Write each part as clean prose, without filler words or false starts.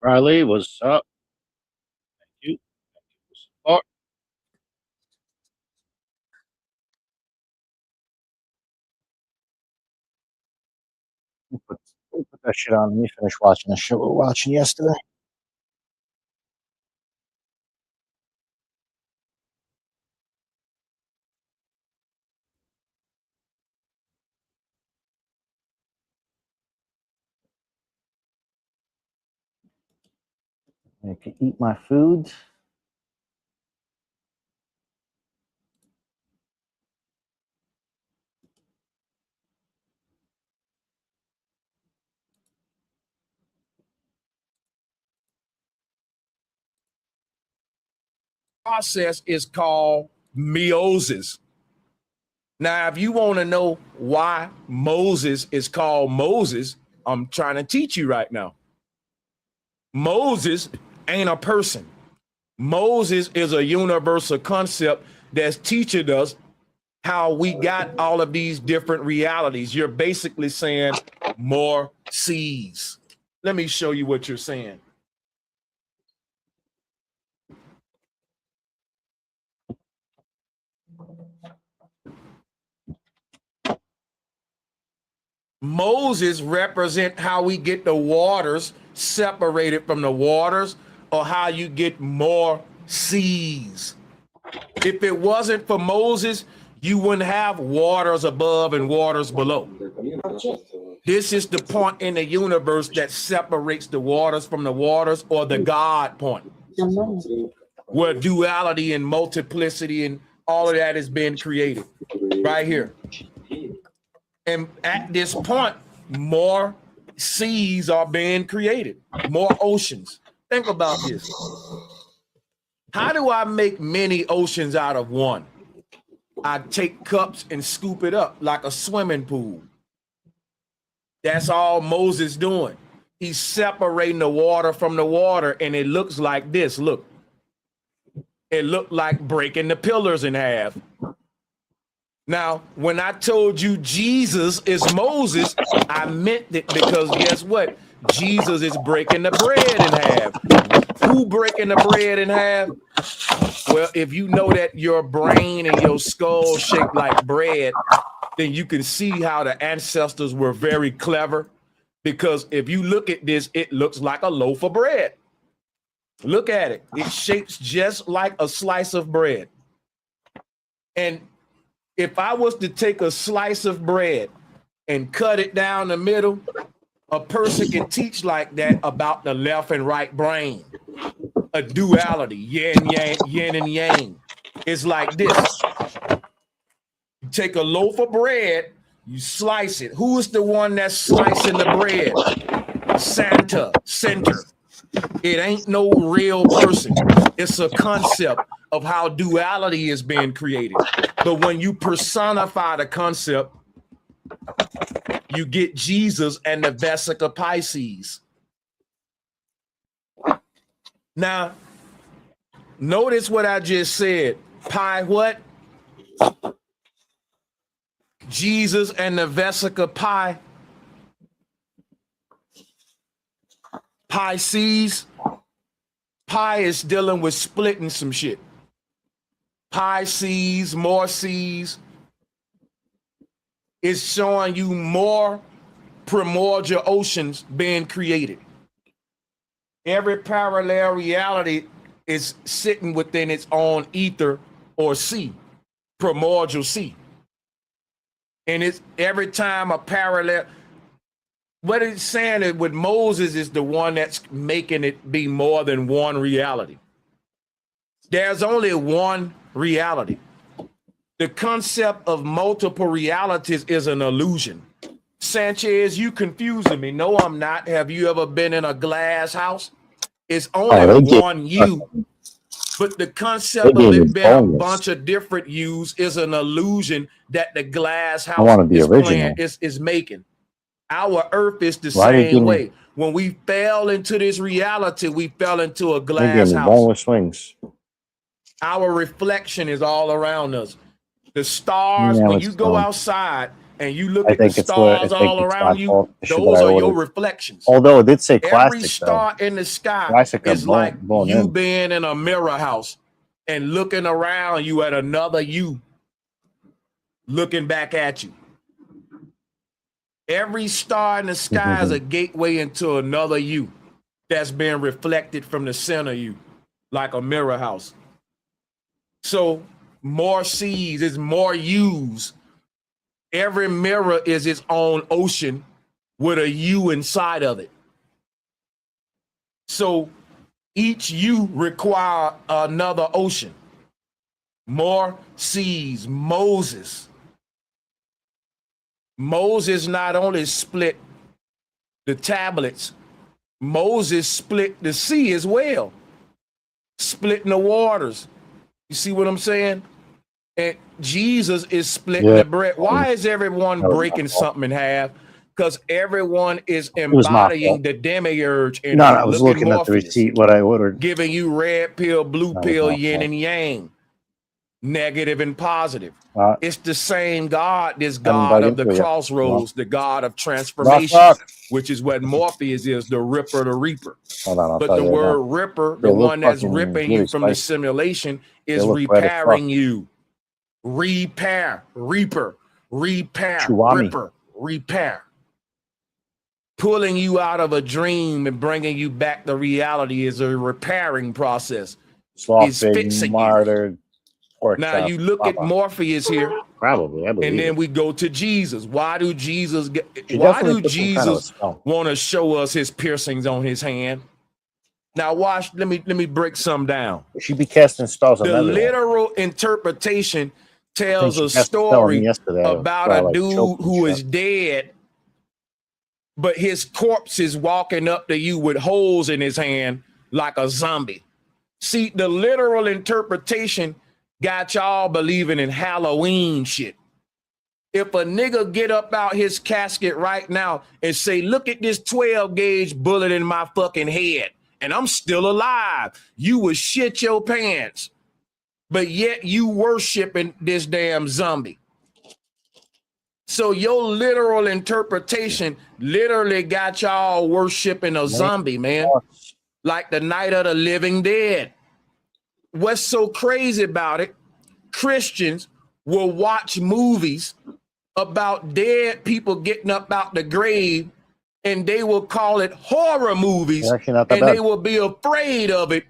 Riley, what's up? Thank you. Thank you for support. We'll put that shit on. Let me finish watching the show we were watching yesterday. I can eat my food. Process is called meiosis. Now, if you want to know why Moses is called Moses, I'm trying to teach you right now. Moses ain't a person. Moses is a universal concept that's teaching us how we got all of these different realities. You're basically saying more seas. Let me show you what you're saying. Moses represent how we get the waters separated from the waters, or how you get more seas. If it wasn't for Moses, you wouldn't have waters above and waters below. This is the point in the universe that separates the waters from the waters, or the God point, where duality and multiplicity and all of that has been created right here. And at this point, more seas are being created, more oceans. Think about this. How do I make many oceans out of one? I take cups and scoop it up like a swimming pool. That's all Moses doing. He's separating the water from the water, and it looks like this. Look, it looked like breaking the pillars in half. Now, when I told you Jesus is Moses, I meant it, because guess what? Jesus is breaking the bread in half. Who breaking the bread in half? Well, if you know that your brain and your skull shaped like bread, then you can see how the ancestors were very clever. Because if you look at this, it looks like a loaf of bread. Look at it. It shapes just like a slice of bread. And if I was to take a slice of bread and cut it down the middle, a person can teach like that about the left and right brain. A duality, yin and yang. It's like this. You take a loaf of bread, you slice it. Who is the one that's slicing the bread? Center. It ain't no real person. It's a concept of how duality is being created. But when you personify the concept, you get Jesus and the Vesica Pisces. Now, notice what I just said. Pi what? Jesus and the Vesica Pi. Pisces. Pi is dealing with splitting some shit. Pi seas, more seas. It's showing you more primordial oceans being created. Every parallel reality is sitting within its own ether or sea, primordial sea. And it's every time a parallel, what it's saying is with Moses is the one that's making it be more than one reality. There's only one reality. The concept of multiple realities is an illusion. Sanchez, you confusing me. No, I'm not. Have you ever been in a glass house? It's only one you. But the concept of it being a bunch of different yous is an illusion that the glass house is making. Our earth is the same way. When we fell into this reality, we fell into a glass house. Swings. Our reflection is all around us. The stars, when you go outside and you look I at the think it's what I stars think all it's around my you, fault. The shit that those I are your ordered. reflections. Although it did say Every classic star though. in the sky Classic is like blown you in. being in a mirror house and looking around you at another you looking back at you. Every star in the sky is a gateway into another you that's being reflected from the center you, like a mirror house. So more seas is more U's. Every mirror is its own ocean with a U inside of it. So each U require another ocean. More seas. Moses not only split the tablets, Moses split the sea as well, splitting the waters. You see what I'm saying? And Jesus is splitting the bread. Why is everyone breaking something in half? Because everyone is embodying the demiurge in No, you. I was Look at looking at the Morpheus, receipt, what I ordered. giving you red pill, blue That was pill, my yin fault. and yang, negative and positive. It's the same God, this I haven't God dug of the into it yet. crossroads, the God of Rock, transformation, rock. which is what Morpheus is, the ripper, the reaper. Hold on, I'll But tell the you right word now. ripper, They the look one that's fucking ripping really you from the spicy. simulation, They is look red as fuck. repairing you. Repair, reaper, repair, Chewami. ripper, repair. Pulling you out of a dream and bringing you back to reality is a repairing process. Sloth It's pig, fixing you. martyred, pork Now chop, you look at papa. Morpheus here, Probably, I believe and then it. we go to Jesus. Why do Jesus She why definitely do put some kind of a Jesus spell. want to show us his piercings on his hand? Now watch, let me break some down. She be casting spells on The everyone. literal interpretation I think tells she a cast a spell on me story yesterday. about So I, a like, dude choked and who shit. is dead, but his corpse is walking up to you with holes in his hand like a zombie. See, the literal interpretation got y'all believing in Halloween shit. If a nigga get up out his casket right now and say, look at this 12 gauge bullet in my fucking head, and I'm still alive, you would shit your pants. But yet you worshiping this damn zombie. So your literal interpretation literally got y'all worshiping a zombie, man. Like the Night of the Living Dead. What's so crazy about it, Christians will watch movies about dead people getting up out the grave, and they will call it horror movies, and they will be afraid of it,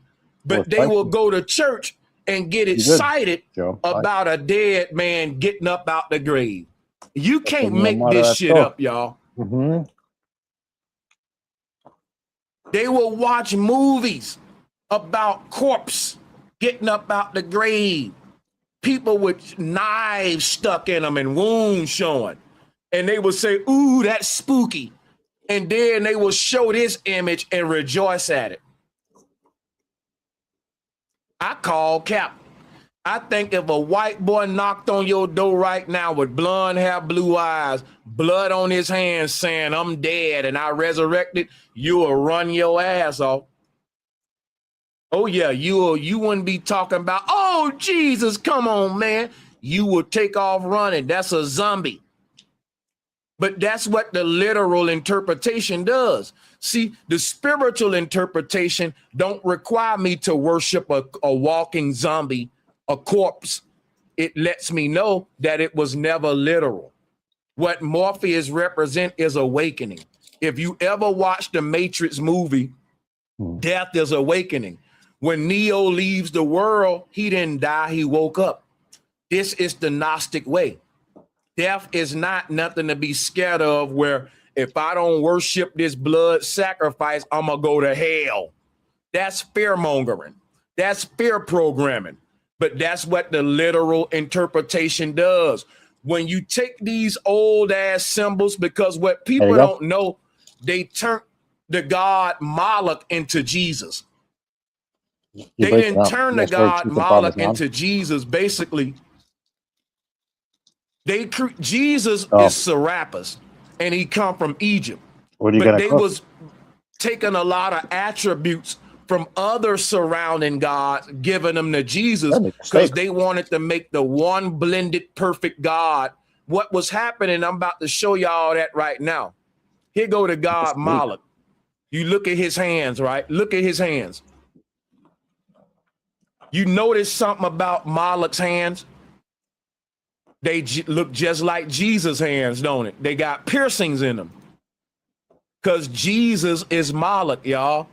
but they will go to church and get excited about a dead man getting up out the grave. You can't make this shit up, y'all. They will watch movies about corpse getting up out the grave, people with knives stuck in them and wounds showing. And they will say, ooh, that's spooky. And then they will show this image and rejoice at it. I call cap. I think if a white boy knocked on your door right now with blonde hair, blue eyes, blood on his hands saying, I'm dead and I resurrected, you will run your ass off. Oh yeah, you wouldn't be talking about, oh Jesus, come on, man. You will take off running. That's a zombie. But that's what the literal interpretation does. See, the spiritual interpretation don't require me to worship a walking zombie, a corpse. It lets me know that it was never literal. What Morpheus represent is awakening. If you ever watch the Matrix movie, Death is Awakening. When Neo leaves the world, he didn't die, he woke up. This is the Gnostic way. Death is not nothing to be scared of, where if I don't worship this blood sacrifice, I'm going to go to hell. That's fear mongering. That's fear programming. But that's what the literal interpretation does. When you take these old ass symbols, because what people don't know, they turn the God Moloch into Jesus. They didn't turn the God Moloch into Jesus. Basically, Jesus is Serapis, and he come from Egypt. But they was taking a lot of attributes from other surrounding gods, giving them to Jesus, because they wanted to make the one blended perfect God what was happening, I'm about to show y'all that right now. Here go the god Moloch. You look at his hands, right? Look at his hands. You notice something about Moloch's hands? They look just like Jesus' hands, don't it? They got piercings in them. Because Jesus is Moloch, y'all.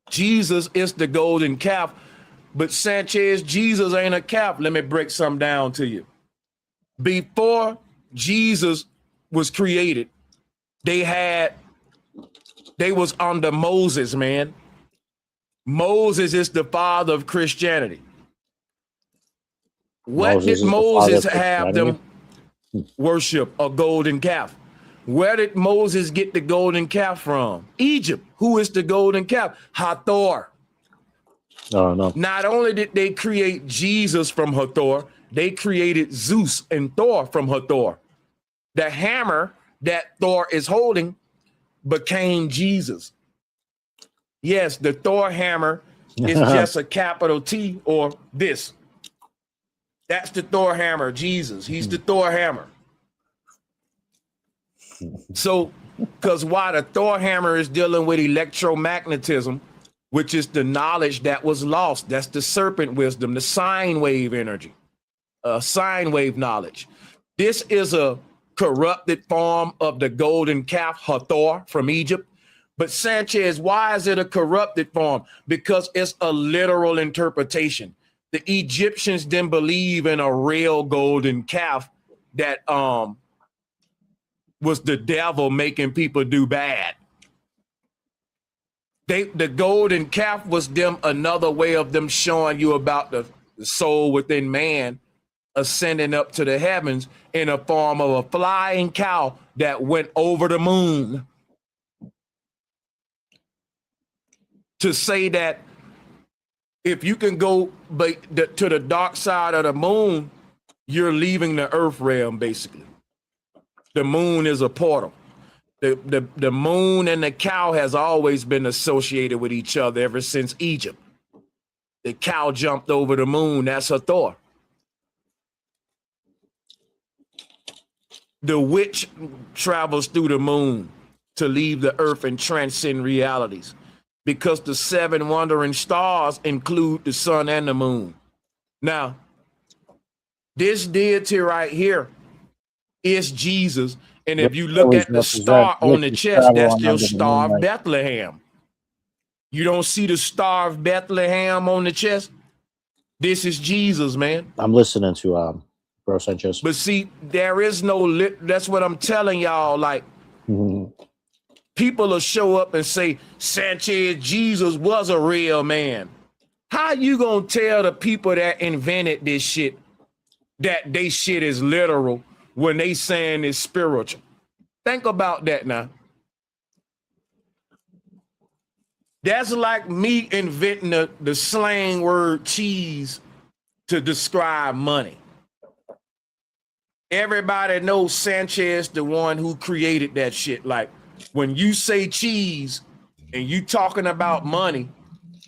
Jesus is the golden calf. But Sanchez, Jesus ain't a calf. Let me break something down to you. Before Jesus was created, they was under Moses, man. Moses is the father of Christianity. What did Moses have them worship? A golden calf. Where did Moses get the golden calf from? Egypt. Who is the golden calf? Hathor. Oh, no. Not only did they create Jesus from Hathor, they created Zeus and Thor from Hathor. The hammer that Thor is holding became Jesus. Yes, the Thor hammer is just a capital T or this. That's the Thor hammer, Jesus. He's the Thor hammer. So, because while the Thor hammer is dealing with electromagnetism, which is the knowledge that was lost, that's the serpent wisdom, the sine wave energy, sine wave knowledge. This is a corrupted form of the golden calf, Hathor, from Egypt. But Sanchez, why is it a corrupted form? Because it's a literal interpretation. The Egyptians didn't believe in a real golden calf that was the devil making people do bad. The golden calf was them another way of them showing you about the soul within man ascending up to the heavens in a form of a flying cow that went over the moon. To say that if you can go to the dark side of the moon, you're leaving the earth realm, basically. The moon is a portal. The moon and the cow has always been associated with each other ever since Egypt. The cow jumped over the moon. That's Hathor. The witch travels through the moon to leave the earth and transcend realities, because the 7 wandering stars include the sun and the moon. Now, this deity right here is Jesus. And if you look at the star on the chest, that's your Star of Bethlehem. You don't see the Star of Bethlehem on the chest? This is Jesus, man. I'm listening to Bro Sanchez. But see, there is no, that's what I'm telling y'all. Like, people will show up and say, Sanchez, Jesus was a real man. How you gonna tell the people that invented this shit that they shit is literal when they saying it's spiritual? Think about that now. That's like me inventing the slang word cheese to describe money. Everybody knows Sanchez, the one who created that shit. Like, when you say cheese and you talking about money,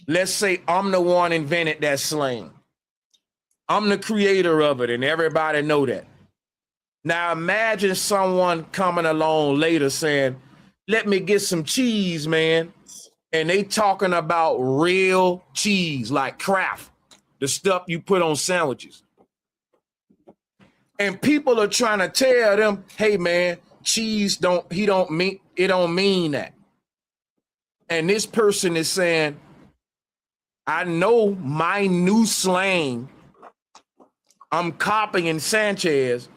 let's say I'm the one invented that slang. I'm the creator of it, and everybody know that. Now imagine someone coming along later saying, let me get some cheese, man. And they talking about real cheese, like Kraft, the stuff you put on sandwiches. And people are trying to tell them, hey man, cheese don't mean that. And this person is saying, I know my new slang, I'm copying Sanchez,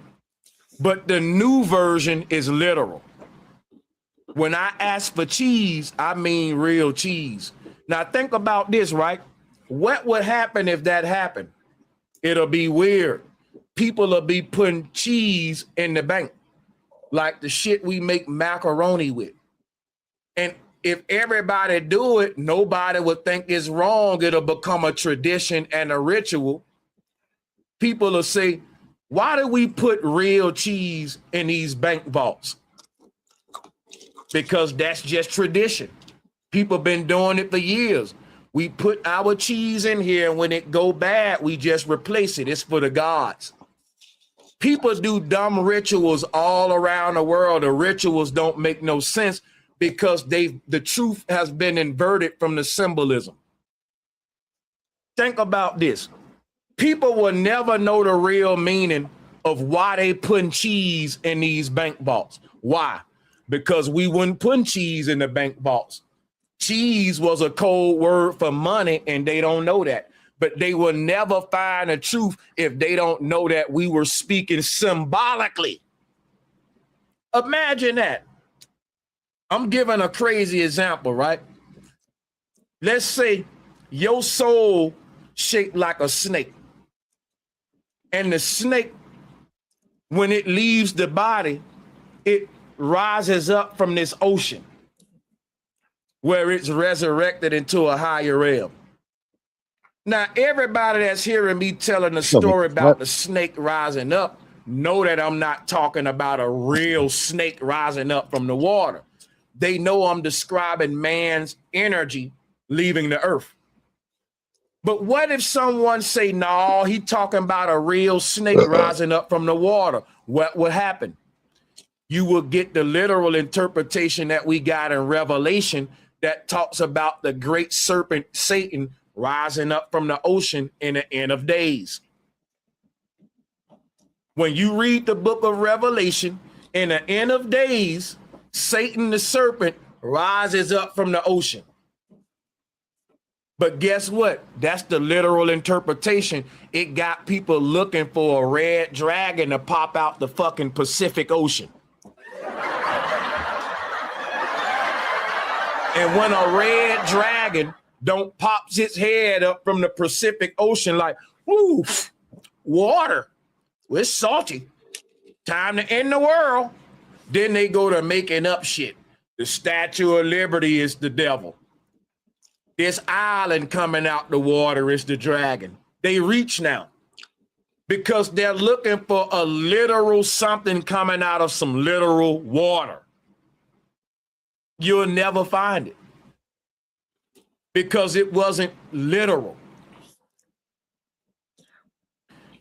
but the new version is literal. When I ask for cheese, I mean real cheese. Now think about this, right? What would happen if that happened? It'll be weird. People will be putting cheese in the bank, like the shit we make macaroni with. And if everybody do it, nobody would think it's wrong. It'll become a tradition and a ritual. People will say, why do we put real cheese in these bank vaults? Because that's just tradition. People been doing it for years. We put our cheese in here, and when it go bad, we just replace it. It's for the gods. People do dumb rituals all around the world. The rituals don't make no sense because the truth has been inverted from the symbolism. Think about this. People will never know the real meaning of why they putting cheese in these bank vaults. Why? Because we wouldn't put cheese in the bank vaults. Cheese was a code word for money, and they don't know that. But they will never find the truth if they don't know that we were speaking symbolically. Imagine that. I'm giving a crazy example, right? Let's say your soul shaped like a snake. And the snake, when it leaves the body, it rises up from this ocean where it's resurrected into a higher realm. Now, everybody that's hearing me telling the story about the snake rising up know that I'm not talking about a real snake rising up from the water. They know I'm describing man's energy leaving the earth. But what if someone say, no, he talking about a real snake rising up from the water? What would happen? You will get the literal interpretation that we got in Revelation that talks about the great serpent Satan rising up from the ocean in the end of days. When you read the book of Revelation, in the end of days, Satan the serpent rises up from the ocean. But guess what? That's the literal interpretation. It got people looking for a red dragon to pop out the fucking Pacific Ocean. And when a red dragon don't pops its head up from the Pacific Ocean like, whoo, water, it's salty, time to end the world. Then they go to making up shit. The Statue of Liberty is the devil. This island coming out the water is the dragon. They reach now because they're looking for a literal something coming out of some literal water. You'll never find it because it wasn't literal.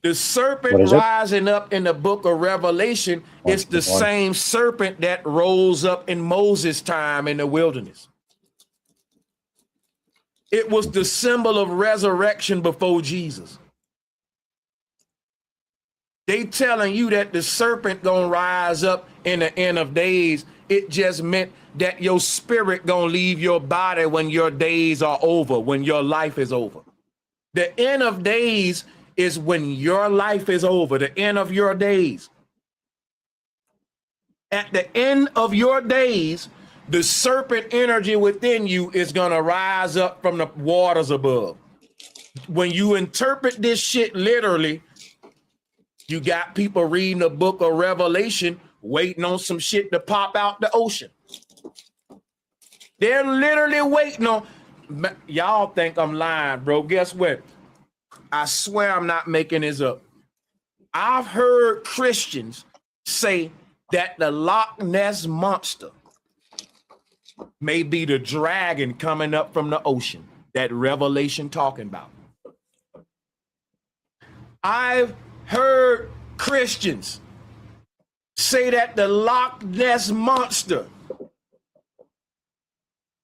The serpent rising up in the book of Revelation is the same serpent that rose up in Moses' time in the wilderness. It was the symbol of resurrection before Jesus. They telling you that the serpent gonna rise up in the end of days. It just meant that your spirit gonna leave your body when your days are over, when your life is over. The end of days is when your life is over, the end of your days. At the end of your days, the serpent energy within you is going to rise up from the waters above. When you interpret this shit literally, you got people reading the book of Revelation, waiting on some shit to pop out the ocean. They're literally waiting on, y'all think I'm lying, bro. Guess what? I swear I'm not making this up. I've heard Christians say that the Loch Ness Monster may be the dragon coming up from the ocean that Revelation talking about. I've heard Christians say that the Loch Ness Monster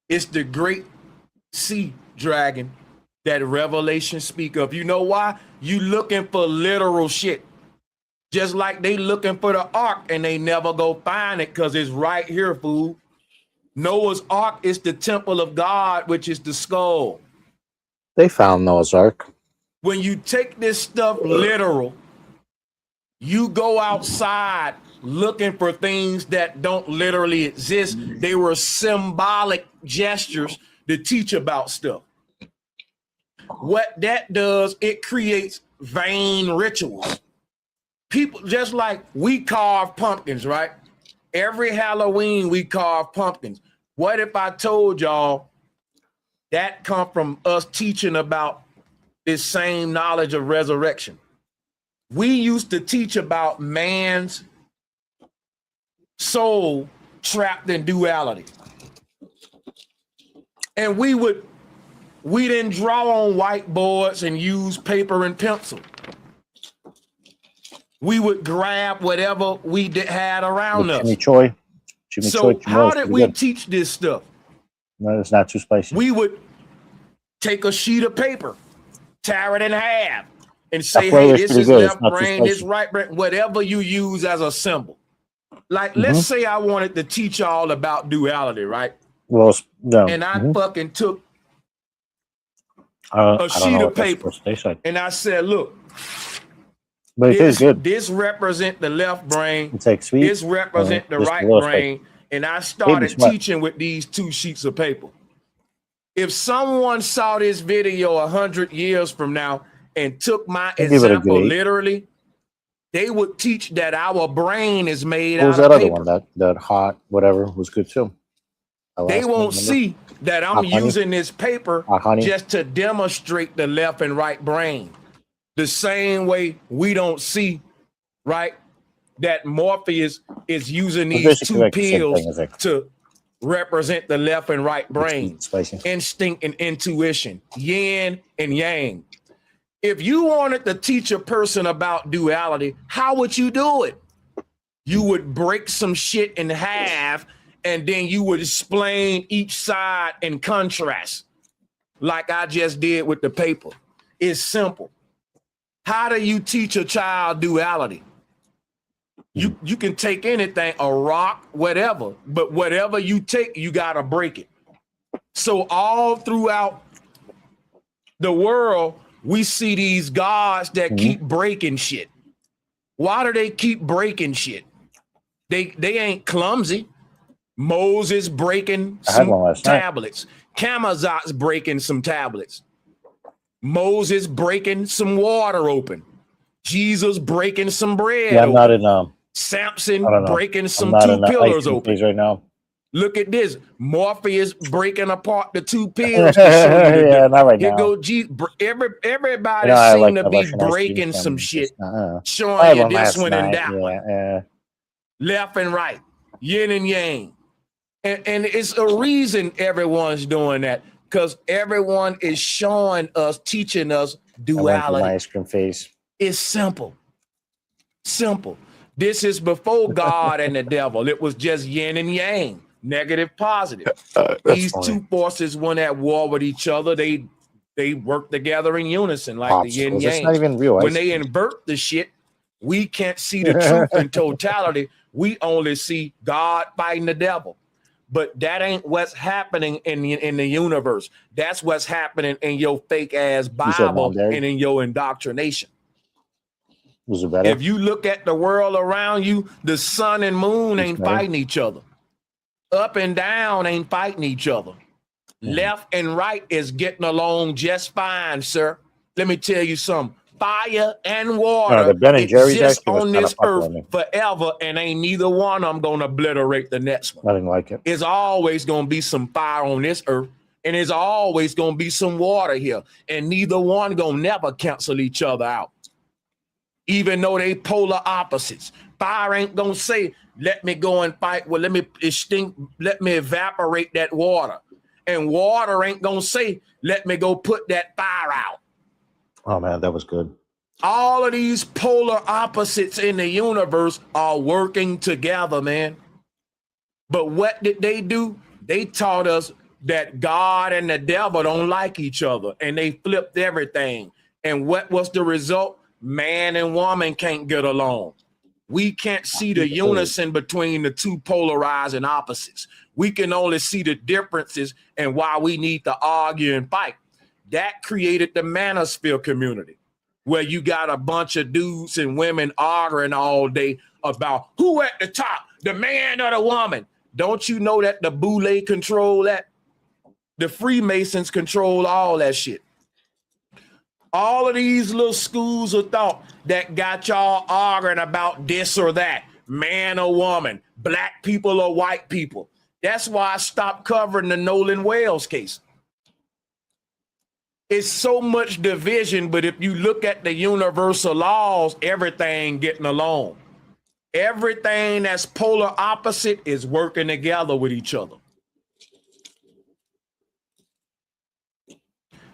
is the great sea dragon that Revelation speak of. You know why? You looking for literal shit. Just like they looking for the ark and they never go find it because it's right here, fool. Noah's Ark is the temple of God, which is the skull. They found Noah's Ark. When you take this stuff literal, you go outside looking for things that don't literally exist. They were symbolic gestures to teach about stuff. What that does, it creates vain rituals. People, just like we carve pumpkins, right? Every Halloween we carve pumpkins. What if I told y'all that come from us teaching about this same knowledge of resurrection? We used to teach about man's soul trapped in duality. And we didn't draw on whiteboards and use paper and pencil. We would grab whatever we had around us. Chimichurri. So how did we teach this stuff? No, it's not too spicy. We would take a sheet of paper, tear it in half, and say, hey, this is left brain, this right brain, whatever you use as a symbol. Like, let's say I wanted to teach y'all about duality, right? Well, no. And I fucking took a sheet of paper and I said, look, but it tastes good. This represent the left brain. It's like sweet. This represent the right brain. And I started teaching with these 2 sheets of paper. If someone saw this video 100 years from now and took my example literally, they would teach that our brain is made out of paper. What was that other one? That hot whatever was good too. They won't see that I'm using this paper just to demonstrate the left and right brain. The same way we don't see, right, that Morpheus is using these 2 pills to represent the left and right brain, instinct and intuition, yin and yang. If you wanted to teach a person about duality, how would you do it? You would break some shit in half and then you would explain each side in contrast, like I just did with the paper. It's simple. How do you teach a child duality? You can take anything, a rock, whatever, but whatever you take, you got to break it. So all throughout the world, we see these gods that keep breaking shit. Why do they keep breaking shit? They ain't clumsy. Moses breaking some tablets. Kamazot's breaking some tablets. Moses breaking some water open. Jesus breaking some bread open. Not in Samson breaking some 2 pillars open. Right now. Look at this. Morpheus breaking apart the 2 pills. Not right now. Everybody seem to be breaking some shit. Showing you this one and that one. Left and right. Yin and yang. And it's a reason everyone's doing that. Because everyone is showing us, teaching us duality. Ice cream face. It's simple. Simple. This is before God and the devil. It was just yin and yang, negative, positive. These 2 forces went at war with each other. They work together in unison, like the yin yang. It's not even real. When they invert the shit, we can't see the truth in totality. We only see God fighting the devil. But that ain't what's happening in the universe. That's what's happening in your fake ass Bible and in your indoctrination. Was it better? If you look at the world around you, the sun and moon ain't fighting each other. Up and down ain't fighting each other. Left and right is getting along just fine, sir. Let me tell you something. Fire and water exist on this earth forever, and ain't neither one of them gonna obliterate the next one. Nothing like it. There's always gonna be some fire on this earth, and there's always gonna be some water here, and neither one gonna never cancel each other out. Even though they polar opposites. Fire ain't gonna say, let me go and fight, well, let me evaporate that water. And water ain't gonna say, let me go put that fire out. Oh man, that was good. All of these polar opposites in the universe are working together, man. But what did they do? They taught us that God and the devil don't like each other, and they flipped everything. And what was the result? Man and woman can't get along. We can't see the unison between the 2 polarizing opposites. We can only see the differences and why we need to argue and fight. That created the manosphere community, where you got a bunch of dudes and women arguing all day about who at the top, the man or the woman. Don't you know that the Boule control that? The Freemasons control all that shit. All of these little schools of thought that got y'all arguing about this or that, man or woman, black people or white people. That's why I stopped covering the Nolan Wales case. It's so much division, but if you look at the universal laws, everything getting along. Everything that's polar opposite is working together with each other.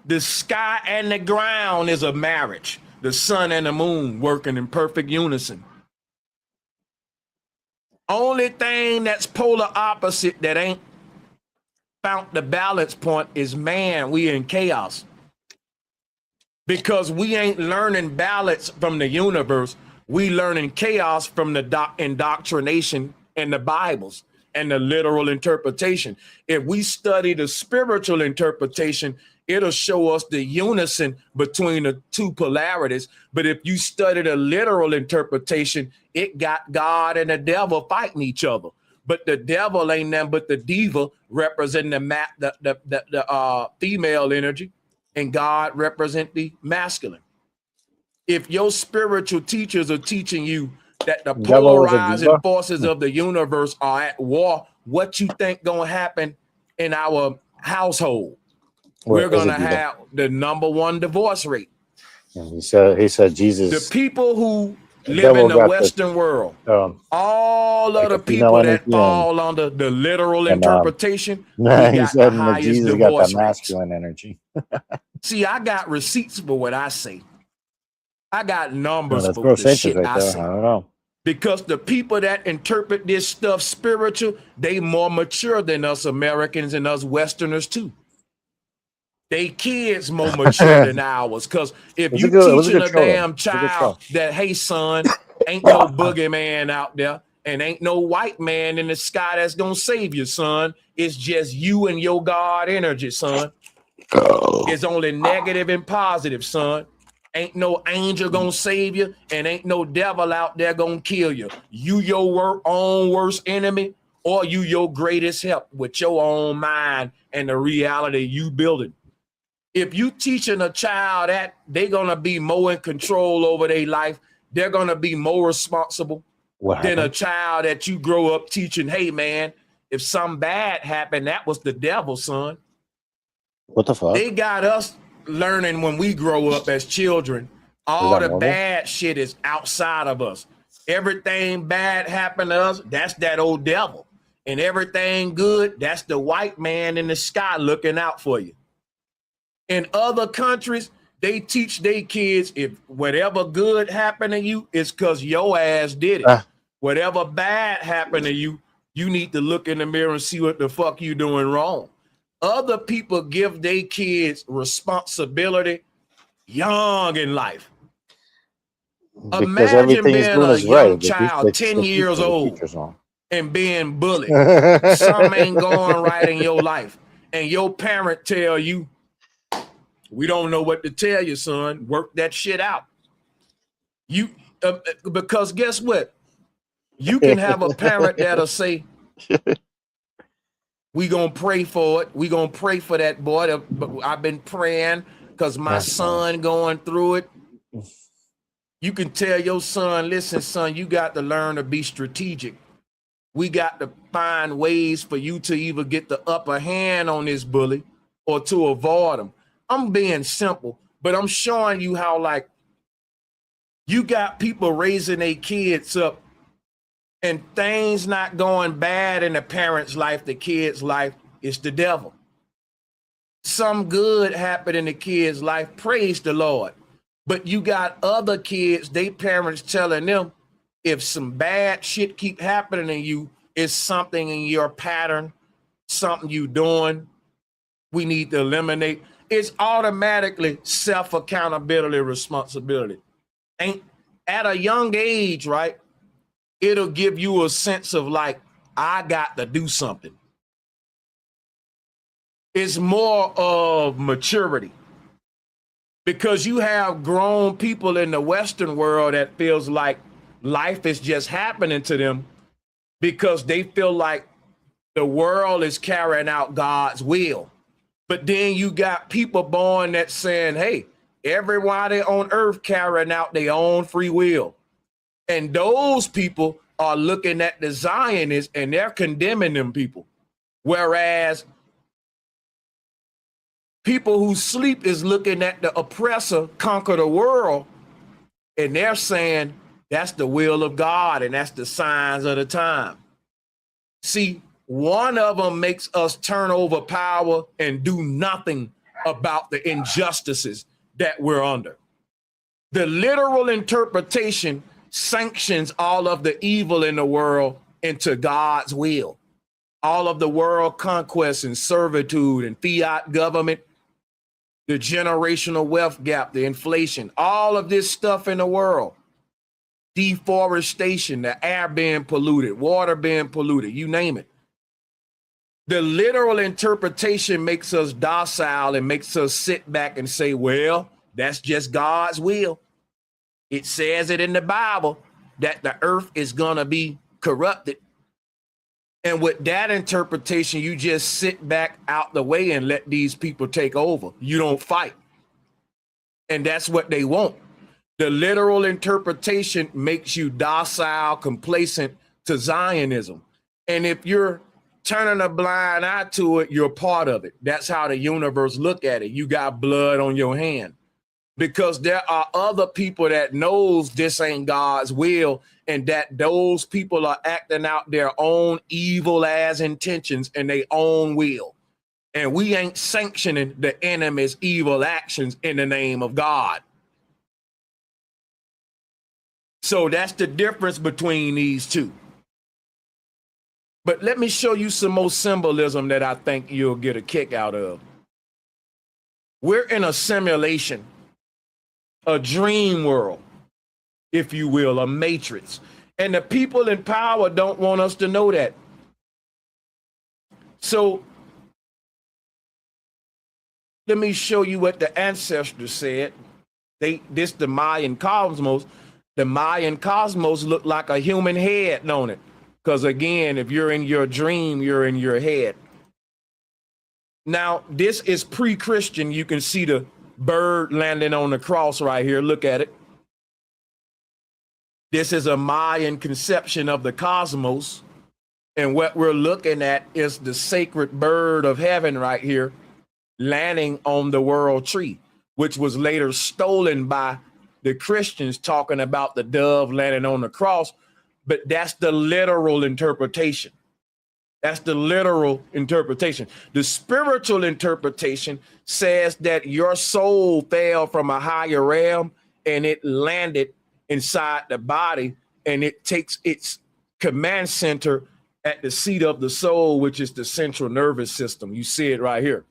The sky and the ground is a marriage. the sun and the moon working in perfect unison. Only thing that's polar opposite that ain't found the balance point is man. We in chaos because we ain't learning balance from the universe. We learning chaos from the indoctrination and the Bibles and the literal interpretation. If we study the spiritual interpretation, it'll show us the unison between the two polarities. But if you study the literal interpretation, it got God and the devil fighting each other. But the devil ain't nothing but the diva representing the female energy, and God represent the masculine. If your spiritual teachers are teaching you that the polarizing forces of the universe are at war, what you think gonna happen in our household? We're gonna have the #1 divorce rate. And he said Jesus. The people who live in the Western world, all of the people that fall under the literal interpretation, he said that Jesus got that masculine energy. See, I got receipts for what I say. I got numbers for the shit I say. I don't know. Because the people that interpret this stuff spiritual, they more mature than us Americans and us Westerners too. They kids more mature than ours. Because if you teaching a damn child that, hey son, ain't no boogeyman out there and ain't no white man in the sky that's gonna save you, son. It's just you and your God energy, son. It's only negative and positive, son. Ain't no angel gonna save you, and ain't no devil out there gonna kill you. You your own worst enemy, or you your greatest help with your own mind and the reality you building. If you teaching a child that, they're gonna be more in control over their life. They're gonna be more responsible than a child that you grow up teaching, hey man, if something bad happened, that was the devil, son. What the fuck? They got us learning when we grow up as children, all the bad shit is outside of us. Everything bad happened to us, that's that old devil. And everything good, that's the white man in the sky looking out for you. In other countries, they teach their kids, if whatever good happened to you, it's because your ass did it. Whatever bad happened to you, you need to look in the mirror and see what the fuck you doing wrong. Other people give their kids responsibility young in life. Because imagine being a young child, 10 years old, and being bullied. Something ain't going right in your life. And your parent tell you, we don't know what to tell you, son. Work that shit out. You because guess what? You can have a parent that'll say, we gonna pray for it. We gonna pray for that boy. I've been praying because my son going through it. You can tell your son, listen, son, you got to learn to be strategic. We got to find ways for you to either get the upper hand on this bully or to avoid him. I'm being simple, but I'm showing you how, like, you got people raising their kids up and things not going bad in the parent's life, the kid's life, it's the devil. Some good happened in the kid's life, praise the Lord. But you got other kids, they parents telling them, if some bad shit keep happening to you, it's something in your pattern, something you doing, we need to eliminate. It's automatically self-accountability, responsibility. And at a young age, right, it'll give you a sense of like, I got to do something. It's more of maturity. Because you have grown people in the Western world that feels like life is just happening to them because they feel like the world is carrying out God's will. But then you got people born that saying, hey, everybody on earth carrying out their own free will. And those people are looking at the Zionists and they're condemning them people. Whereas people who sleep is looking at the oppressor conquer the world, and they're saying that's the will of God and that's the signs of the time. See, one of them makes us turn over power and do nothing about the injustices that we're under. The literal interpretation sanctions all of the evil in the world into God's will. All of the world conquest and servitude and fiat government, the generational wealth gap, the inflation, all of this stuff in the world, deforestation, the air being polluted, water being polluted, you name it. The literal interpretation makes us docile and makes us sit back and say, well, that's just God's will. It says it in the Bible that the earth is going to be corrupted. And with that interpretation, you just sit back out the way and let these people take over. You don't fight. And that's what they want. The literal interpretation makes you docile, complacent to Zionism. And if you're turning a blind eye to it, you're part of it. That's how the universe look at it. You got blood on your hand. Because there are other people that knows this ain't God's will, and that those people are acting out their own evil ass intentions and their own will. And we ain't sanctioning the enemy's evil actions in the name of God. So that's the difference between these two. But let me show you some more symbolism that I think you'll get a kick out of. We're in a simulation, a dream world, if you will, a matrix. And the people in power don't want us to know that. So let me show you what the ancestors said. The Mayan cosmos. The Mayan cosmos looked like a human head, don't it? Because again, if you're in your dream, you're in your head. Now, this is pre-Christian. You can see the bird landing on the cross right here. Look at it. This is a Mayan conception of the cosmos. And what we're looking at is the sacred bird of heaven right here landing on the world tree, which was later stolen by the Christians, talking about the dove landing on the cross. But that's the literal interpretation. That's the literal interpretation. The spiritual interpretation says that your soul fell from a higher realm and it landed inside the body, and it takes its command center at the seat of the soul, which is the central nervous system. You see it right here.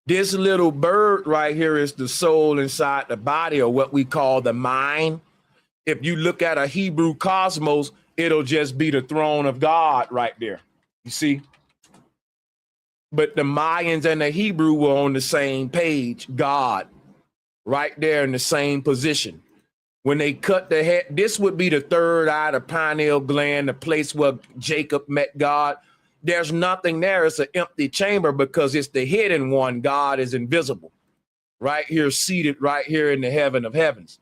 This little bird right here is the soul inside the body, or what we call the mind. If you look at a Hebrew cosmos, it'll just be the throne of God right there. You see? But the Mayans and the Hebrew were on the same page, God, right there in the same position. When they cut the head, this would be the third eye, the pineal gland, the place where Jacob met God. There's nothing there. It's an empty chamber because it's the hidden one. God is invisible, right here, seated right here in the heaven of heavens.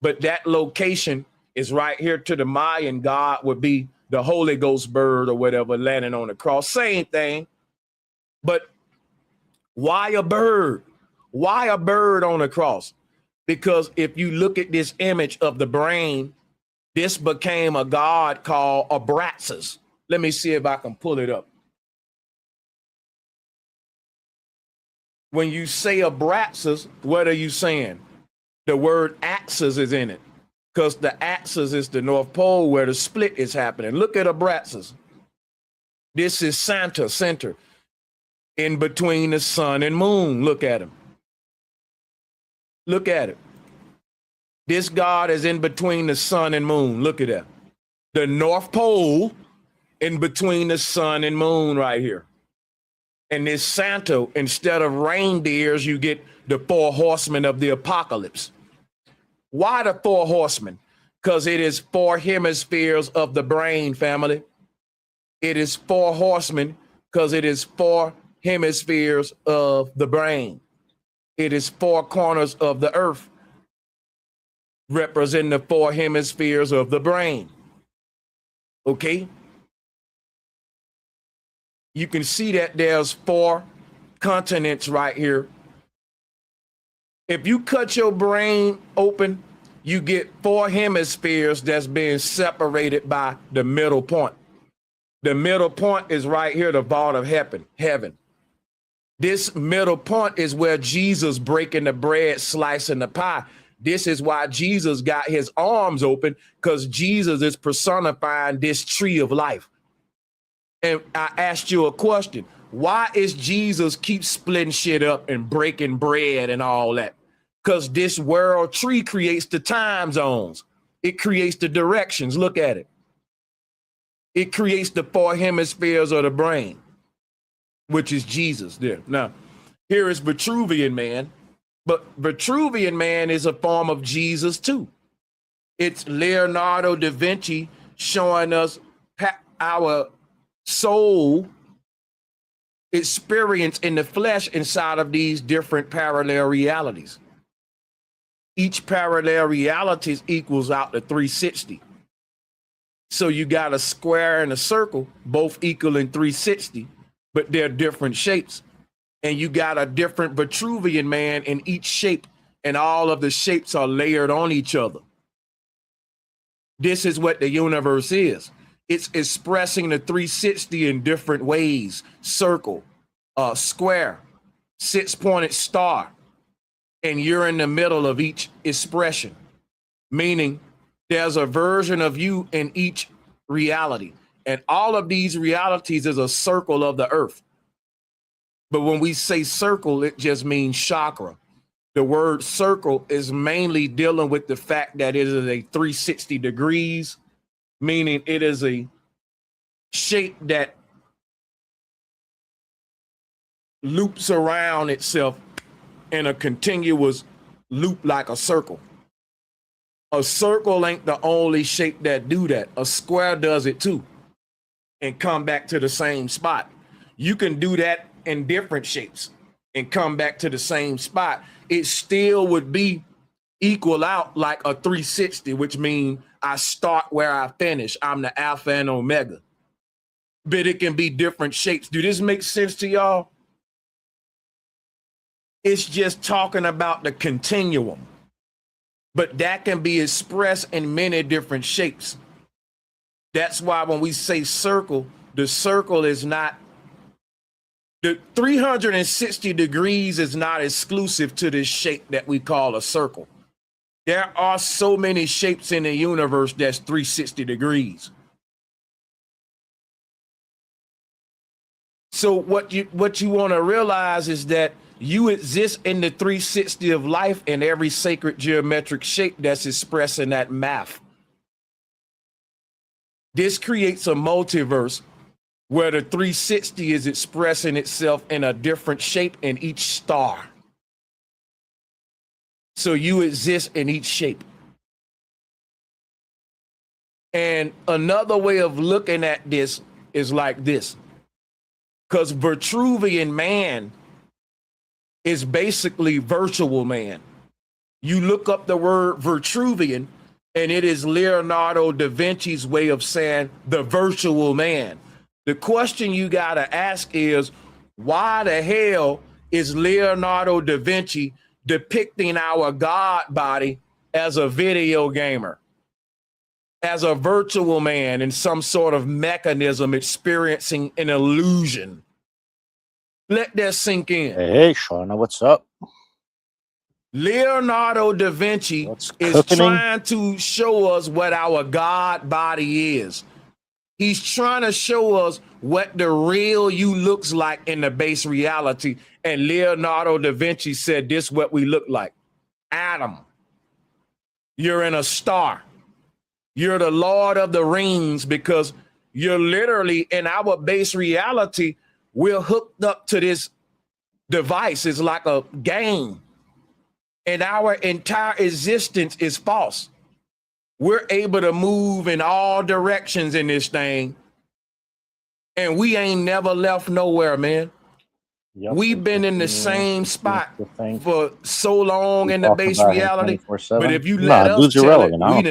But that location is right here to the Mayan. God would be the Holy Ghost bird or whatever landing on the cross. Same thing. But why a bird? Why a bird on the cross? Because if you look at this image of the brain, this became a god called Abraxas. Let me see if I can pull it up. When you say Abraxas, what are you saying? The word axis is in it, because the axis is the North Pole where the split is happening. Look at Abraxas. This is Santa, center, in between the sun and moon. Look at him. Look at it. This God is in between the sun and moon. Look at that. The North Pole in between the sun and moon right here. And this Santa, instead of reindeers, you get the 4 horsemen of the apocalypse. Why the 4 horsemen? Because it is 4 hemispheres of the brain, family. It is 4 horsemen because it is 4 hemispheres of the brain. It is 4 corners of the earth, representing the 4 hemispheres of the brain. Okay? You can see that there's 4 continents right here. If you cut your brain open, you get 4 hemispheres that's being separated by the middle point. The middle point is right here, the vault of heaven. This middle point is where Jesus breaking the bread, slicing the pie. This is why Jesus got his arms open, because Jesus is personifying this tree of life. And I asked you a question. Why is Jesus keep splitting shit up and breaking bread and all that? Because this world tree creates the time zones. It creates the directions. Look at it. It creates the 4 hemispheres of the brain, which is Jesus there. Now, here is Vitruvian Man. But Vitruvian Man is a form of Jesus too. It's Leonardo da Vinci showing us our soul experience in the flesh inside of these different parallel realities. Each parallel realities equals out to 360. So you got a square and a circle, both equaling 360, but they're different shapes. And you got a different Vitruvian Man in each shape, and all of the shapes are layered on each other. This is what the universe is. It's expressing the 360 in different ways: circle, square, 6-pointed star, and you're in the middle of each expression, meaning there's a version of you in each reality. And all of these realities is a circle of the earth. But when we say circle, it just means chakra. The word circle is mainly dealing with the fact that it is a 360 degrees, meaning it is a shape that loops around itself in a continuous loop like a circle. A circle ain't the only shape that do that. A square does it too and come back to the same spot. You can do that in different shapes and come back to the same spot. It still would be equal out like a 360, which means I start where I finish. I'm the alpha and omega. But it can be different shapes. Do this make sense to y'all? It's just talking about the continuum, but that can be expressed in many different shapes. That's why when we say circle, the circle is not, the 360 degrees is not exclusive to this shape that we call a circle. There are so many shapes in the universe that's 360 degrees. So what you want to realize is that you exist in the 360 of life in every sacred geometric shape that's expressing that math. This creates a multiverse where the 360 is expressing itself in a different shape in each star. So you exist in each shape. And another way of looking at this is like this, because Vitruvian Man is basically virtual man. You look up the word Vitruvian, and it is Leonardo da Vinci's way of saying the virtual man. The question you got to ask is, why the hell is Leonardo da Vinci depicting our God body as a video gamer, as a virtual man in some sort of mechanism experiencing an illusion? Let that sink in. Hey, Shauna, what's up? Leonardo da Vinci is trying to show us what our God body is. He's trying to show us what the real you looks like in the base reality. And Leonardo da Vinci said, this is what we look like. Adam, you're in a star. You're the Lord of the Rings, because you're literally in our base reality. We're hooked up to this device. It's like a game. And our entire existence is false. We're able to move in all directions in this thing. And we ain't never left nowhere, man. Yep, we've been in the same spot for so long in the base reality. But if you let us tell it, we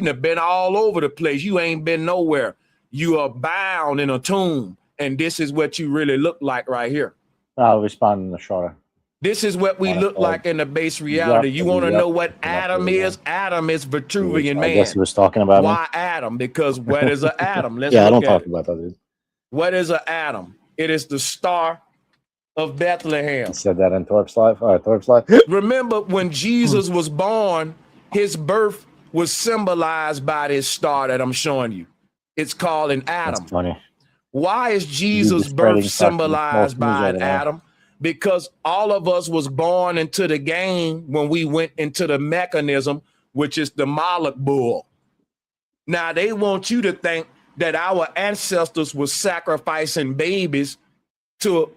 done have been all over the place. You ain't been nowhere. You are bound in a tomb. And this is what you really look like right here. I'll respond in the shorter. This is what we look like in the base reality. You want to know what Adam is? Adam is Vitruvian Man. I guess he was talking about why Adam? Because what is an atom? Let's yeah, I don't talk about that, dude. What is an atom? It is the star of Bethlehem. He said that in Thorpe's life. Thorpe's life. Remember, when Jesus was born, his birth was symbolized by this star that I'm showing you. It's called an That's atom. funny. Why is You Jesus' just spreading birth fucking symbolized false news by over an there. atom? Because all of us was born into the game when we went into the mechanism, which is the Moloch bull. Now, they want you to think that our ancestors were sacrificing babies to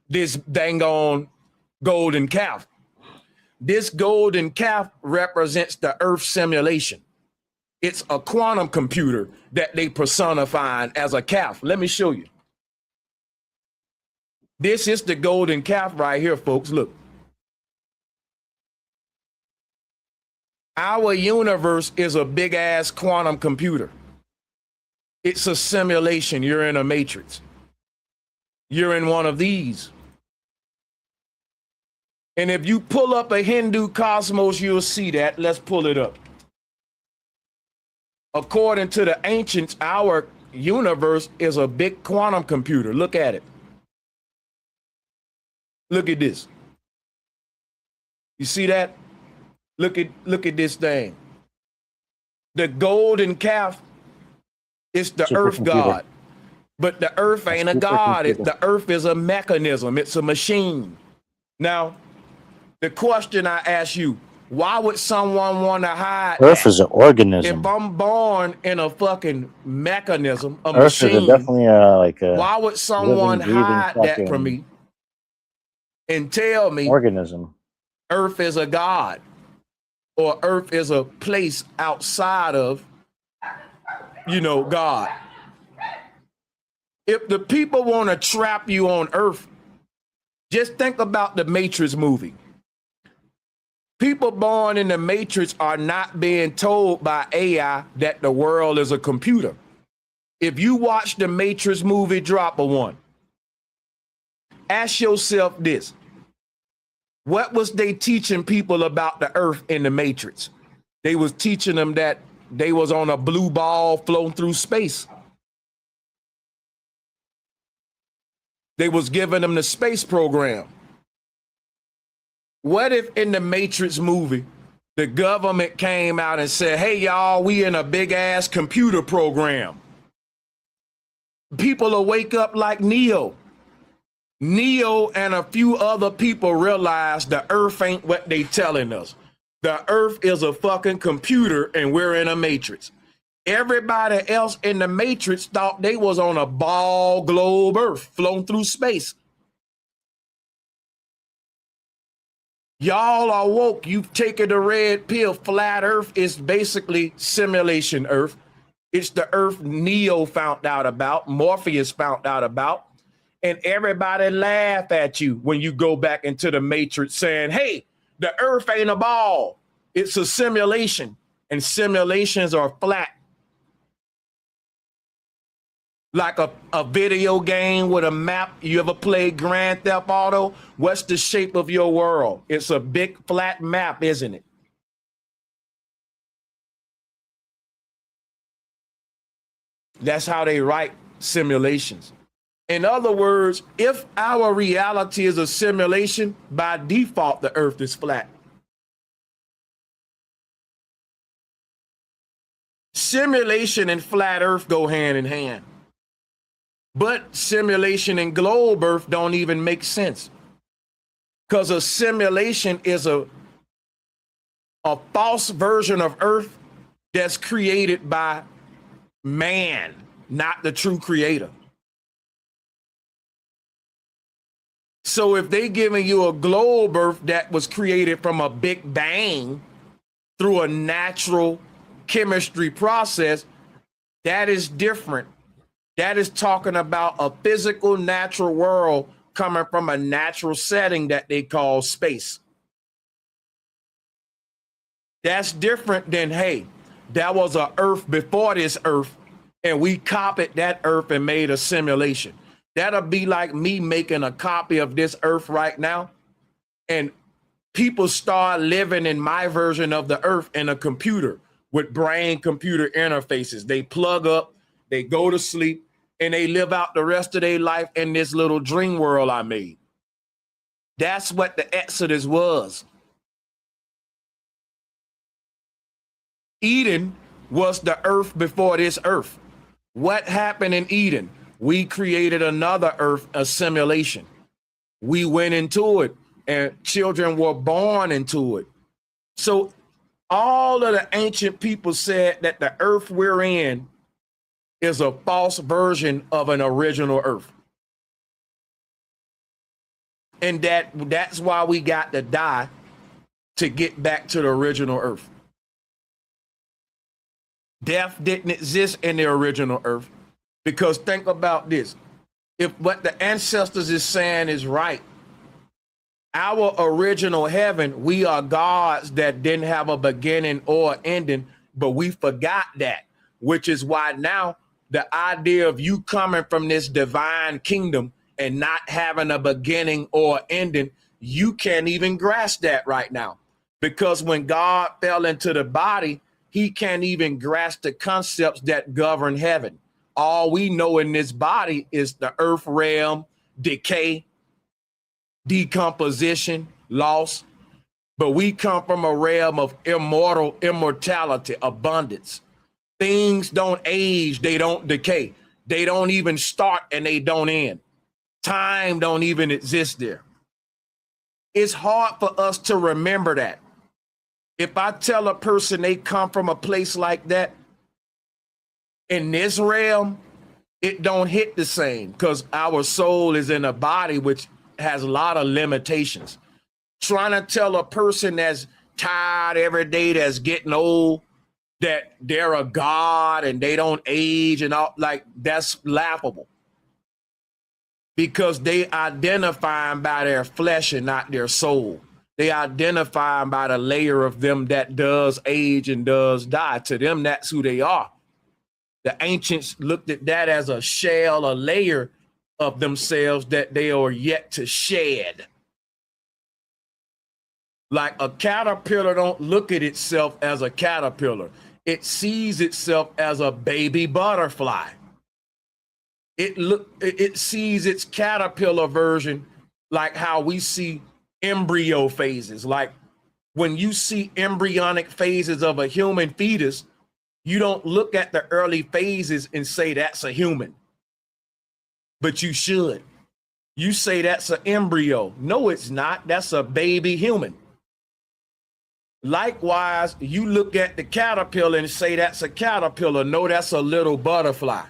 this dang on golden calf. This golden calf represents the Earth simulation. It's a quantum computer that they personify as a calf. Let me show you. This is the golden calf right here, folks. Look. Our universe is a big ass quantum computer. It's a simulation. You're in a matrix. You're in one of these. And if you pull up a Hindu cosmos, you'll see that. Let's pull it up. According to the ancients, our universe is a big quantum computer. Look at it. Look at this. You see that? Look at this thing. The golden calf is the earth god. But the earth ain't a god. The earth is a mechanism. It's a machine. Now, the question I ask you, why would someone want to hide Earth that? is an organism. If I'm born in a fucking mechanism, a Earth machine, is definitely like a why would someone living, breathing hide that from me and tell me organism? Earth is a god or Earth is a place outside of, God? If the people want to trap you on Earth, just think about the Matrix movie. People born in the Matrix are not being told by AI that the world is a computer. If you watch the Matrix movie, drop a one. Ask yourself this. What was they teaching people about the earth in the Matrix? They was teaching them that they was on a blue ball floating through space. They was giving them the space program. What if in the Matrix movie, the government came out and said, hey, y'all, we in a big ass computer program. People will wake up like Neo. Neo and a few other people realize the earth ain't what they telling us. The earth is a fucking computer and we're in a matrix. Everybody else in the matrix thought they was on a ball globe earth floating through space. Y'all are woke. You've taken the red pill. Flat earth is basically simulation earth. It's the earth Neo found out about, Morpheus found out about, and everybody laugh at you when you go back into the matrix saying, hey, the earth ain't a ball. It's a simulation, and simulations are flat. Like a video game with a map. You ever played Grand Theft Auto? What's the shape of your world? It's a big flat map, isn't it? That's how they write simulations. In other words, if our reality is a simulation, by default, the earth is flat. Simulation and flat earth go hand in hand. But simulation and globe earth don't even make sense. Because a simulation is a false version of earth that's created by man, not the true creator. So if they giving you a globe earth that was created from a big bang through a natural chemistry process, that is different. That is talking about a physical, natural world coming from a natural setting that they call space. That's different than, hey, that was an earth before this earth, and we copied that earth and made a simulation. That'll be like me making a copy of this earth right now, and people start living in my version of the earth in a computer with brain-computer interfaces. They plug up, they go to sleep, and they live out the rest of their life in this little dream world I made. That's what the Exodus was. Eden was the earth before this earth. What happened in Eden? We created another earth, a simulation. We went into it and children were born into it. So all of the ancient people said that the earth we're in is a false version of an original earth. And that's why we got to die to get back to the original earth. Death didn't exist in the original earth, because think about this. If what the ancestors is saying is right, our original heaven, we are gods that didn't have a beginning or ending, but we forgot that, which is why now the idea of you coming from this divine kingdom and not having a beginning or ending, you can't even grasp that right now. Because when God fell into the body, he can't even grasp the concepts that govern heaven. All we know in this body is the earth realm, decay, decomposition, loss. But we come from a realm of immortality, abundance. Things don't age, they don't decay. They don't even start and they don't end. Time don't even exist there. It's hard for us to remember that. If I tell a person they come from a place like that, in this realm, it don't hit the same, because our soul is in a body which has a lot of limitations. Trying to tell a person that's tired every day, that's getting old, that they're a god and they don't age and all, like, that's laughable. Because they identify by their flesh and not their soul. They identify by the layer of them that does age and does die. To them, that's who they are. The ancients looked at that as a shell, a layer of themselves that they are yet to shed. Like a caterpillar don't look at itself as a caterpillar. It sees itself as a baby butterfly. It sees its caterpillar version like how we see embryo phases. Like when you see embryonic phases of a human fetus, you don't look at the early phases and say that's a human, but you should. You say that's an embryo. No, it's not. That's a baby human. Likewise, you look at the caterpillar and say that's a caterpillar. No, that's a little butterfly.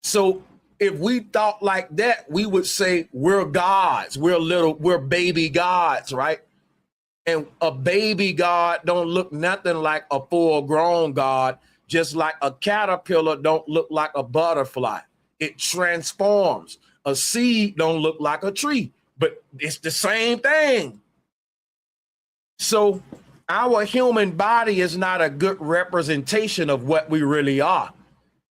So if we thought like that, we would say we're gods. We're baby gods, right? And a baby god don't look nothing like a full-grown god, just like a caterpillar don't look like a butterfly. It transforms. A seed don't look like a tree, but it's the same thing. So our human body is not a good representation of what we really are.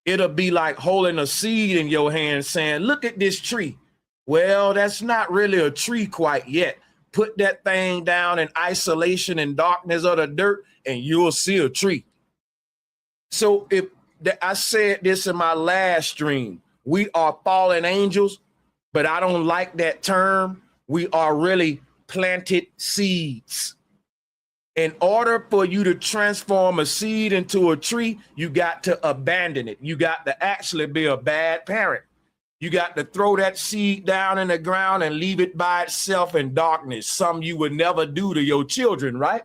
It'll be like holding a seed in your hand saying, look at this tree. Well, that's not really a tree quite yet. Put that thing down in isolation and darkness of the dirt, and you'll see a tree. So if I said this in my last stream, we are fallen angels, but I don't like that term. We are really planted seeds. In order for you to transform a seed into a tree, you got to abandon it. You got to actually be a bad parent. You got to throw that seed down in the ground and leave it by itself in darkness. Something you would never do to your children, right?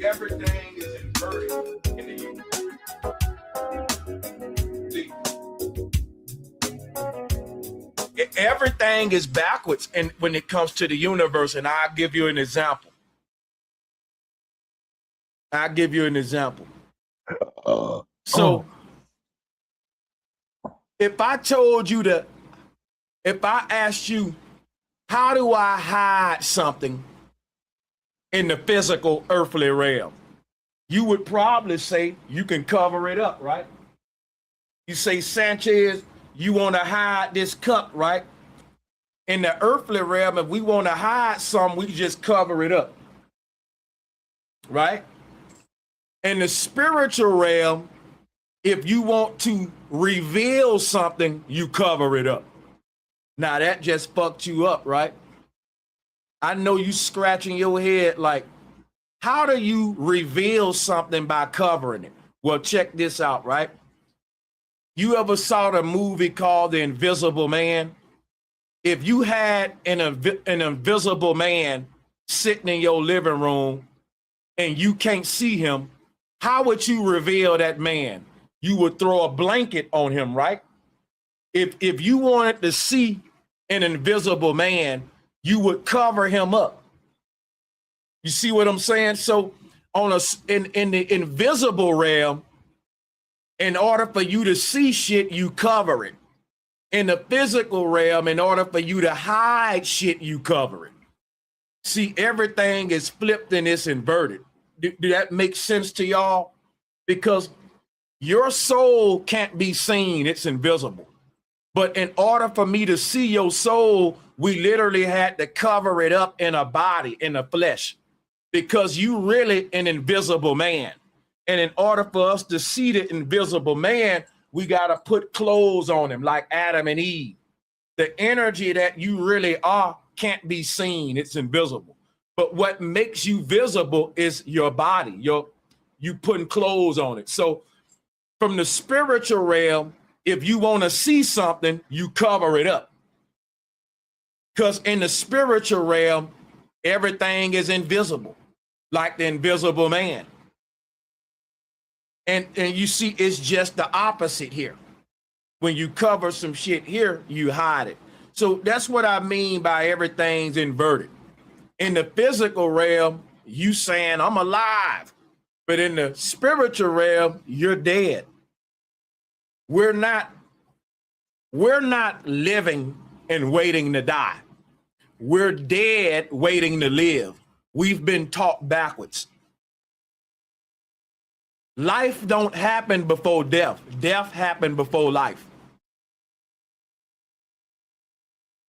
Everything is inverted in the universe. See? Everything is backwards and when it comes to the universe, and I'll give you an example. So if I asked you, how do I hide something in the physical earthly realm? You would probably say you can cover it up, right? You say, Sanchez, you want to hide this cup, right? In the earthly realm, if we want to hide something, we just cover it up, right? In the spiritual realm, if you want to reveal something, you cover it up. Now that just fucked you up, right? I know you scratching your head like, how do you reveal something by covering it? Well, check this out, right? You ever saw the movie called The Invisible Man? If you had an invisible man sitting in your living room and you can't see him, how would you reveal that man? You would throw a blanket on him, right? If you wanted to see an invisible man, you would cover him up. You see what I'm saying? So in the invisible realm, in order for you to see shit, you cover it. In the physical realm, in order for you to hide shit, you cover it. See, everything is flipped and it's inverted. Do that make sense to y'all? Because your soul can't be seen, it's invisible. But in order for me to see your soul, we literally had to cover it up in a body, in the flesh, because you really an invisible man. And in order for us to see the invisible man, we got to put clothes on him like Adam and Eve. The energy that you really are can't be seen. It's invisible. But what makes you visible is your body. You putting clothes on it. So from the spiritual realm, if you want to see something, you cover it up. Because in the spiritual realm, everything is invisible, like the invisible man. And you see, it's just the opposite here. When you cover some shit here, you hide it. So that's what I mean by everything's inverted. In the physical realm, you saying I'm alive. But in the spiritual realm, you're dead. We're not living and waiting to die. We're dead waiting to live. We've been taught backwards. Life don't happen before death. Death happened before life.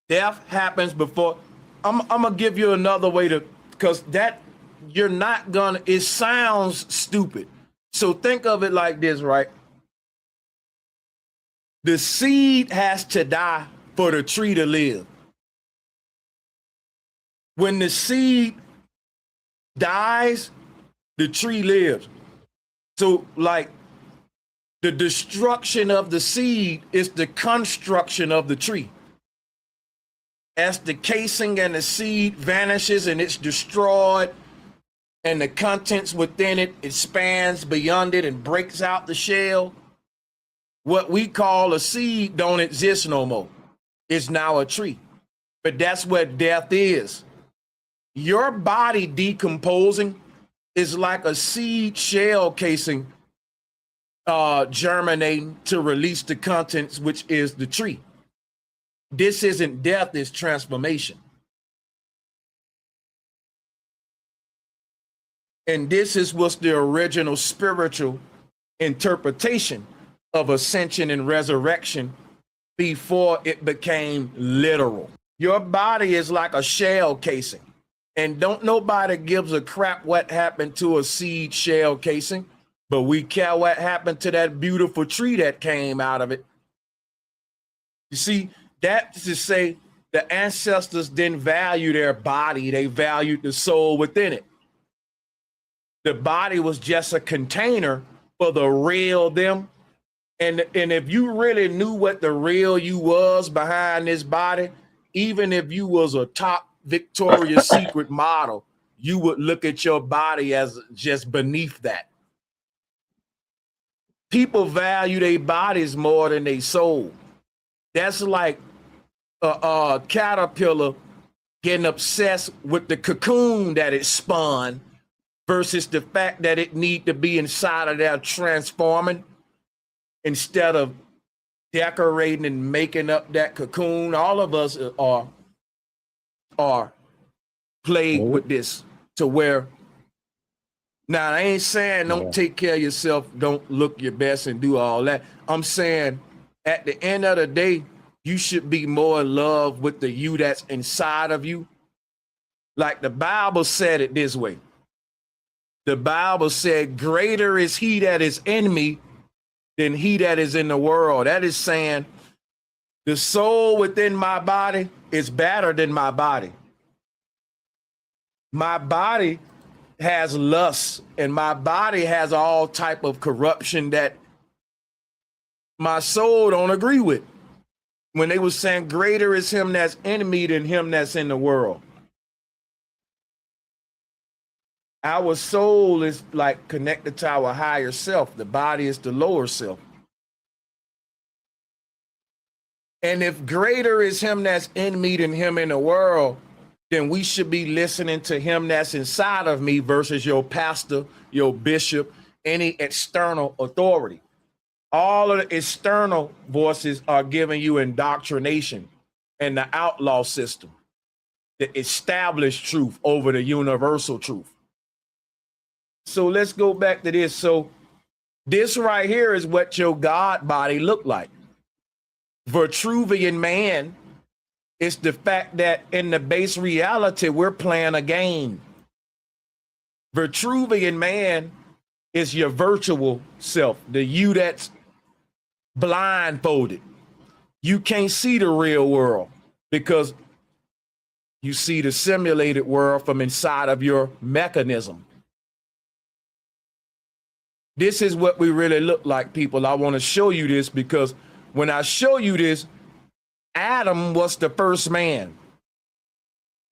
Death happens before. I'm gonna give you another way to, because that you're not gonna, it sounds stupid. So think of it like this, right? The seed has to die for the tree to live. When the seed dies, the tree lives. So like the destruction of the seed is the construction of the tree. As the casing and the seed vanishes and it's destroyed and the contents within it expands beyond it and breaks out the shell, what we call a seed don't exist no more. It's now a tree. But that's what death is. Your body decomposing is like a seed shell casing germinating to release the contents, which is the tree. This isn't death, it's transformation. And this is what's the original spiritual interpretation of ascension and resurrection before it became literal. Your body is like a shell casing. And don't nobody gives a crap what happened to a seed shell casing, but we care what happened to that beautiful tree that came out of it. You see, that's to say the ancestors didn't value their body, they valued the soul within it. The body was just a container for the real them. And if you really knew what the real you was behind this body, even if you was a top Victoria's Secret model, you would look at your body as just beneath that. People value their bodies more than their soul. That's like a caterpillar getting obsessed with the cocoon that it spun versus the fact that it need to be inside of there transforming instead of decorating and making up that cocoon. All of us are plagued with this to where, now I ain't saying don't take care of yourself, don't look your best and do all that. I'm saying at the end of the day, you should be more in love with the you that's inside of you. Like the Bible said it this way. The Bible said, greater is he that is in me than he that is in the world. That is saying the soul within my body is better than my body. My body has lust, and my body has all type of corruption that my soul don't agree with. When they was saying greater is him that's in me than him that's in the world. Our soul is like connected to our higher self. The body is the lower self. And if greater is him that's in me than him in the world, then we should be listening to him that's inside of me versus your pastor, your bishop, any external authority. All of the external voices are giving you indoctrination and the outlaw system, the established truth over the universal truth. So let's go back to this. So this right here is what your God body looked like. Vitruvian man is the fact that in the base reality, we're playing a game. Vitruvian man is your virtual self, the you that's blindfolded. You can't see the real world because you see the simulated world from inside of your mechanism. This is what we really look like, people. I want to show you this because when I show you this, Adam was the first man.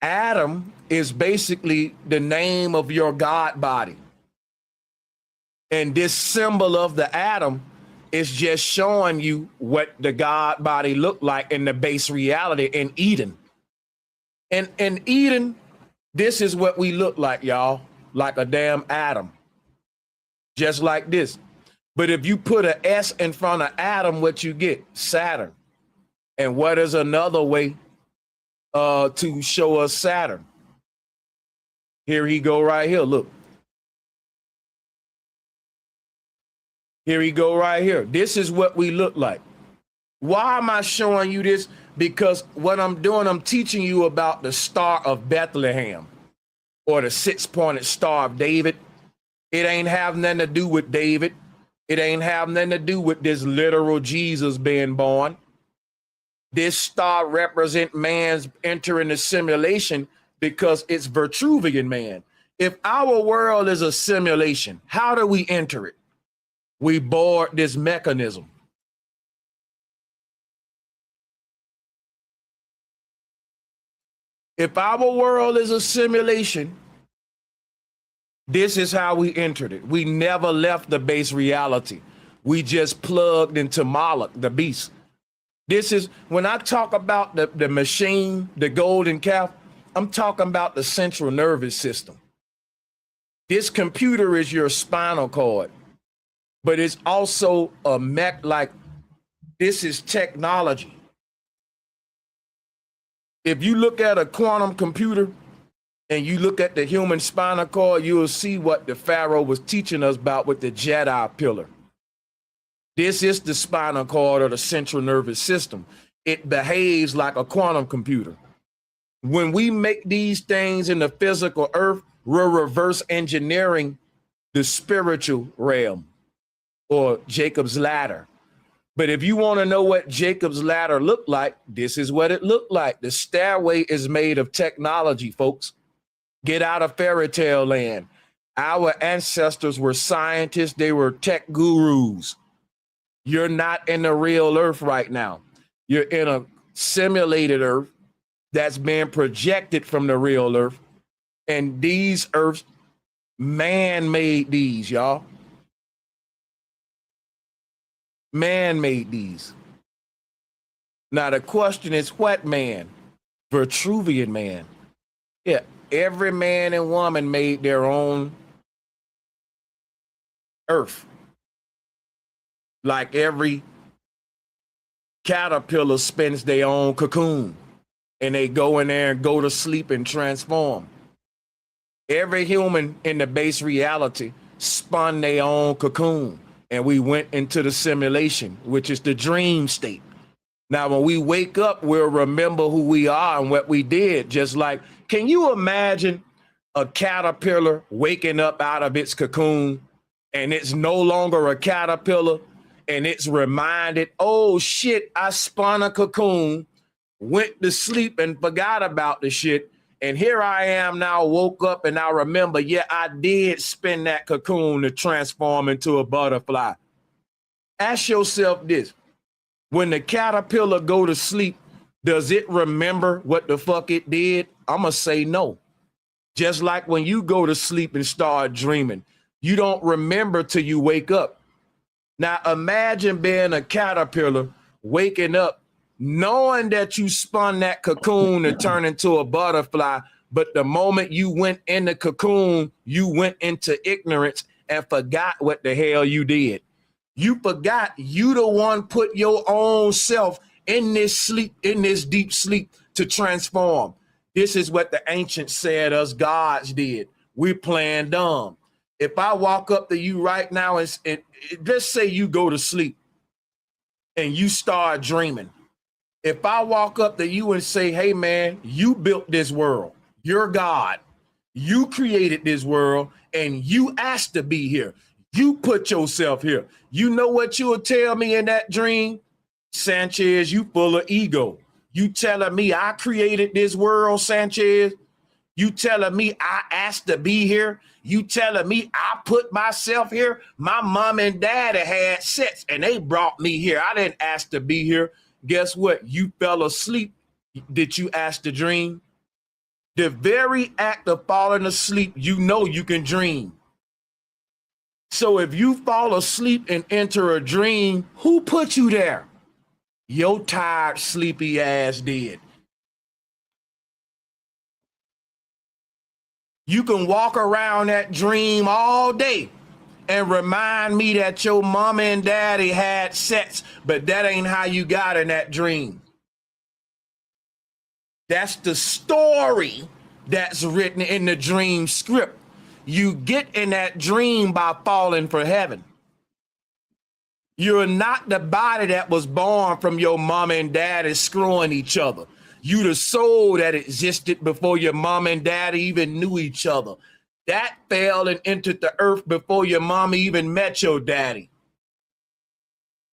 Adam is basically the name of your God body. And this symbol of the Adam is just showing you what the God body looked like in the base reality in Eden. And in Eden, this is what we look like, y'all, like a damn Adam. Just like this. But if you put an S in front of Adam, what you get? Saturn. And what is another way to show us Saturn? Here he go right here. Look. Here he go right here. This is what we look like. Why am I showing you this? Because what I'm doing, I'm teaching you about the Star of Bethlehem or the six-pointed Star of David. It ain't have nothing to do with David. It ain't have nothing to do with this literal Jesus being born. This star represents man's entering the simulation because it's Vitruvian man. If our world is a simulation, how do we enter it? We board this mechanism. If our world is a simulation, this is how we entered it. We never left the base reality. We just plugged into Moloch, the beast. This is, when I talk about the machine, the golden calf, I'm talking about the central nervous system. This computer is your spinal cord, but it's also a mech, like this is technology. If you look at a quantum computer, and you look at the human spinal cord, you will see what the Pharaoh was teaching us about with the Jedi pillar. This is the spinal cord or the central nervous system. It behaves like a quantum computer. When we make these things in the physical earth, we're reverse engineering the spiritual realm or Jacob's ladder. But if you want to know what Jacob's ladder looked like, this is what it looked like. The stairway is made of technology, folks. Get out of fairy tale land. Our ancestors were scientists. They were tech gurus. You're not in the real earth right now. You're in a simulated earth that's being projected from the real earth. And these earths, man made these, y'all. Man made these. Now the question is, what man? Vitruvian man. Yeah. Every man and woman made their own earth. Like every caterpillar spins their own cocoon and they go in there and go to sleep and transform. Every human in the base reality spun their own cocoon and we went into the simulation, which is the dream state. Now, when we wake up, we'll remember who we are and what we did. Just like, can you imagine a caterpillar waking up out of its cocoon and it's no longer a caterpillar and it's reminded, oh shit, I spun a cocoon, went to sleep and forgot about the shit. And here I am now, woke up and I remember, yeah, I did spin that cocoon to transform into a butterfly. Ask yourself this. When the caterpillar go to sleep, does it remember what the fuck it did? I'm going to say no. Just like when you go to sleep and start dreaming, you don't remember till you wake up. Now imagine being a caterpillar, waking up, knowing that you spun that cocoon to turn into a butterfly, but the moment you went in the cocoon, you went into ignorance and forgot what the hell you did. You forgot you the one put your own self in this sleep, in this deep sleep to transform. This is what the ancients said us gods did. We're playing dumb. If I walk up to you right now and let's say you go to sleep and you start dreaming. If I walk up to you and say, hey man, you built this world, you're God, you created this world and you asked to be here. You put yourself here. You know what you will tell me in that dream? Sanchez, you full of ego. You telling me I created this world, Sanchez? You telling me I asked to be here? You telling me I put myself here? My mom and daddy had sex and they brought me here. I didn't ask to be here. Guess what? You fell asleep. Did you ask to dream? The very act of falling asleep, you know you can dream. So if you fall asleep and enter a dream, who put you there? Your tired, sleepy ass did. You can walk around that dream all day and remind me that your mama and daddy had sex, but that ain't how you got in that dream. That's the story that's written in the dream script. You get in that dream by falling for heaven. You're not the body that was born from your mama and daddy screwing each other. You the soul that existed before your mom and daddy even knew each other. That fell and entered the earth before your mama even met your daddy.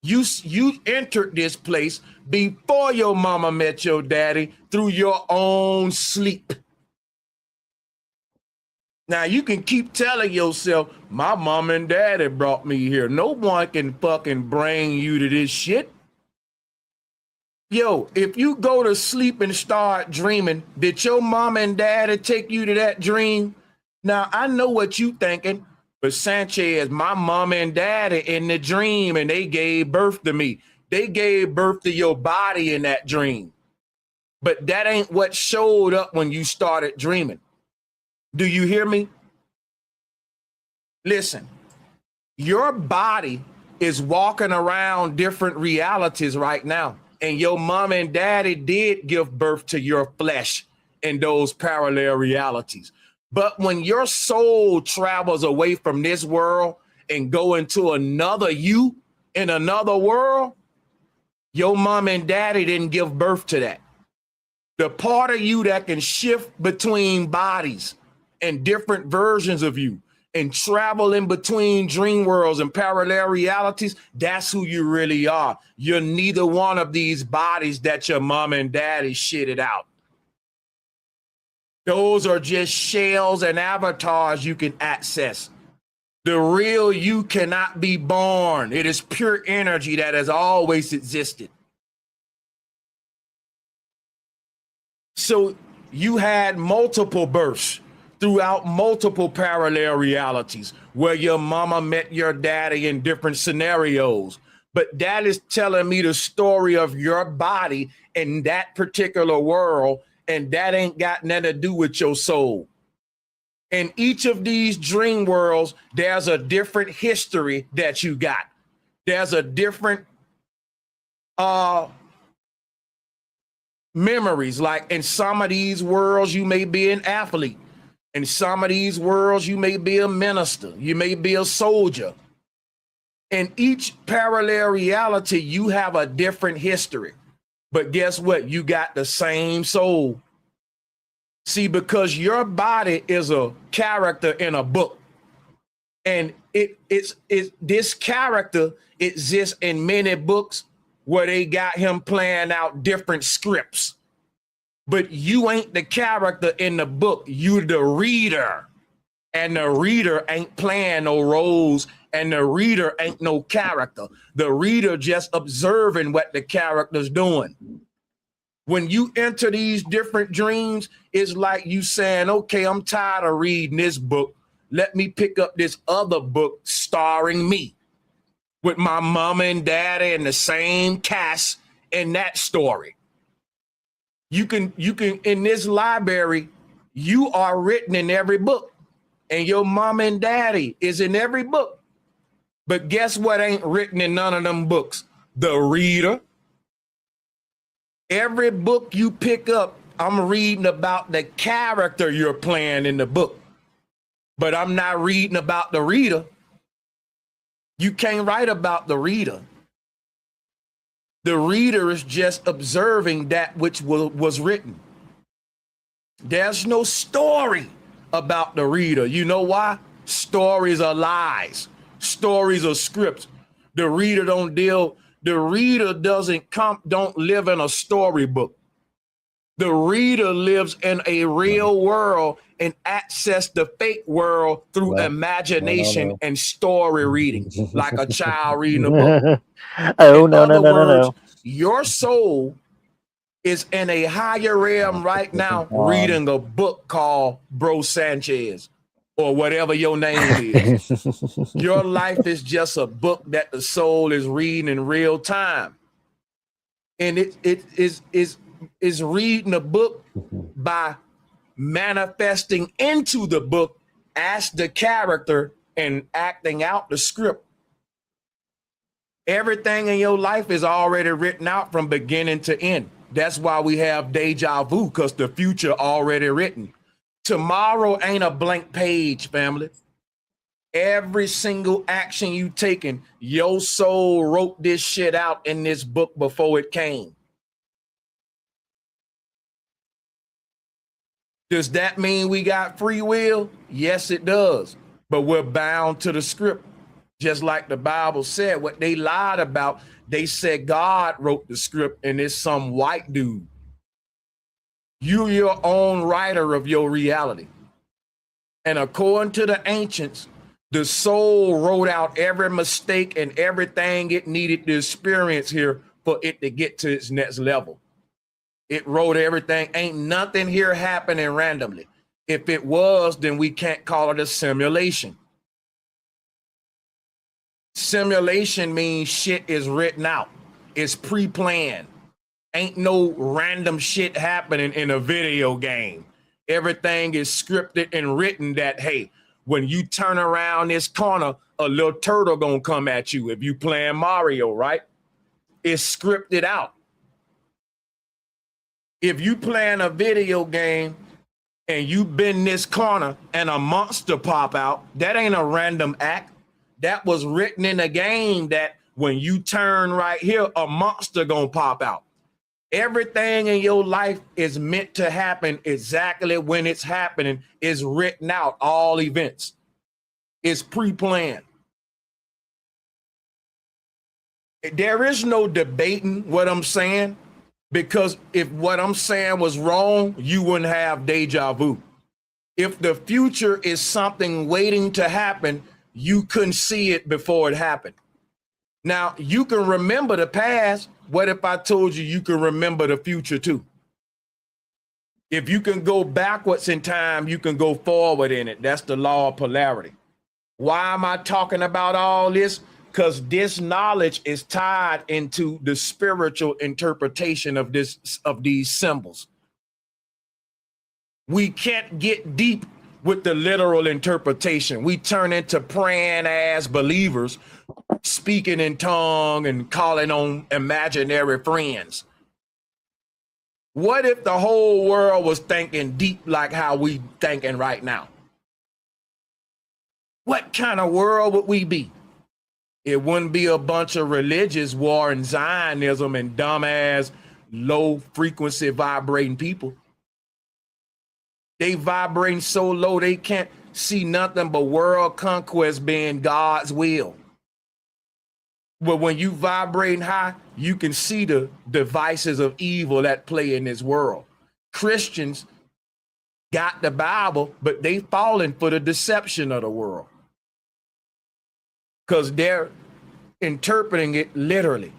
You entered this place before your mama met your daddy through your own sleep. Now you can keep telling yourself, my mom and daddy brought me here. No one can fucking bring you to this shit. Yo, if you go to sleep and start dreaming, did your mom and daddy take you to that dream? Now, I know what you thinking, but Sanchez, my mom and daddy in the dream and they gave birth to me. They gave birth to your body in that dream. But that ain't what showed up when you started dreaming. Do you hear me? Listen, your body is walking around different realities right now. And your mom and daddy did give birth to your flesh in those parallel realities. But when your soul travels away from this world and go into another you in another world, your mom and daddy didn't give birth to that. The part of you that can shift between bodies and different versions of you and travel in between dream worlds and parallel realities, that's who you really are. You're neither one of these bodies that your mom and daddy shitted out. Those are just shells and avatars you can access. The real you cannot be born. It is pure energy that has always existed. So you had multiple births throughout multiple parallel realities where your mama met your daddy in different scenarios. But that is telling me the story of your body in that particular world, and that ain't got nothing to do with your soul. In each of these dream worlds, there's a different history that you got. There's a different memories. Like in some of these worlds, you may be an athlete. In some of these worlds, you may be a minister. You may be a soldier. In each parallel reality, you have a different history. But guess what? You got the same soul. See, because your body is a character in a book, and it's this character exists in many books where they got him playing out different scripts. But you ain't the character in the book, you the reader. And the reader ain't playing no roles, and the reader ain't no character. The reader just observing what the character's doing. When you enter these different dreams, it's like you saying, okay, I'm tired of reading this book. Let me pick up this other book starring me with my mama and daddy and the same cast in that story. You can, in this library, you are written in every book, and your mama and daddy is in every book. But guess what ain't written in none of them books? The reader. Every book you pick up, I'm reading about the character you're playing in the book, but I'm not reading about the reader. You can't write about the reader. The reader is just observing that which was written. There's no story about the reader. You know why? Stories are lies. Stories are scripts. The reader don't live in a storybook. The reader lives in a real world and access the fake world through imagination and story reading, like a child reading a book. In other words, your soul is in a higher realm right now reading a book called Bro Sanchez or whatever your name is. Your life is just a book that the soul is reading in real time. And it is reading a book by manifesting into the book as the character and acting out the script. Everything in your life is already written out from beginning to end. That's why we have deja vu, because the future already written. Tomorrow ain't a blank page, family. Every single action you taking, your soul wrote this shit out in this book before it came. Does that mean we got free will? Yes, it does. But we're bound to the script. Just like the Bible said, what they lied about, they said God wrote the script and it's some white dude. You're your own writer of your reality. And according to the ancients, the soul wrote out every mistake and everything it needed to experience here for it to get to its next level. It wrote everything. Ain't nothing here happening randomly. If it was, then we can't call it a simulation. Simulation means shit is written out. It's pre-planned. Ain't no random shit happening in a video game. Everything is scripted and written that, hey, when you turn around this corner, a little turtle gonna come at you. If you playing Mario, right? It's scripted out. If you playing a video game and you bend this corner and a monster pop out, that ain't a random act. That was written in a game that when you turn right here, a monster gonna pop out. Everything in your life is meant to happen exactly when it's happening. Is written out, all events. It's pre-planned. There is no debating what I'm saying, because if what I'm saying was wrong, you wouldn't have deja vu. If the future is something waiting to happen, you couldn't see it before it happened. Now, you can remember the past. What if I told you can remember the future too? If you can go backwards in time, you can go forward in it. That's the law of polarity. Why am I talking about all this? Because this knowledge is tied into the spiritual interpretation of these symbols. We can't get deep with the literal interpretation. We turn into praying as believers, speaking in tongue and calling on imaginary friends. What if the whole world was thinking deep like how we thinking right now? What kind of world would we be? It wouldn't be a bunch of religious war and Zionism and dumbass, low frequency vibrating people. They vibrating so low they can't see nothing but world conquest being God's will. But when you vibrating high, you can see the devices of evil at play in this world. Christians got the Bible, but they falling for the deception of the world because they're interpreting it literally.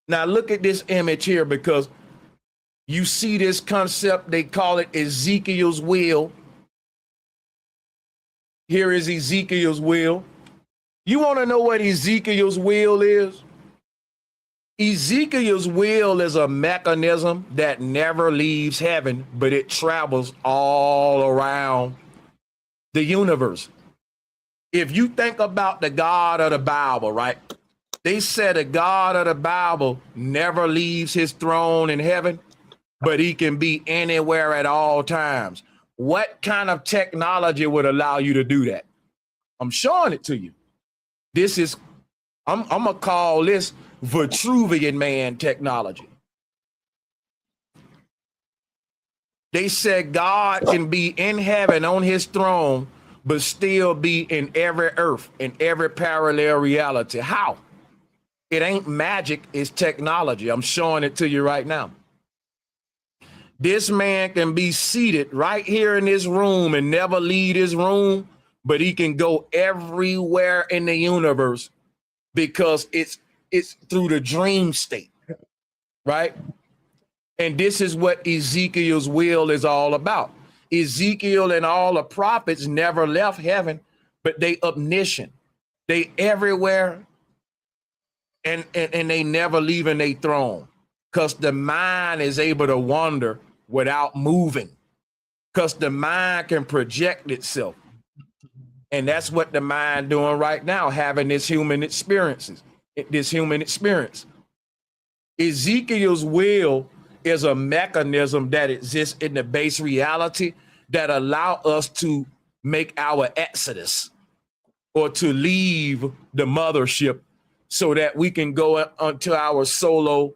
Now look at this image here, because you see this concept, they call it Ezekiel's will. Here is Ezekiel's will. You want to know what Ezekiel's will is? Ezekiel's will is a mechanism that never leaves heaven, but it travels all around the universe. If you think about the God of the Bible, right? They said the God of the Bible never leaves his throne in heaven, but he can be anywhere at all times. What kind of technology would allow you to do that? I'm showing it to you. This is, I'm gonna call this Vitruvian man technology. They said God can be in heaven on his throne, but still be in every earth, in every parallel reality. How? It ain't magic, it's technology. I'm showing it to you right now. This man can be seated right here in this room and never leave his room, but he can go everywhere in the universe because it's through the dream state, right? And this is what Ezekiel's will is all about. Ezekiel and all the prophets never left heaven, but they omniscient. They everywhere, and they never leaving their throne, because the mind is able to wander without moving, because the mind can project itself. And that's what the mind doing right now, having this human experience. Ezekiel's will is a mechanism that exists in the base reality that allow us to make our exodus, or to leave the mothership, so that we can go onto our solo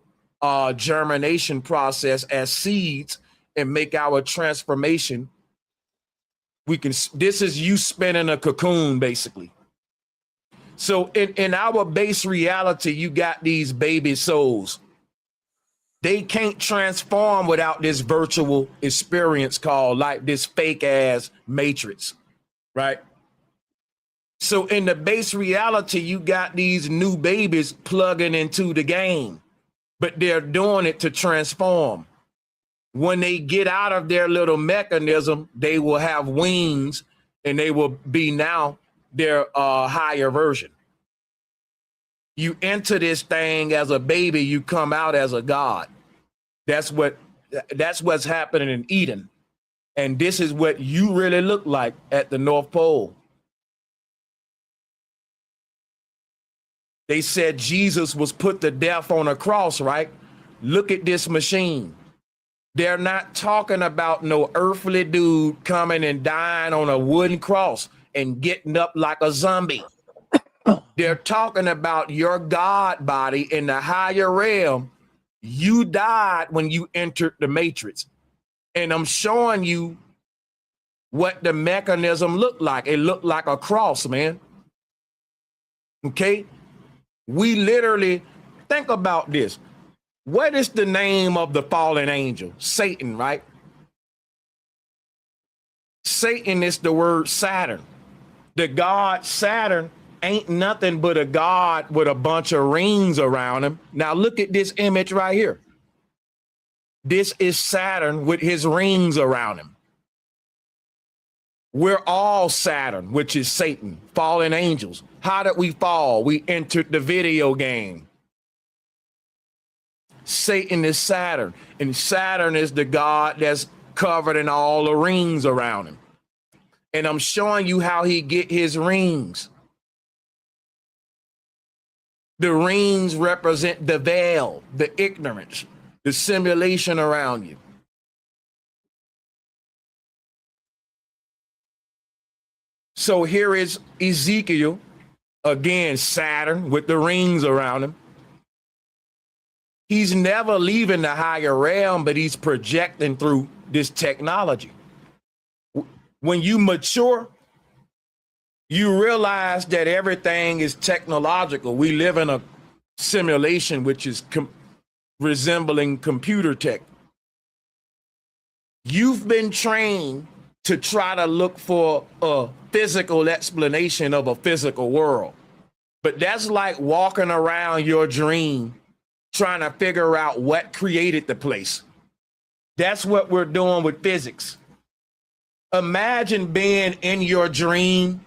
germination process as seeds and make our transformation. This is you spinning a cocoon, basically. So in our base reality, you got these baby souls. They can't transform without this virtual experience called, like, this fake ass matrix, right? So in the base reality, you got these new babies plugging into the game, but they're doing it to transform. When they get out of their little mechanism, they will have wings, and they will be now their higher version. You enter this thing as a baby, you come out as a god. That's what's happening in Eden. And this is what you really look like at the North Pole. They said Jesus was put to death on a cross, right? Look at this machine. They're not talking about no earthly dude coming and dying on a wooden cross and getting up like a zombie. They're talking about your God body in the higher realm. You died when you entered the matrix. And I'm showing you what the mechanism looked like. It looked like a cross, man. Okay? We literally, think about this. What is the name of the fallen angel? Satan, right? Satan is the word Saturn. The god Saturn ain't nothing but a god with a bunch of rings around him. Now look at this image right here. This is Saturn with his rings around him. We're all Saturn, which is Satan, fallen angels. How did we fall? We entered the video game. Satan is Saturn, and Saturn is the god that's covered in all the rings around him. And I'm showing you how he get his rings. The rings represent the veil, the ignorance, the simulation around you. So here is Ezekiel, again, Saturn with the rings around him. He's never leaving the higher realm, but he's projecting through this technology. When you mature, you realize that everything is technological. We live in a simulation, which is resembling computer tech. You've been trained to try to look for a physical explanation of a physical world. But that's like walking around your dream trying to figure out what created the place. That's what we're doing with physics. Imagine being in your dream,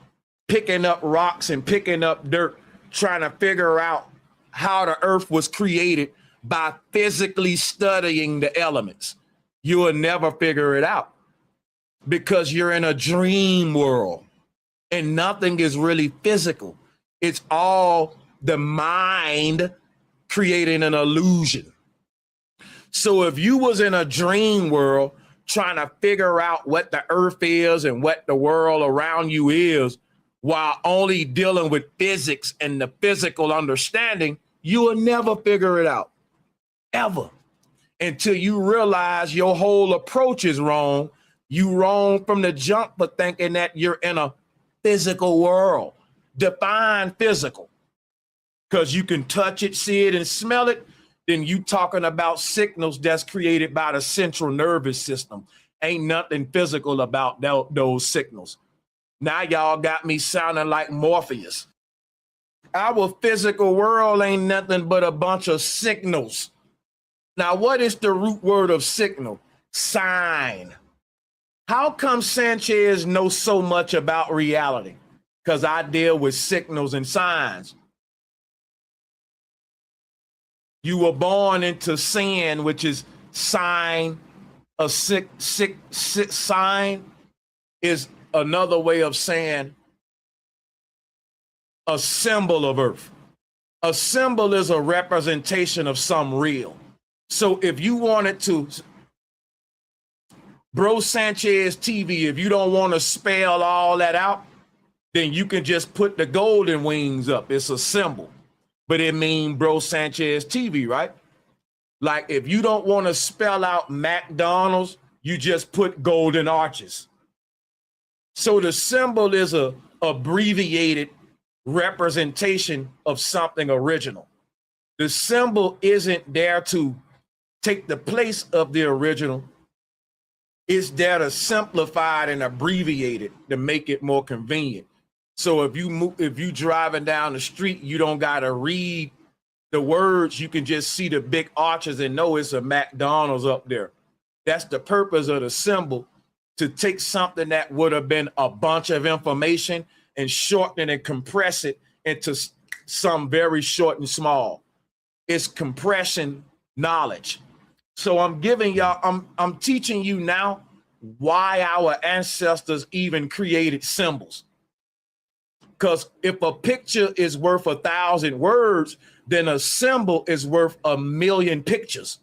picking up rocks and picking up dirt, trying to figure out how the earth was created by physically studying the elements. You will never figure it out because you're in a dream world and nothing is really physical. It's all the mind creating an illusion. So if you was in a dream world trying to figure out what the earth is and what the world around you is, while only dealing with physics and the physical understanding, you will never figure it out, ever, until you realize your whole approach is wrong. You wrong from the jump for thinking that you're in a physical world. Define physical, because you can touch it, see it, and smell it. Then you talking about signals that's created by the central nervous system. Ain't nothing physical about those signals. Now y'all got me sounding like Morpheus. Our physical world ain't nothing but a bunch of signals. Now, what is the root word of signal? Sign. How come Sanchez knows so much about reality? Because I deal with signals and signs. You were born into sin, which is sign. A sign is another way of saying a symbol of earth. A symbol is a representation of some real. So if you wanted to, Bro Sanchez TV, if you don't want to spell all that out, then you can just put the golden wings up. It's a symbol, but it means Bro Sanchez TV, right? Like if you don't want to spell out McDonald's, you just put golden arches. So the symbol is a abbreviated representation of something original. The symbol isn't there to take the place of the original. It's there to simplify it and abbreviate it to make it more convenient. So if you driving down the street, you don't gotta read the words. You can just see the big arches and know it's a McDonald's up there. That's the purpose of the symbol, to take something that would have been a bunch of information and shorten it and compress it into some very short and small. It's compression knowledge. So I'm giving y'all, I'm teaching you now why our ancestors even created symbols. Because if a picture is worth 1,000 words, then a symbol is worth 1,000,000 pictures.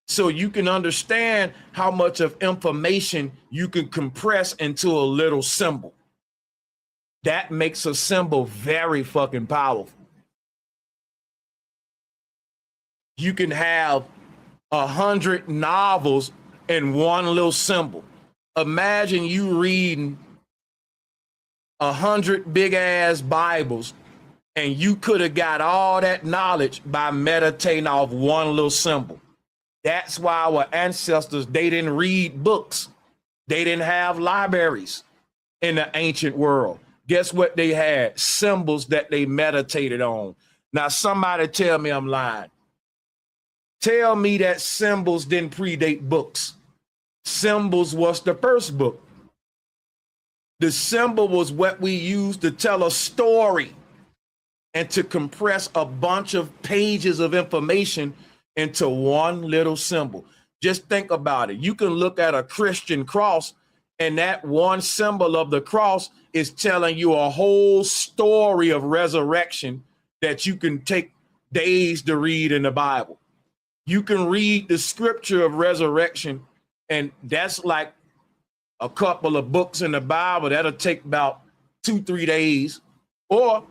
So you can understand how much of information you can compress into a little symbol. That makes a symbol very fucking powerful. You can have 100 novels in one little symbol. Imagine you reading 100 big ass Bibles, and you could have got all that knowledge by meditating off one little symbol. That's why our ancestors, they didn't read books. They didn't have libraries in the ancient world. Guess what they had? Symbols that they meditated on. Now, somebody tell me I'm lying. Tell me that symbols didn't predate books. Symbols was the first book. The symbol was what we used to tell a story and to compress a bunch of pages of information into one little symbol. Just think about it. You can look at a Christian cross, and that one symbol of the cross is telling you a whole story of resurrection that you can take days to read in the Bible. You can read the scripture of resurrection, and that's like a couple of books in the Bible. That'll take about 2-3 days. Or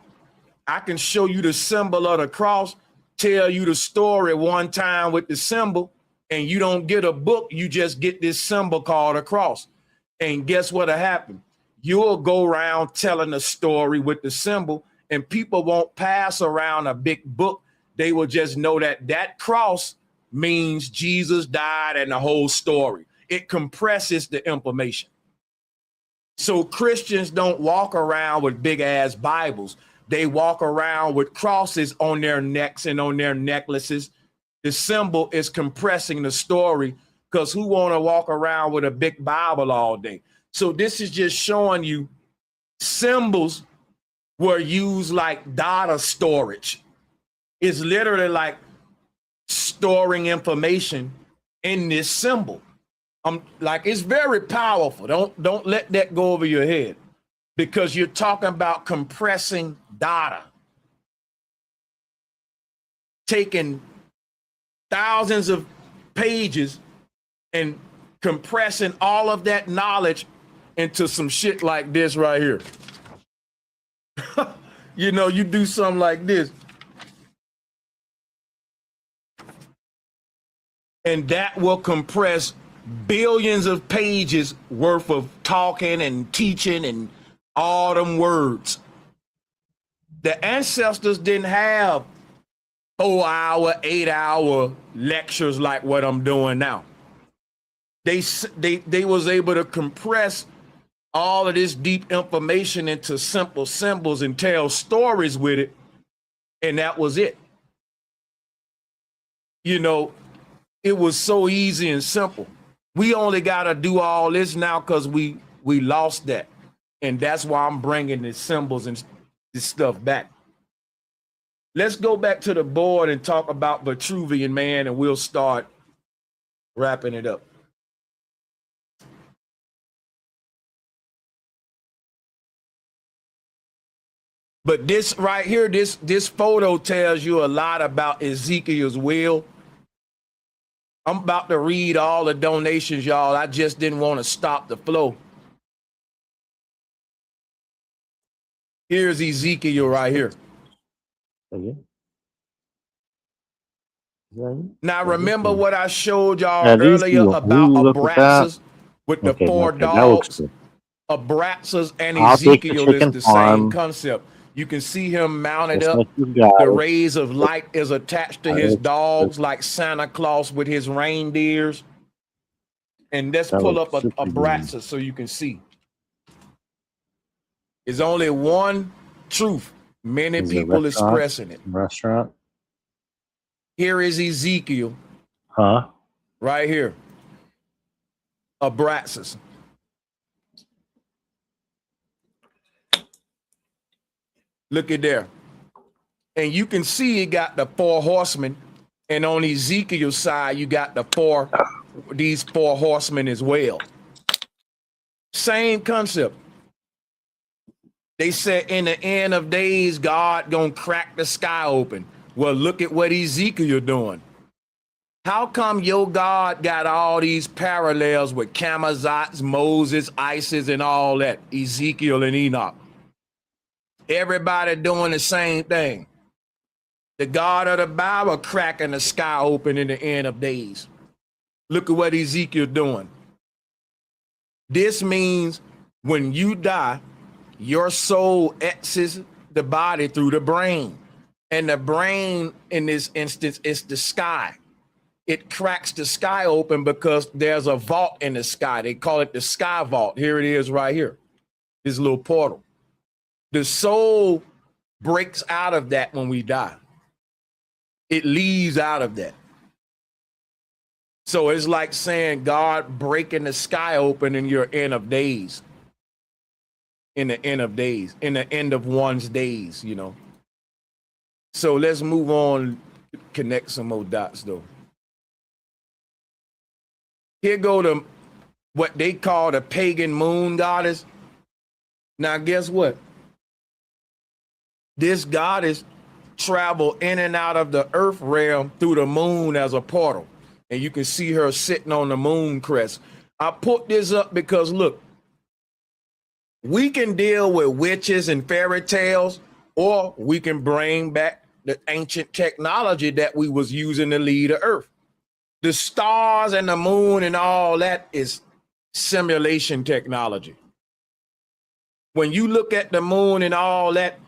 I can show you the symbol of the cross, tell you the story one time with the symbol, and you don't get a book, you just get this symbol called a cross. And guess what'll happen? You'll go around telling a story with the symbol, and people won't pass around a big book. They will just know that that cross means Jesus died and the whole story. It compresses the information. So Christians don't walk around with big ass Bibles. They walk around with crosses on their necks and on their necklaces. The symbol is compressing the story, because who want to walk around with a big Bible all day? So this is just showing you symbols were used like data storage. It's literally like storing information in this symbol. Like, it's very powerful. Don't let that go over your head, because you're talking about compressing data, taking thousands of pages and compressing all of that knowledge into some shit like this right here. You know, you do something like this, and that will compress billions of pages worth of talking and teaching and all them words. The ancestors didn't have 4-hour, 8-hour lectures like what I'm doing now. They was able to compress all of this deep information into simple symbols and tell stories with it, and that was it. You know, it was so easy and simple. We only got to do all this now because we lost that. And that's why I'm bringing the symbols and this stuff back. Let's go back to the board and talk about Vitruvian Man, and we'll start wrapping it up. But this right here, this photo tells you a lot about Ezekiel's will. I'm about to read all the donations, y'all. I just didn't want to stop the flow. Here's Ezekiel right here. Now, remember what I showed y'all earlier about Abraxas with the 4 dogs? Abraxas and Ezekiel is the same concept. You can see him mounted up. The rays of light is attached to his dogs like Santa Claus with his reindeers. And let's pull up a Abraxas so you can see. There's only one truth. Many people expressing it. Restaurant. Here is Ezekiel. Huh? Right here. Abraxas. Look at there. And you can see it got the 4 horsemen. And on Ezekiel's side, you got these 4 horsemen as well. Same concept. They said in the end of days, God gonna crack the sky open. Well, look at what Ezekiel doing. How come your God got all these parallels with Camazotz, Moses, Isis, and all that, Ezekiel and Enoch? Everybody doing the same thing. The God of the Bible cracking the sky open in the end of days. Look at what Ezekiel doing. This means when you die, your soul exits the body through the brain. And the brain in this instance is the sky. It cracks the sky open because there's a vault in the sky. They call it the sky vault. Here it is right here. This little portal. The soul breaks out of that when we die. It leaves out of that. So it's like saying God breaking the sky open in your end of days. In the end of days. In the end of one's days, you know. So let's move on, connect some more dots though. Here go to what they call the pagan moon goddess. Now guess what? This goddess traveled in and out of the earth realm through the moon as a portal. And you can see her sitting on the moon crest. I put this up because look, we can deal with witches and fairy tales, or we can bring back the ancient technology that we was using to lead the earth. The stars and the moon and all that is simulation technology. When you look at the moon and all that,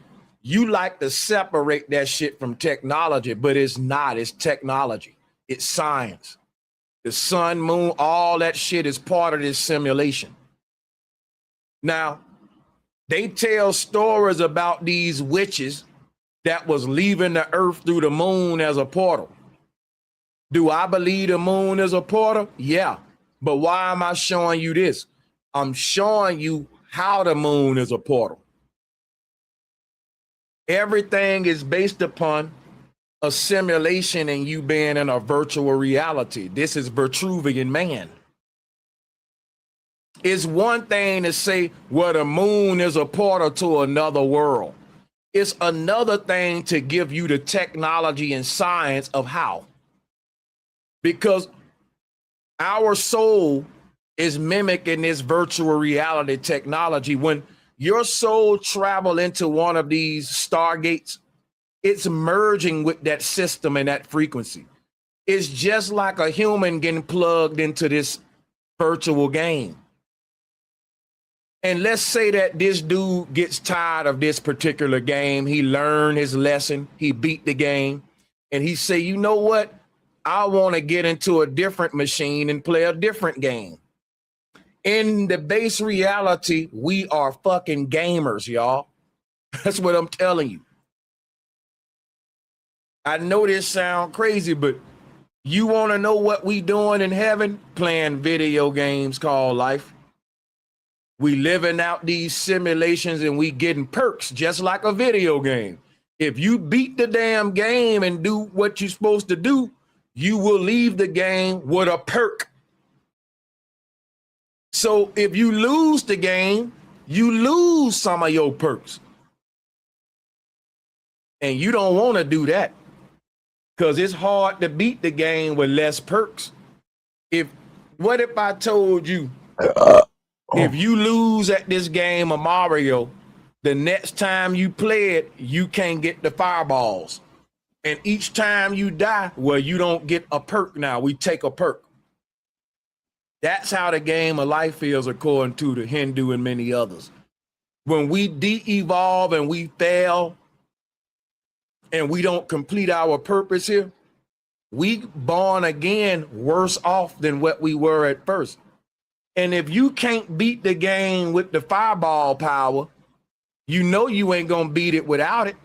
you like to separate that shit from technology, but it's not. It's technology. It's science. The sun, moon, all that shit is part of this simulation. Now, they tell stories about these witches that was leaving the earth through the moon as a portal. Do I believe the moon is a portal? Yeah. But why am I showing you this? I'm showing you how the moon is a portal. Everything is based upon a simulation and you being in a virtual reality. This is Vitruvian man. It's one thing to say, well, the moon is a portal to another world. It's another thing to give you the technology and science of how. Because our soul is mimicking this virtual reality technology. When your soul travel into one of these stargates, it's merging with that system and that frequency. It's just like a human getting plugged into this virtual game. And let's say that this dude gets tired of this particular game. He learned his lesson. He beat the game. And he say, you know what? I want to get into a different machine and play a different game. In the base reality, we are fucking gamers, y'all. That's what I'm telling you. I know this sounds crazy, but you want to know what we doing in heaven? Playing video games called life. We living out these simulations and we getting perks just like a video game. If you beat the damn game and do what you're supposed to do, you will leave the game with a perk. So if you lose the game, you lose some of your perks. And you don't want to do that because it's hard to beat the game with less perks. What if I told you, if you lose at this game of Mario, the next time you play it, you can't get the fireballs. And each time you die, well, you don't get a perk now. We take a perk. That's how the game of life feels according to the Hindu and many others. When we de-evolve and we fail and we don't complete our purpose here, we born again worse off than what we were at first. And if you can't beat the game with the fireball power, you know you ain't gonna beat it without it.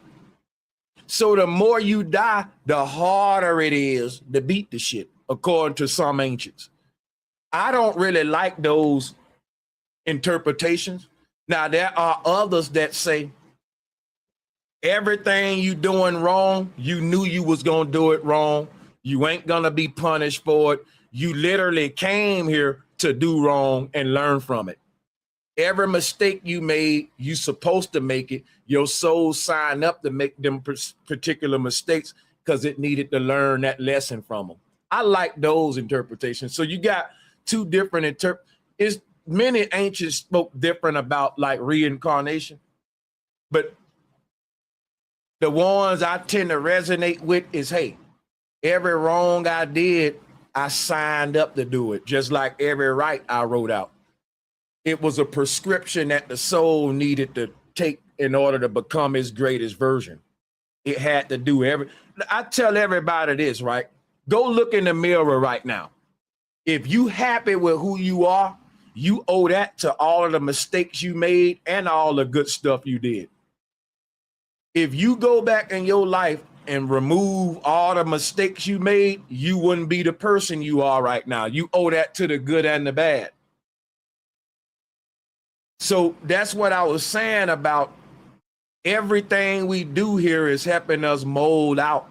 So the more you die, the harder it is to beat the shit, according to some ancients. I don't really like those interpretations. Now, there are others that say everything you doing wrong, you knew you was gonna do it wrong. You ain't gonna be punished for it. You literally came here to do wrong and learn from it. Every mistake you made, you supposed to make it. Your soul signed up to make them particular mistakes because it needed to learn that lesson from them. I like those interpretations. So you got two different many ancients spoke different about like reincarnation, but the ones I tend to resonate with is, hey, every wrong I did, I signed up to do it, just like every right I wrote out. It was a prescription that the soul needed to take in order to become its greatest version. It had to do I tell everybody this, right? Go look in the mirror right now. If you happy with who you are, you owe that to all of the mistakes you made and all the good stuff you did. If you go back in your life and remove all the mistakes you made, you wouldn't be the person you are right now. You owe that to the good and the bad. So that's what I was saying about everything we do here is helping us mold out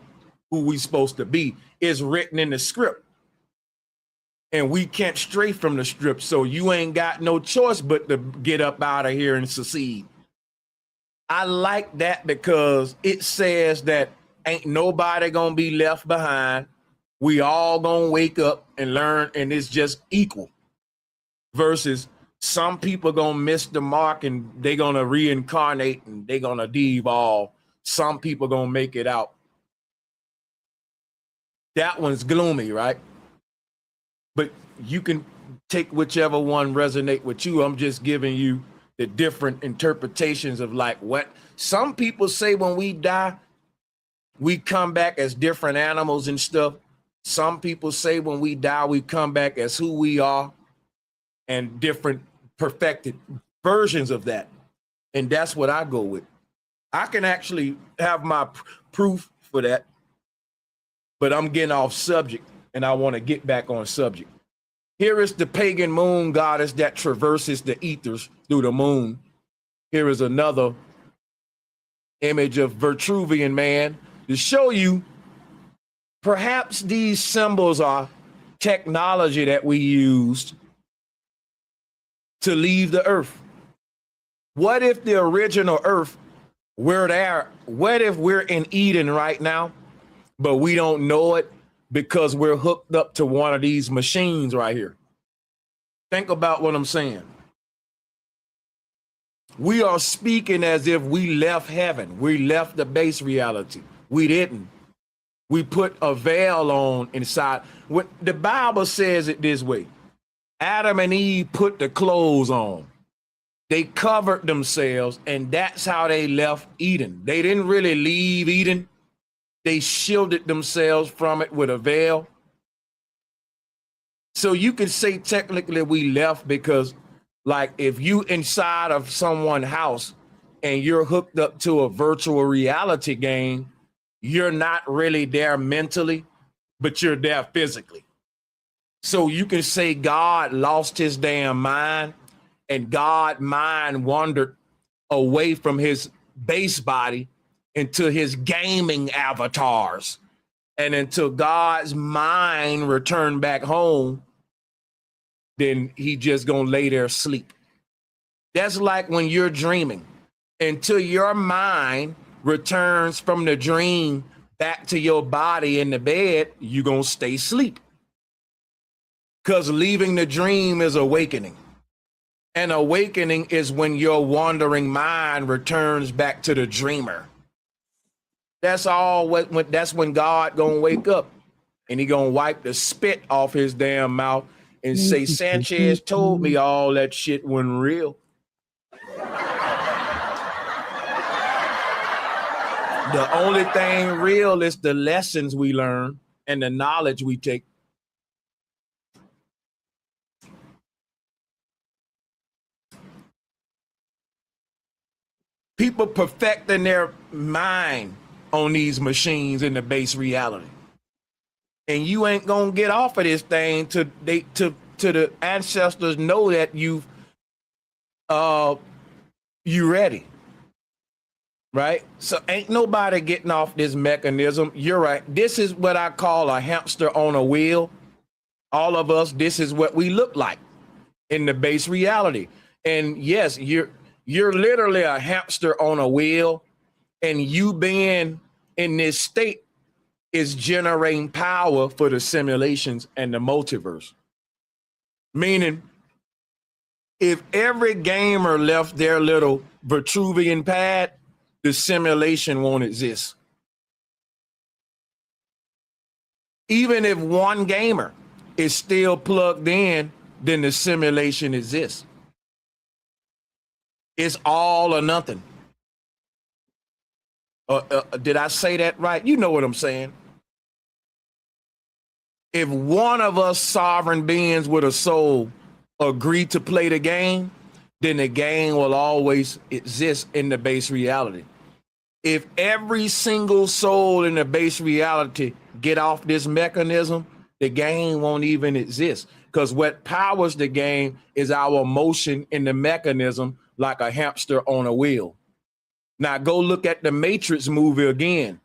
who we supposed to be. It's written in the script. And we can't stray from the script. So you ain't got no choice but to get up out of here and succeed. I like that because it says that ain't nobody gonna be left behind. We all gonna wake up and learn, and it's just equal. Versus some people gonna miss the mark and they gonna reincarnate and they gonna de-evolve. Some people gonna make it out. That one's gloomy, right? But you can take whichever one resonate with you. I'm just giving you the different interpretations of like what some people say when we die, we come back as different animals and stuff. Some people say when we die, we come back as who we are and different perfected versions of that. And that's what I go with. I can actually have my proof for that, but I'm getting off subject and I want to get back on subject. Here is the pagan moon goddess that traverses the ethers through the moon. Here is another image of Vitruvian man to show you perhaps these symbols are technology that we used to leave the earth. What if the original earth were there? What if we're in Eden right now, but we don't know it because we're hooked up to one of these machines right here? Think about what I'm saying. We are speaking as if we left heaven. We left the base reality. We didn't. We put a veil on inside. What the Bible says it this way. Adam and Eve put the clothes on. They covered themselves, and that's how they left Eden. They didn't really leave Eden. They shielded themselves from it with a veil. So you can say technically we left because, like, if you inside of someone's house and you're hooked up to a virtual reality game, you're not really there mentally, but you're there physically. So you can say God lost his damn mind and God's mind wandered away from his base body into his gaming avatars. And until God's mind returned back home, then he just gonna lay there sleep. That's like when you're dreaming. Until your mind returns from the dream back to your body in the bed, you're gonna stay asleep. Because leaving the dream is awakening. And awakening is when your wandering mind returns back to the dreamer. That's all. That's when God gonna wake up, and he gonna wipe the spit off his damn mouth and say, Sanchez told me all that shit wasn't real. The only thing real is the lessons we learn and the knowledge we take. People perfecting their mind on these machines in the base reality. And you ain't gonna get off of this thing to the ancestors know that you ready. Right? So ain't nobody getting off this mechanism. You're right. This is what I call a hamster on a wheel. All of us, this is what we look like in the base reality. And yes, you're literally a hamster on a wheel, and you being in this state is generating power for the simulations and the multiverse. Meaning, if every gamer left their little Vitruvian pad, the simulation won't exist. Even if one gamer is still plugged in, then the simulation exists. It's all or nothing. Did I say that right? You know what I'm saying. If one of us sovereign beings with a soul agree to play the game, then the game will always exist in the base reality. If every single soul in the base reality get off this mechanism, the game won't even exist. Because what powers the game is our motion in the mechanism, like a hamster on a wheel. Now go look at the Matrix movie again.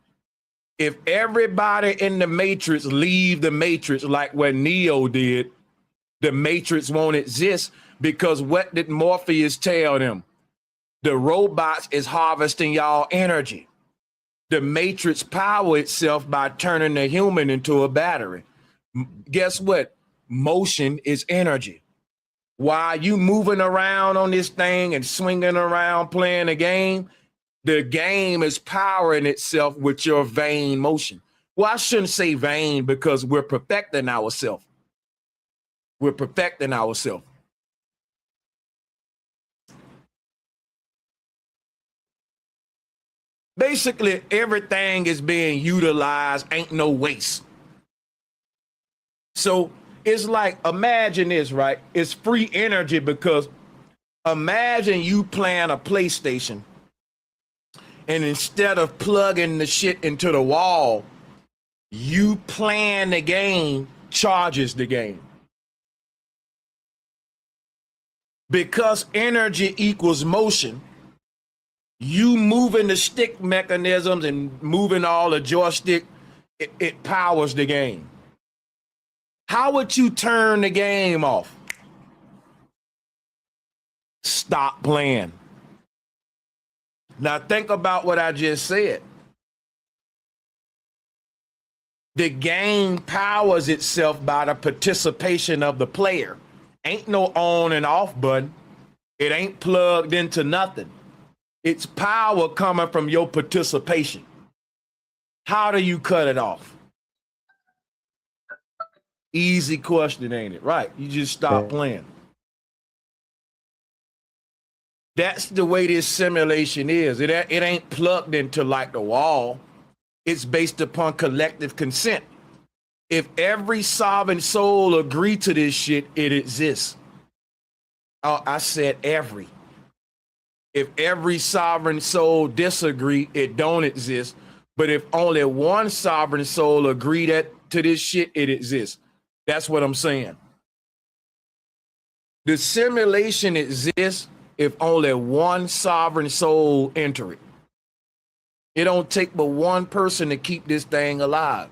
If everybody in the Matrix leave the Matrix like what Neo did, the Matrix won't exist, because what did Morpheus tell them? The robots is harvesting y'all energy. The Matrix power itself by turning the human into a battery. Guess what? Motion is energy. While you moving around on this thing and swinging around playing a game, the game is powering itself with your vain motion. Well, I shouldn't say vain because we're perfecting ourselves. We're perfecting ourselves. Basically, everything is being utilized, ain't no waste. So it's like, imagine this, right? It's free energy because imagine you playing a PlayStation and instead of plugging the shit into the wall, you playing the game charges the game. Because energy equals motion, you moving the stick mechanisms and moving all the joystick, it powers the game. How would you turn the game off? Stop playing. Now think about what I just said. The game powers itself by the participation of the player. Ain't no on and off button. It ain't plugged into nothing. It's power coming from your participation. How do you cut it off? Easy question, ain't it? Right. You just stop playing. That's the way this simulation is. It ain't plugged into like the wall. It's based upon collective consent. If every sovereign soul agree to this shit, it exists. Oh, I said every. If every sovereign soul disagree, it don't exist. But if only one sovereign soul agree to this shit, it exists. That's what I'm saying. The simulation exists if only one sovereign soul enter it. It don't take but one person to keep this thing alive.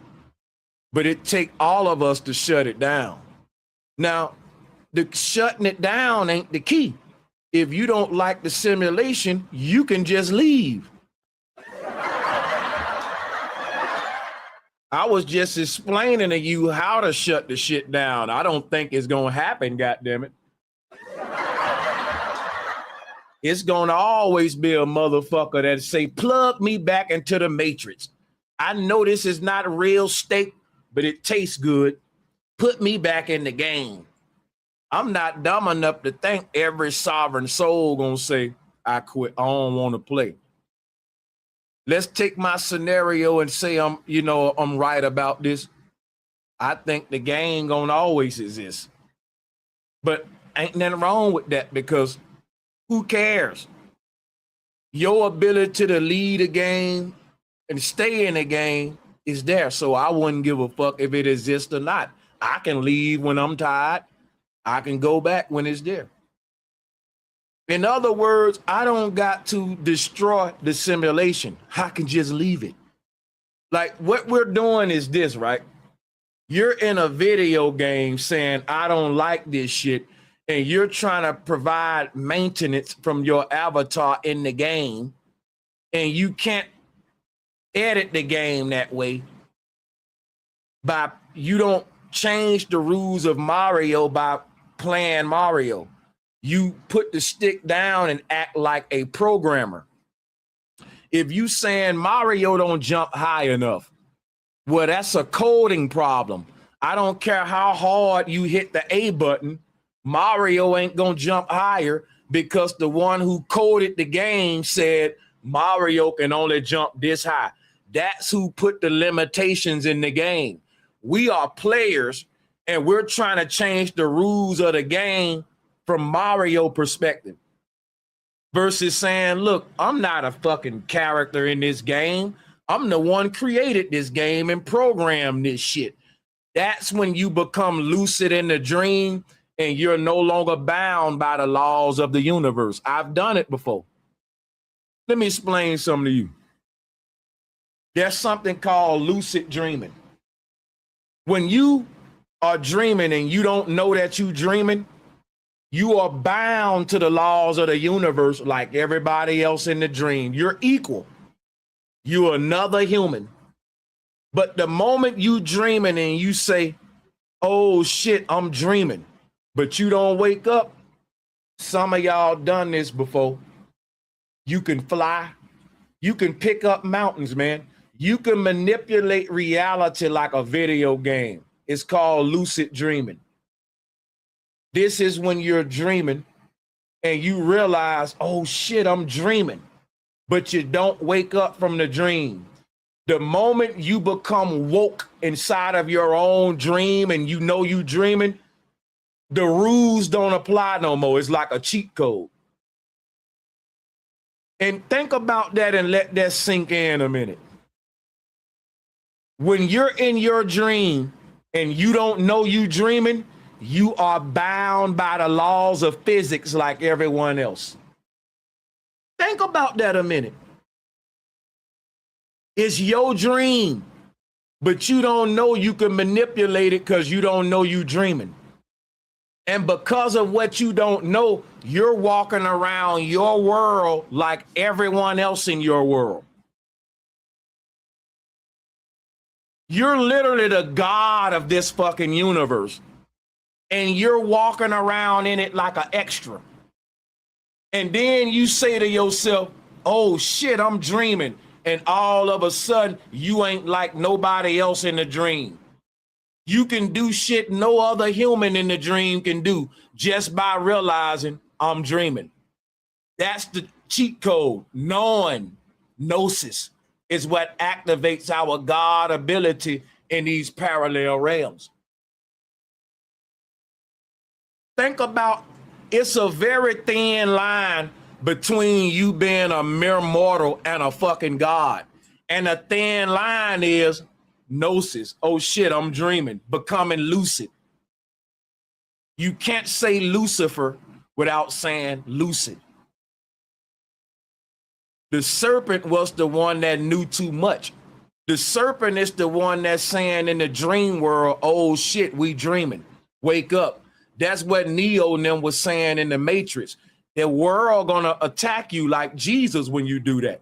But it take all of us to shut it down. Now, the shutting it down ain't the key. If you don't like the simulation, you can just leave. I was just explaining to you how to shut the shit down. I don't think it's gonna happen, goddammit. It's gonna always be a motherfucker that say, plug me back into the matrix. I know this is not real steak, but it tastes good. Put me back in the game. I'm not dumb enough to think every sovereign soul gonna say, I quit, I don't wanna play. Let's take my scenario and say I'm right about this. I think the game gonna always exist. But ain't nothing wrong with that because who cares? Your ability to lead a game and stay in a game is there. So I wouldn't give a fuck if it exists or not. I can leave when I'm tired. I can go back when it's there. In other words, I don't got to destroy the simulation. I can just leave it. Like what we're doing is this, right? You're in a video game saying, I don't like this shit. And you're trying to provide maintenance from your avatar in the game. And you can't edit the game that way. You don't change the rules of Mario by playing Mario. You put the stick down and act like a programmer. If you saying Mario don't jump high enough, well, that's a coding problem. I don't care how hard you hit the A button, Mario ain't gonna jump higher because the one who coded the game said Mario can only jump this high. That's who put the limitations in the game. We are players and we're trying to change the rules of the game from Mario perspective versus saying, look, I'm not a fucking character in this game. I'm the one created this game and programmed this shit. That's when you become lucid in the dream and you're no longer bound by the laws of the universe. I've done it before. Let me explain something to you. There's something called lucid dreaming. When you are dreaming and you don't know that you're dreaming, you are bound to the laws of the universe like everybody else in the dream. You're equal. You're another human. But the moment you dreaming and you say, oh shit, I'm dreaming, but you don't wake up, some of y'all done this before. You can fly. You can pick up mountains, man. You can manipulate reality like a video game. It's called lucid dreaming. This is when you're dreaming and you realize, oh shit, I'm dreaming, but you don't wake up from the dream. The moment you become woke inside of your own dream and you know you dreaming, the rules don't apply no more. It's like a cheat code. And think about that and let that sink in a minute. When you're in your dream and you don't know you dreaming, you are bound by the laws of physics like everyone else. Think about that a minute. It's your dream, but you don't know you can manipulate it because you don't know you dreaming. And because of what you don't know, you're walking around your world like everyone else in your world. You're literally the god of this fucking universe. And you're walking around in it like an extra. And then you say to yourself, oh shit, I'm dreaming. And all of a sudden, you ain't like nobody else in the dream. You can do shit no other human in the dream can do just by realizing I'm dreaming. That's the cheat code. Knowing, gnosis, is what activates our God ability in these parallel realms. Think about, it's a very thin line between you being a mere mortal and a fucking God. And a thin line is gnosis. Oh shit, I'm dreaming, becoming lucid. You can't say Lucifer without saying lucid. The serpent was the one that knew too much. The serpent is the one that's saying in the dream world, oh shit, we dreaming. Wake up. That's what Neo and them was saying in the Matrix. The world gonna attack you like Jesus when you do that.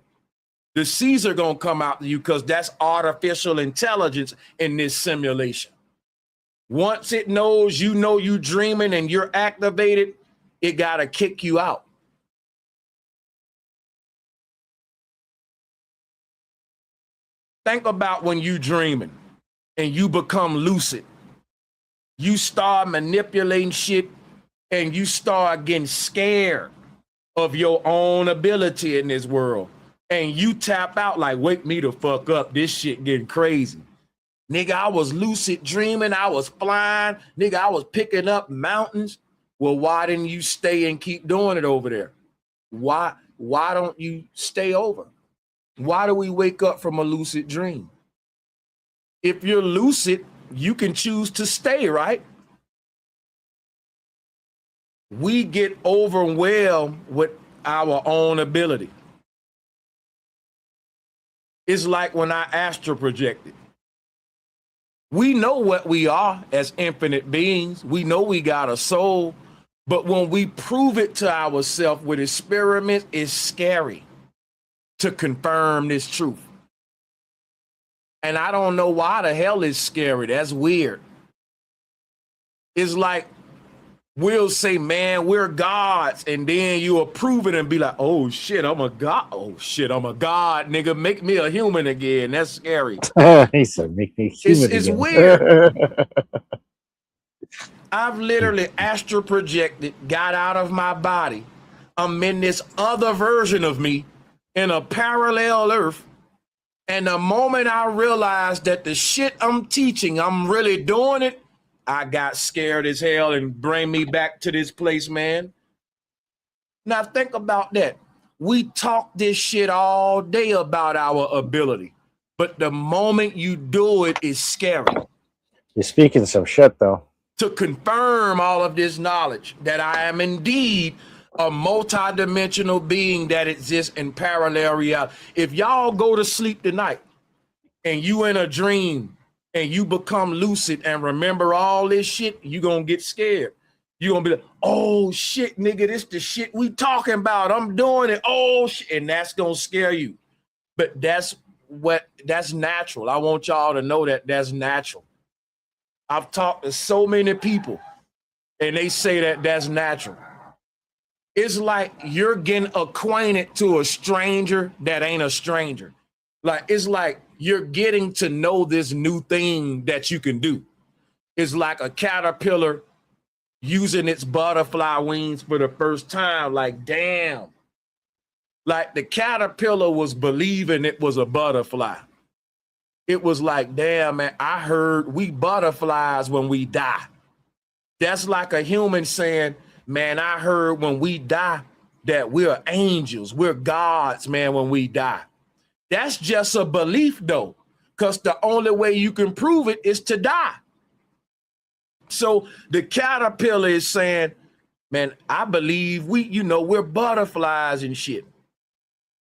The Caesar gonna come out to you because that's artificial intelligence in this simulation. Once it knows you know you dreaming and you're activated, it gotta kick you out. Think about when you dreaming and you become lucid. You start manipulating shit and you start getting scared of your own ability in this world. And you tap out like, wake me the fuck up. This shit getting crazy. Nigga, I was lucid dreaming. I was flying. Nigga, I was picking up mountains. Well, why didn't you stay and keep doing it over there? Why don't you stay over? Why do we wake up from a lucid dream? If you're lucid, you can choose to stay, right? We get overwhelmed with our own ability. It's like when I astral projected. We know what we are as infinite beings. We know we got a soul, but when we prove it to ourselves with experiments, it's scary to confirm this truth. And I don't know why the hell it's scary. That's weird. It's like we'll say, man, we're gods, and then you approve it and be like, oh shit, I'm a god. Oh shit, I'm a god, nigga. Make me a human again. That's scary. He said, make me human It's again. weird. I've literally astral projected, got out of my body. I'm in this other version of me in a parallel earth. And the moment I realized that the shit I'm teaching, I'm really doing it, I got scared as hell and bring me back to this place, man. Now think about that. We talk this shit all day about our ability, but the moment you do it is scary. You're speaking some shit, though. To confirm all of this knowledge that I am indeed a multi-dimensional being that exists in parallel reality. If y'all go to sleep tonight and you in a dream and you become lucid and remember all this shit, you gonna get scared. You gonna be like, oh shit, nigga, this the shit we talking about. I'm doing it. Oh shit, and that's gonna scare you. But that's natural. I want y'all to know that that's natural. I've talked to so many people and they say that that's natural. It's like you're getting acquainted to a stranger that ain't a stranger. Like, it's like you're getting to know this new thing that you can do. It's like a caterpillar using its butterfly wings for the first time. Like, damn. Like the caterpillar was believing it was a butterfly. It was like, damn, man, I heard we butterflies when we die. That's like a human saying, man, I heard when we die that we're angels, we're gods, man, when we die. That's just a belief, though, because the only way you can prove it is to die. So the caterpillar is saying, man, I believe we're butterflies and shit.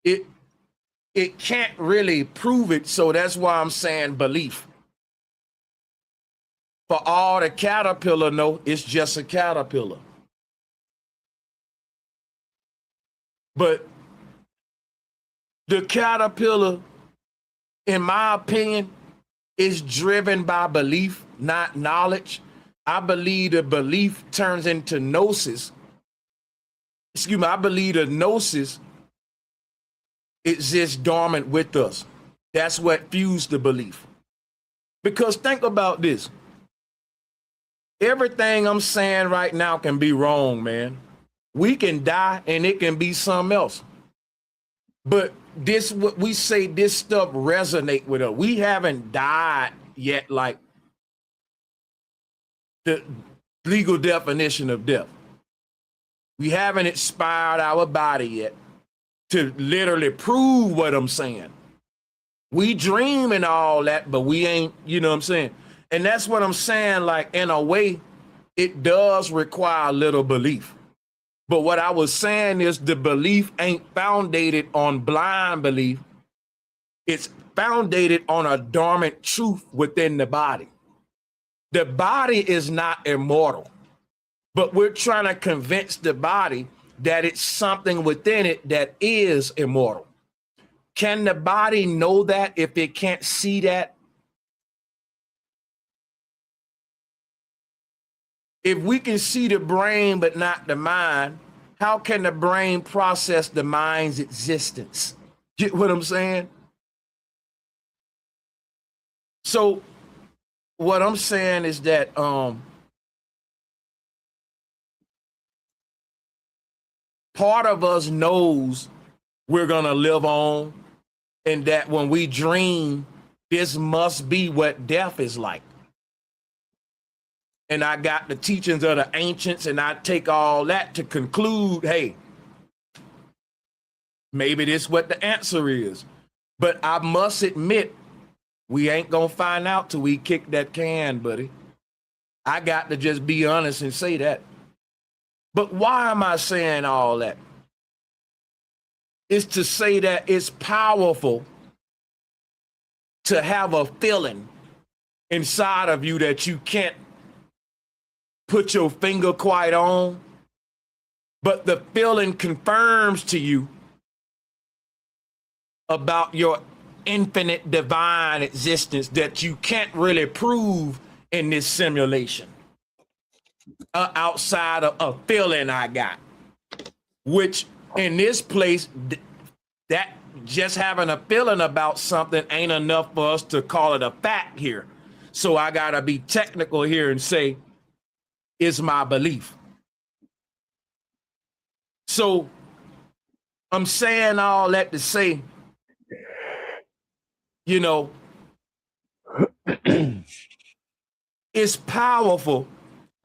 It can't really prove it, so that's why I'm saying belief. For all the caterpillar know, it's just a caterpillar. But the caterpillar, in my opinion, is driven by belief, not knowledge. I believe the belief turns into gnosis. I believe the gnosis exists dormant with us. That's what fused the belief. Because think about this. Everything I'm saying right now can be wrong, man. We can die and it can be something else. But what we say, this stuff resonate with us. We haven't died yet, like the legal definition of death. We haven't expired our body yet to literally prove what I'm saying. We dream and all that, but we ain't, you know what I'm saying? And that's what I'm saying, like, in a way, it does require a little belief. But what I was saying is the belief ain't founded on blind belief. It's founded on a dormant truth within the body. The body is not immortal, but we're trying to convince the body that it's something within it that is immortal. Can the body know that if it can't see that? If we can see the brain but not the mind, how can the brain process the mind's existence? Get what I'm saying? So what I'm saying is that part of us knows we're gonna live on, and that when we dream, this must be what death is like. And I got the teachings of the ancients, and I take all that to conclude, hey, maybe this is what the answer is. But I must admit, we ain't gonna find out till we kick that can, buddy. I got to just be honest and say that. But why am I saying all that? It's to say that it's powerful to have a feeling inside of you that you can't put your finger quite on, but the feeling confirms to you about your infinite divine existence that you can't really prove in this simulation outside of a feeling I got, which in this place, that just having a feeling about something ain't enough for us to call it a fact here. So I gotta be technical here and say, it's my belief. So I'm saying all that to say, you know, it's powerful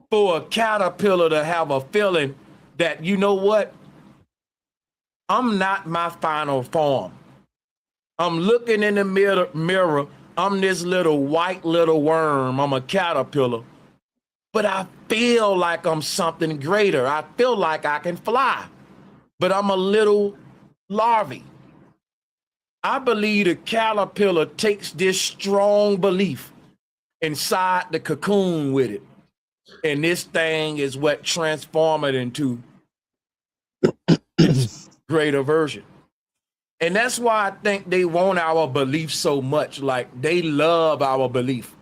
for a caterpillar to have a feeling that, you know what, I'm not my final form. I'm looking in the mirror. I'm this little white little worm. I'm a caterpillar. But I feel like I'm something greater. I feel like I can fly. But I'm a little larvae. I believe the caterpillar takes this strong belief inside the cocoon with it. And this thing is what transforms it into its greater version. And that's why I think they want our belief so much. Like, they love our belief.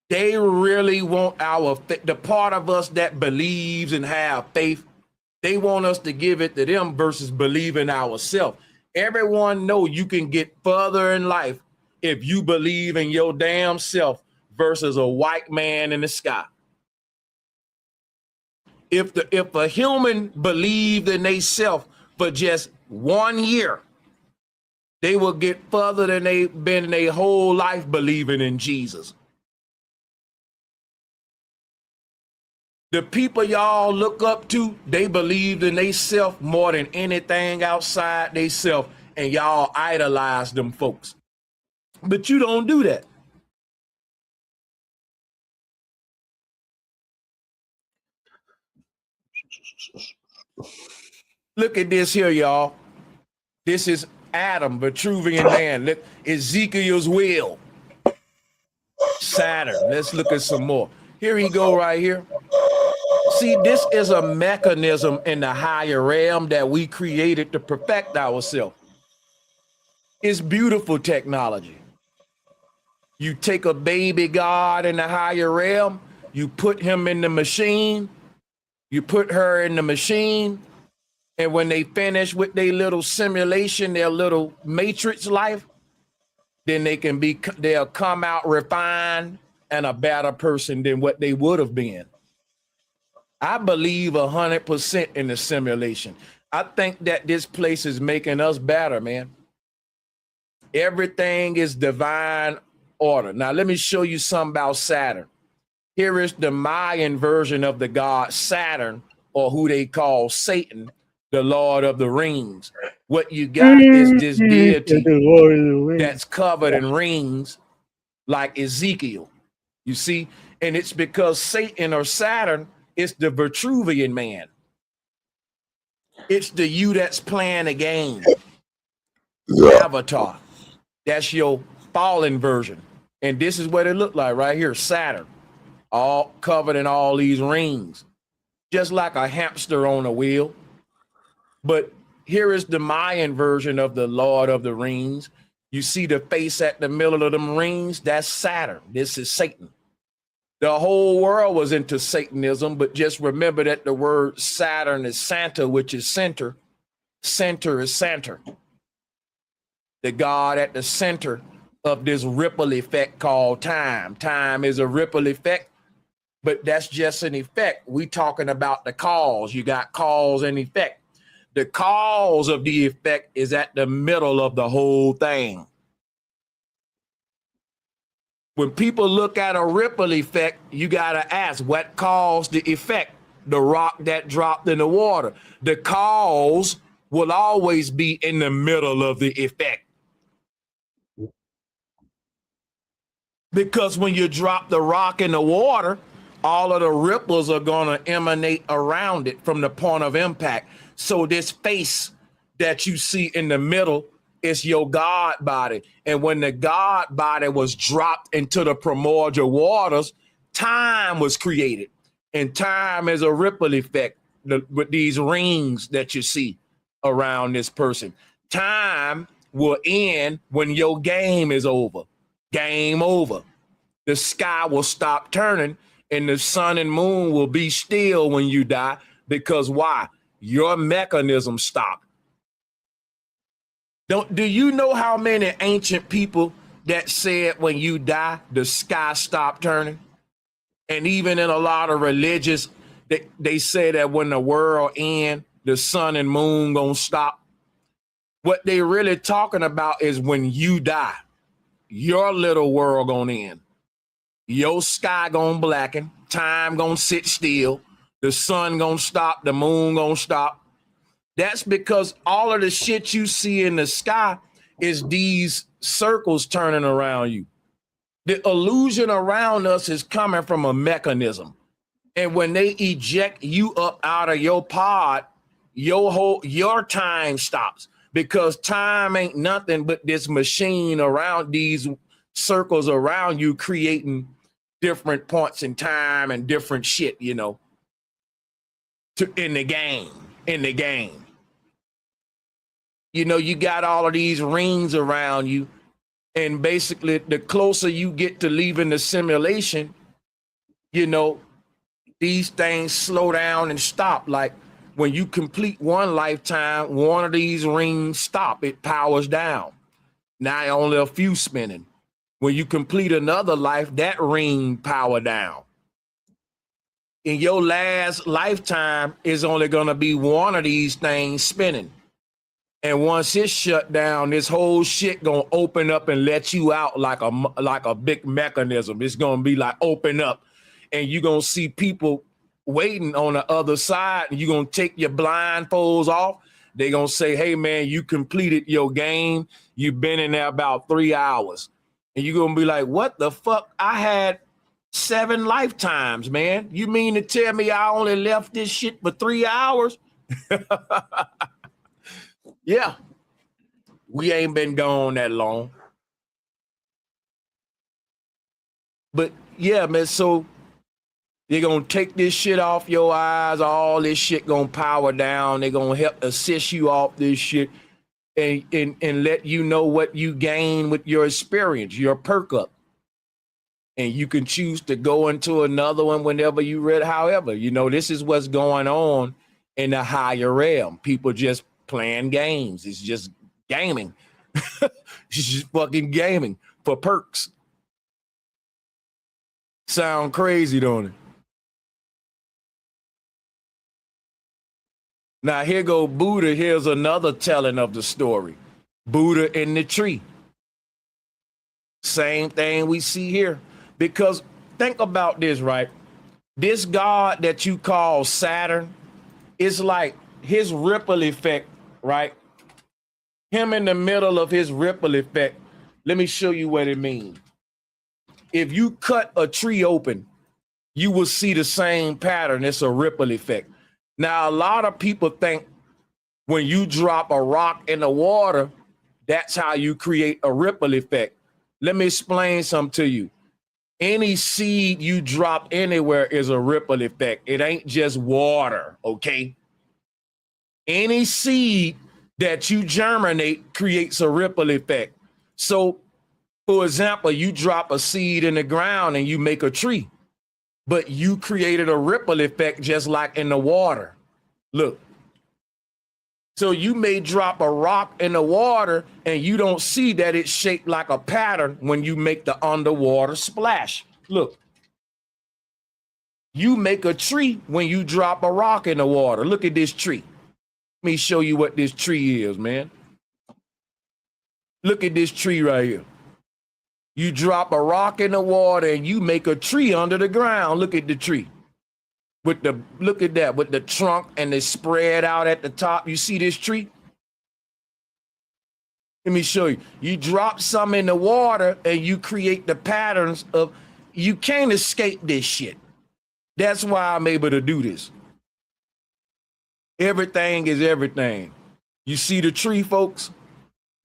They really want the part of us that believes and have faith. They want us to give it to them versus believing ourselves. Everyone know you can get further in life if you believe in your damn self versus a white man in the sky. If a human believed in they self for just 1 year, they will get further than they've been their whole life believing in Jesus. The people y'all look up to, they believed in they self more than anything outside they self, and y'all idolize them folks. But you don't do that. Look at this here, y'all. This is Adam, Vitruvian man. Look, Ezekiel's wheel. Saturn. Let's look at some more. Here he go right here. See, this is a mechanism in the higher realm that we created to perfect ourselves. It's beautiful technology. You take a baby God in the higher realm, you put him in the machine, you put her in the machine, and when they finish with their little simulation, their little matrix life, then they'll come out refined and a better person than what they would have been. I believe 100% in the simulation. I think that this place is making us better, man. Everything is divine order. Now, let me show you something about Saturn. Here is the Mayan version of the god Saturn, or who they call Satan, the Lord of the Rings. What you got is this deity that's covered in rings like Ezekiel, you see? And it's because Satan or Saturn is the Vitruvian man. It's the you that's playing a game. Avatar. That's your fallen version. And this is what it looked like right here, Saturn, all covered in all these rings, just like a hamster on a wheel. But here is the Mayan version of the Lord of the Rings. You see the face at the middle of them rings? That's Saturn. This is Satan. The whole world was into Satanism, but just remember that the word Saturn is Santa, which is center. Center is center. The God at the center of this ripple effect called time. Time is a ripple effect, but that's just an effect. We talking about the cause. You got cause and effect. The cause of the effect is at the middle of the whole thing. When people look at a ripple effect, you got to ask what caused the effect? The rock that dropped in the water. The cause will always be in the middle of the effect. Because when you drop the rock in the water, all of the ripples are going to emanate around it from the point of impact. So this face that you see in the middle is your God body. And when the God body was dropped into the primordial waters, time was created. And time is a ripple effect with these rings that you see around this person. Time will end when your game is over. Game over. The sky will stop turning and the sun and moon will be still when you die. Because why? Your mechanism stopped. Do you know how many ancient people that said when you die, the sky stopped turning? And even in a lot of religions, they say that when the world ends, the sun and moon gonna stop. What they really talking about is when you die, your little world gonna end. Your sky gonna blacken, time gonna sit still, the sun gonna stop, the moon gonna stop. That's because all of the shit you see in the sky is these circles turning around you. The illusion around us is coming from a mechanism. And when they eject you up out of your pod, your time stops, because time ain't nothing but this machine around these circles around you creating different points in time and different shit, you know, in the game. You know, you got all of these rings around you, and basically the closer you get to leaving the simulation, you know, these things slow down and stop. Like when you complete one lifetime, one of these rings stop, it powers down. Now only a few spinning. When you complete another life, that ring power down. In your last lifetime is only gonna be one of these things spinning. And once it's shut down, this whole shit gonna open up and let you out like a big mechanism. It's gonna be like open up, and you're gonna see people waiting on the other side, and you're gonna take your blindfolds off. They're gonna say, hey man, you completed your game. You've been in there about 3 hours. And you're gonna be like, what the fuck? I had 7 lifetimes, man. You mean to tell me I only left this shit for 3 hours? Yeah, we ain't been gone that long. But yeah, man, so they're gonna take this shit off your eyes, all this shit gonna power down, they're gonna help assist you off this shit and let you know what you gain with your experience, your perk up. And you can choose to go into another one whenever you read. However, you know, this is what's going on in the higher realm. People just playing games. It's just gaming. It's just fucking gaming for perks. Sound crazy, don't it? Now here go Buddha. Here's another telling of the story. Buddha in the tree. Same thing we see here. Because think about this, right? This God that you call Saturn is like his ripple effect, right? Him in the middle of his ripple effect. Let me show you what it means. If you cut a tree open, you will see the same pattern. It's a ripple effect. Now, a lot of people think when you drop a rock in the water, that's how you create a ripple effect. Let me explain something to you. Any seed you drop anywhere is a ripple effect. It ain't just water, okay? Any seed that you germinate creates a ripple effect. So, for example, you drop a seed in the ground and you make a tree, but you created a ripple effect just like in the water. Look. So you may drop a rock in the water and you don't see that it's shaped like a pattern when you make the underwater splash. Look. You make a tree when you drop a rock in the water. Look at this tree. Let me show you what this tree is, man. Look at this tree right here. You drop a rock in the water and you make a tree under the ground. Look at the tree. Look at that, with the trunk and the spread out at the top. You see this tree? Let me show you. You drop some in the water and you create the patterns of, you can't escape this shit. That's why I'm able to do this. Everything is everything. You see the tree, folks?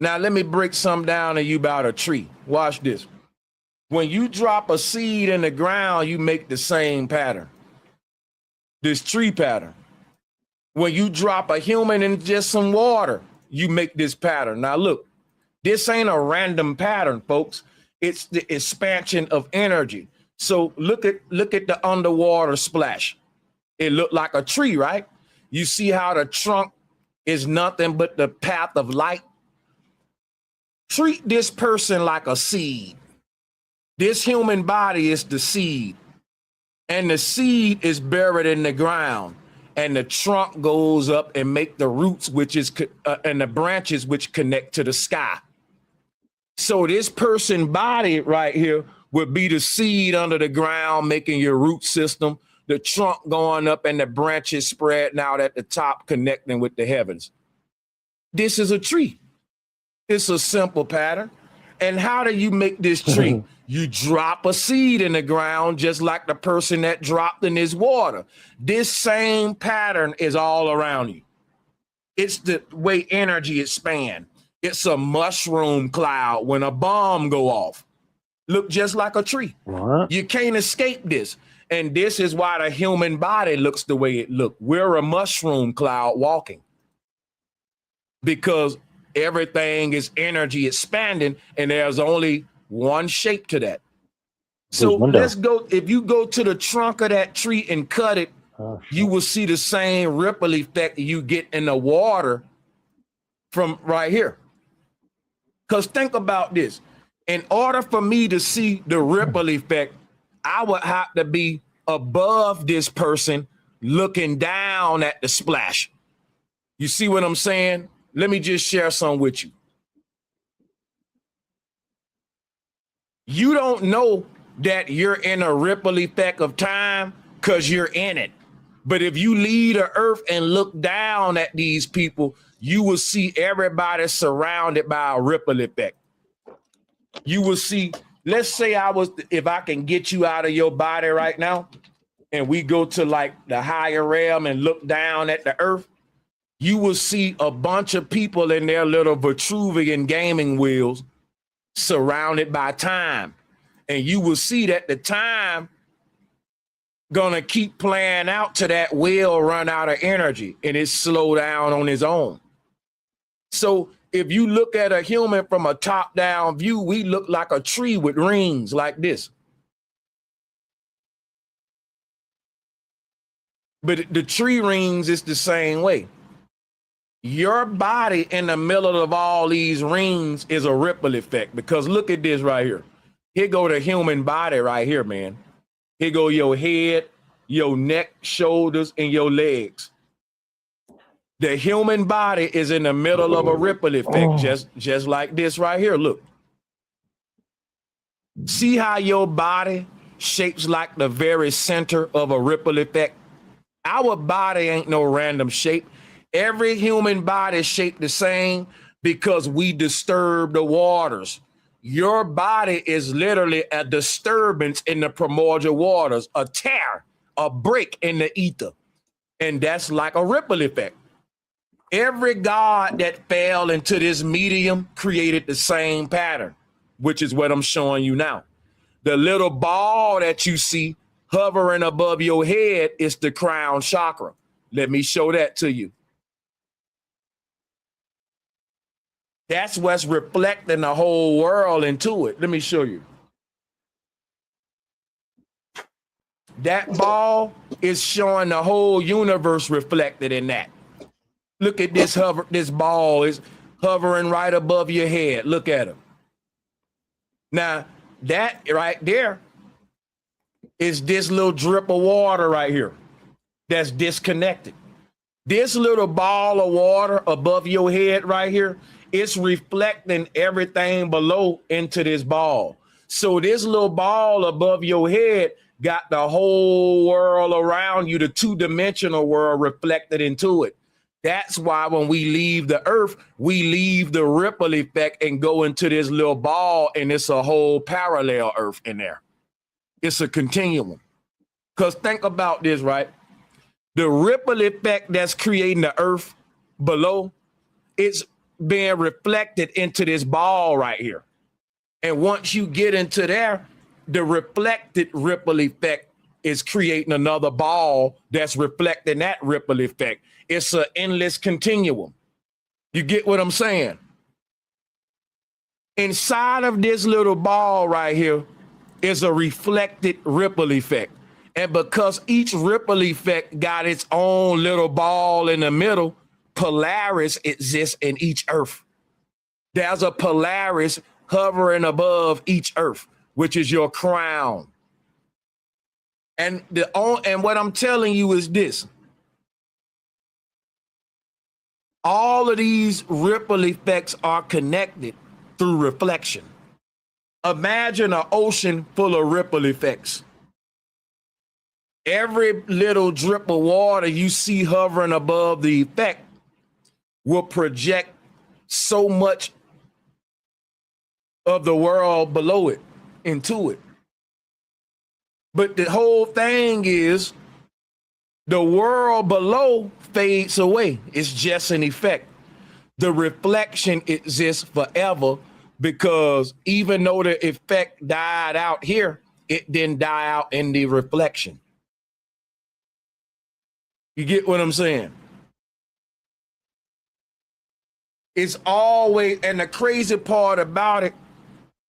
Now let me break some down to you about a tree. Watch this. When you drop a seed in the ground, you make the same pattern. This tree pattern. When you drop a human in just some water, you make this pattern. Now look, this ain't a random pattern, folks. It's the expansion of energy. So look at the underwater splash. It looked like a tree, right? You see how the trunk is nothing but the path of light. Treat this person like a seed. This human body is the seed. And the seed is buried in the ground, and the trunk goes up and make the roots, which is and the branches which connect to the sky. So this person body right here would be the seed under the ground, making your root system, the trunk going up and the branches spreading out at the top, connecting with the heavens. This is a tree. It's a simple pattern. And how do you make this tree? You drop a seed in the ground, just like the person that dropped in this water. This same pattern is all around you. It's the way energy expands. It's a mushroom cloud when a bomb go off. Look just like a tree. What? You can't escape this. And this is why the human body looks the way it looks. We're a mushroom cloud walking. Because everything is energy expanding, and there's only one shape to that. So let's go. If you go to the trunk of that tree and cut it Oh, you will see the same ripple effect you get in the water from right here. Because think about this. In order for me to see the ripple effect, I would have to be above this person looking down at the splash. You see what I'm saying? Let me just share some with you. You don't know that you're in a ripple effect of time because you're in it. But if you leave the earth and look down at these people, you will see everybody surrounded by a ripple effect. You will see, let's say if I can get you out of your body right now and we go to like the higher realm and look down at the earth, you will see a bunch of people in their little Vitruvian gaming wheels surrounded by time. And you will see that the time gonna keep playing out till that wheel run out of energy and it slow down on its own. So if you look at a human from a top-down view, we look like a tree with rings like this. But the tree rings is the same way. Your body in the middle of all these rings is a ripple effect, because look at this right here. Here go the human body right here, man. Here go your head, your neck, shoulders, and your legs. The human body is in the middle of a ripple effect, just like this right here. Look. See how your body shapes like the very center of a ripple effect? Our body ain't no random shape. Every human body is shaped the same because we disturb the waters. Your body is literally a disturbance in the primordial waters, a tear, a break in the ether. And that's like a ripple effect. Every god that fell into this medium created the same pattern, which is what I'm showing you now. The little ball that you see hovering above your head is the crown chakra. Let me show that to you. That's what's reflecting the whole world into it. Let me show you. That ball is showing the whole universe reflected in that. Look at this this ball is hovering right above your head. Look at it. Now, that right there is this little drip of water right here that's disconnected. This little ball of water above your head right here, it's reflecting everything below into this ball. So this little ball above your head got the whole world around you, the two-dimensional world reflected into it. That's why when we leave the earth, we leave the ripple effect and go into this little ball, and it's a whole parallel earth in there. It's a continuum. Because think about this, right? The ripple effect that's creating the earth below, it's being reflected into this ball right here. And once you get into there, the reflected ripple effect is creating another ball that's reflecting that ripple effect. It's an endless continuum. You get what I'm saying? Inside of this little ball right here is a reflected ripple effect. And because each ripple effect got its own little ball in the middle, Polaris exists in each earth. There's a Polaris hovering above each earth, which is your crown. And what I'm telling you is this. All of these ripple effects are connected through reflection. Imagine an ocean full of ripple effects. Every little drip of water you see hovering above the effect will project so much of the world below it into it. But the whole thing is the world below fades away. It's just an effect. The reflection exists forever because even though the effect died out here, it didn't die out in the reflection. You get what I'm saying? It's always, and the crazy part about it,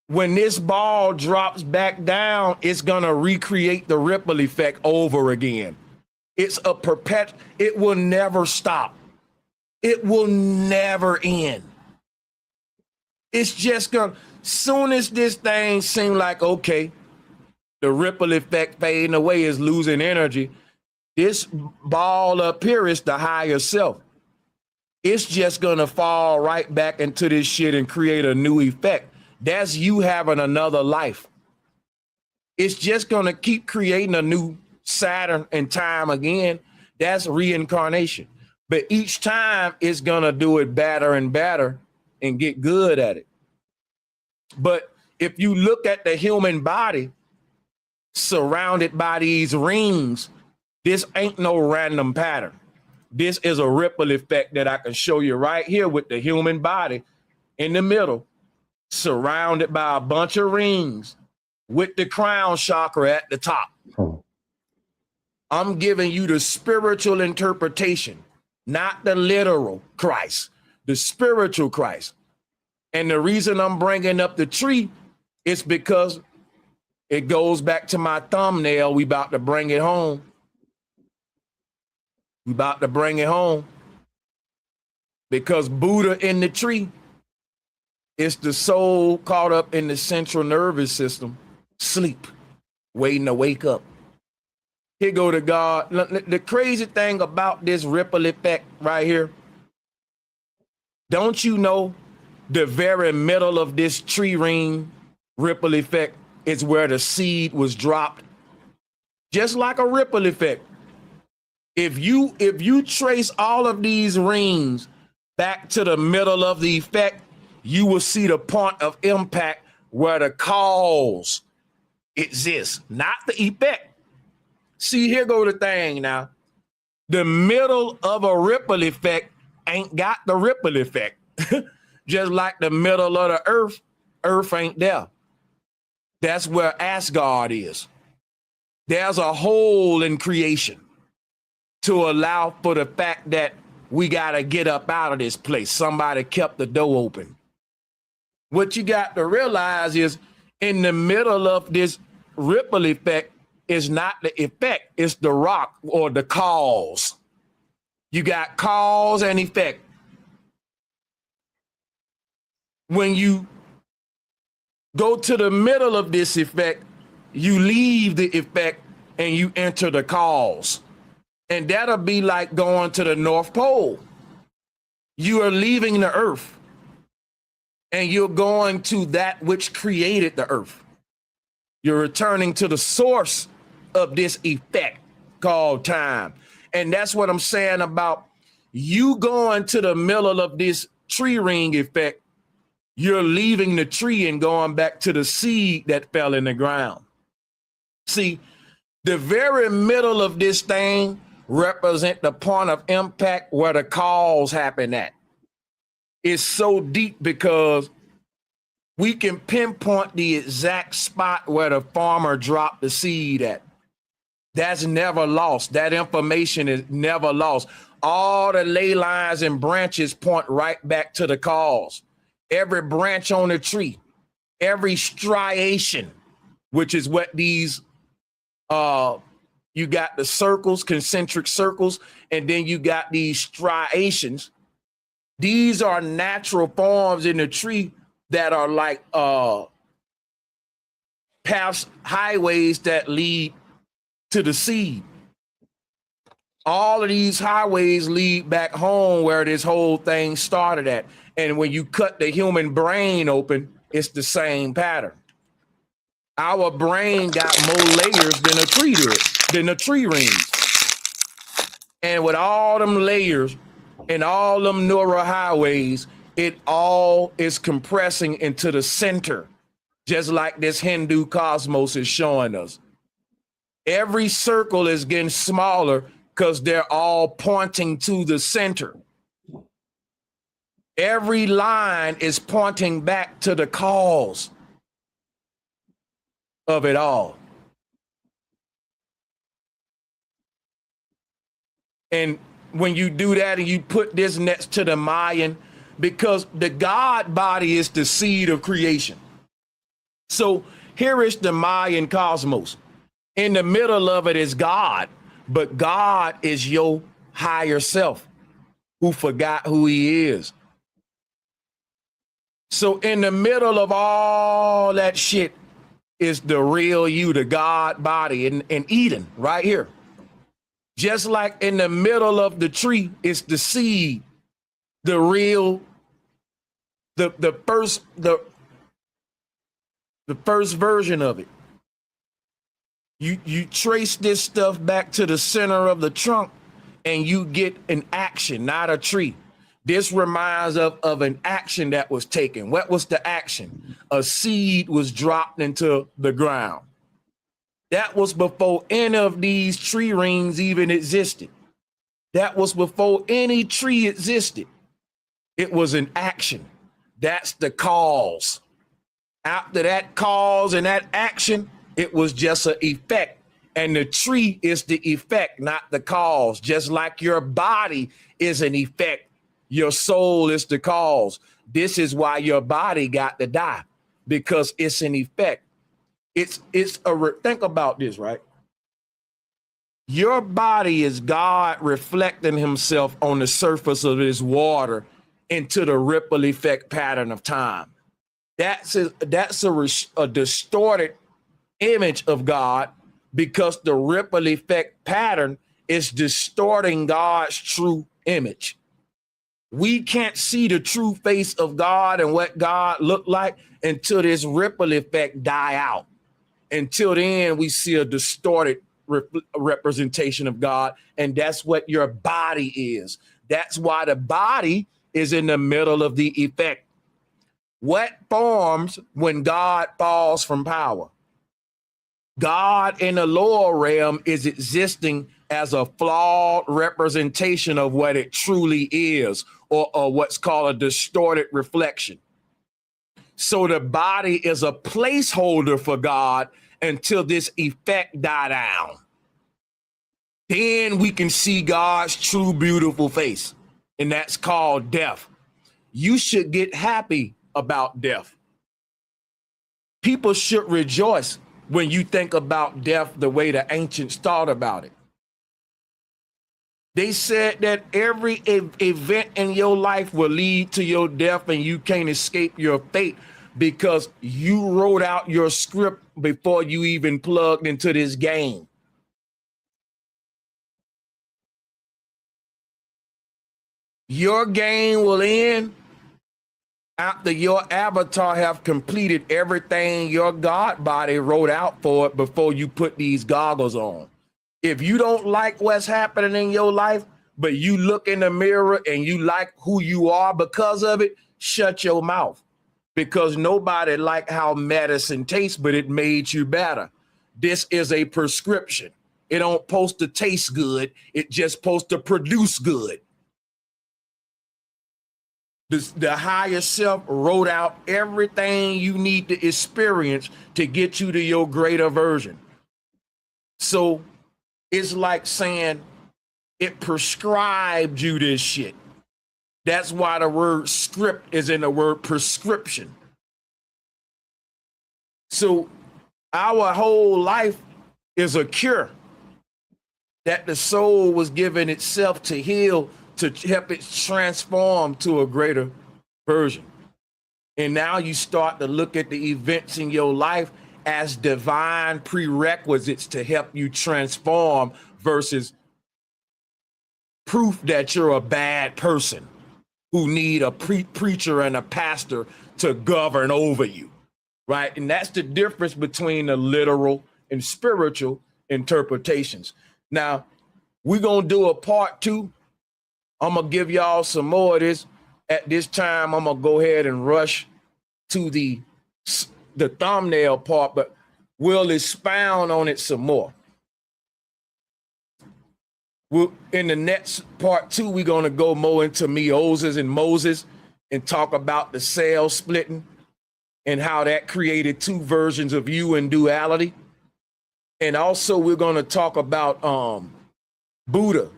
when this ball drops back down, it's gonna recreate the ripple effect over again. It's a it will never stop. It will never end. It's just gonna, soon as this thing seem like, okay, the ripple effect fading away is losing energy, this ball up here is the higher self. It's just gonna fall right back into this shit and create a new effect. That's you having another life. It's just gonna keep creating a new Saturn and time again. That's reincarnation. But each time it's gonna do it better and better and get good at it. But if you look at the human body surrounded by these rings, this ain't no random pattern. This is a ripple effect that I can show you right here with the human body in the middle, surrounded by a bunch of rings with the crown chakra at the top. I'm giving you the spiritual interpretation, not the literal Christ, the spiritual Christ. And the reason I'm bringing up the tree is because it goes back to my thumbnail. We about to bring it home. We about to bring it home. Because Buddha in the tree is the soul caught up in the central nervous system, sleep, waiting to wake up. Here go to God. The crazy thing about this ripple effect right here, don't you know the very middle of this tree ring ripple effect is where the seed was dropped? Just like a ripple effect. If you trace all of these rings back to the middle of the effect, you will see the point of impact where the cause exists, not the effect. See, here go the thing now. The middle of a ripple effect ain't got the ripple effect. Just like the middle of the earth ain't there. That's where Asgard is. There's a hole in creation to allow for the fact that we got to get up out of this place. Somebody kept the door open. What you got to realize is in the middle of this ripple effect is not the effect, it's the rock or the cause. You got cause and effect. When you go to the middle of this effect, you leave the effect and you enter the cause. And that'll be like going to the North Pole. You are leaving the earth and you're going to that which created the earth. You're returning to the source of this effect called time. And that's what I'm saying about you going to the middle of this tree ring effect. You're leaving the tree and going back to the seed that fell in the ground. See, the very middle of this thing represent the point of impact where the cause happened at. It's so deep because we can pinpoint the exact spot where the farmer dropped the seed at. That's never lost. That information is never lost. All the ley lines and branches point right back to the cause. Every branch on the tree, every striation, which is what these, you got the circles, concentric circles, and then you got these striations. These are natural forms in the tree that are like paths, highways that lead to the seed. All of these highways lead back home where this whole thing started at. And when you cut the human brain open, it's the same pattern. Our brain got more layers than a tree ring. And with all them layers and all them neural highways, it all is compressing into the center, just like this Hindu cosmos is showing us. Every circle is getting smaller because they're all pointing to the center. Every line is pointing back to the cause of it all. And when you do that and you put this next to the Mayan, because the God body is the seed of creation. So here is the Mayan cosmos. In the middle of it is God, but God is your higher self who forgot who he is. So in the middle of all that shit is the real you, the God body in Eden right here. Just like in the middle of the tree is the seed, the real, the first version of it. You trace this stuff back to the center of the trunk and you get an action, not a tree. This reminds of an action that was taken. What was the action? A seed was dropped into the ground. That was before any of these tree rings even existed. That was before any tree existed. It was an action. That's the cause. After that cause and that action, it was just an effect. And the tree is the effect, not the cause. Just like your body is an effect, your soul is the cause. This is why your body got to die, because it's an effect. Think about this, right? Your body is God reflecting himself on the surface of this water into the ripple effect pattern of time. That's a distorted image of God, because the ripple effect pattern is distorting God's true image. We can't see the true face of God and what God looked like until this ripple effect die out. Until then, we see a distorted representation of God, and that's what your body is. That's why the body is in the middle of the effect. What forms when God falls from power? God in the lower realm is existing as a flawed representation of what it truly is, or what's called a distorted reflection. So the body is a placeholder for God until this effect die down. Then we can see God's true beautiful face, and that's called death. You should get happy about death. People should rejoice when you think about death the way the ancients thought about it. They said that every event in your life will lead to your death, and you can't escape your fate because you wrote out your script before you even plugged into this game. Your game will end after your avatar have completed everything your God body wrote out for it before you put these goggles on. If you don't like what's happening in your life, but you look in the mirror and you like who you are because of it, shut your mouth. Because nobody liked how medicine tastes, but it made you better. This is a prescription. It don't supposed to taste good. It just supposed to produce good. The higher self wrote out everything you need to experience to get you to your greater version. So it's like saying it prescribed you this shit. That's why the word script is in the word prescription. So our whole life is a cure that the soul was given itself to heal, to help it transform to a greater version. And now you start to look at the events in your life as divine prerequisites to help you transform versus proof that you're a bad person who need a preacher and a pastor to govern over you, right? And that's the difference between the literal and spiritual interpretations. Now, we're going to do a part 2. I'm going to give y'all some more of this. At this time, I'm going to go ahead and rush to the thumbnail part, but we'll expound on it some more. In the next part 2, we're going to go more into meiosis and Moses and talk about the cell splitting and how that created 2 versions of you in duality. And also we're going to talk about Buddha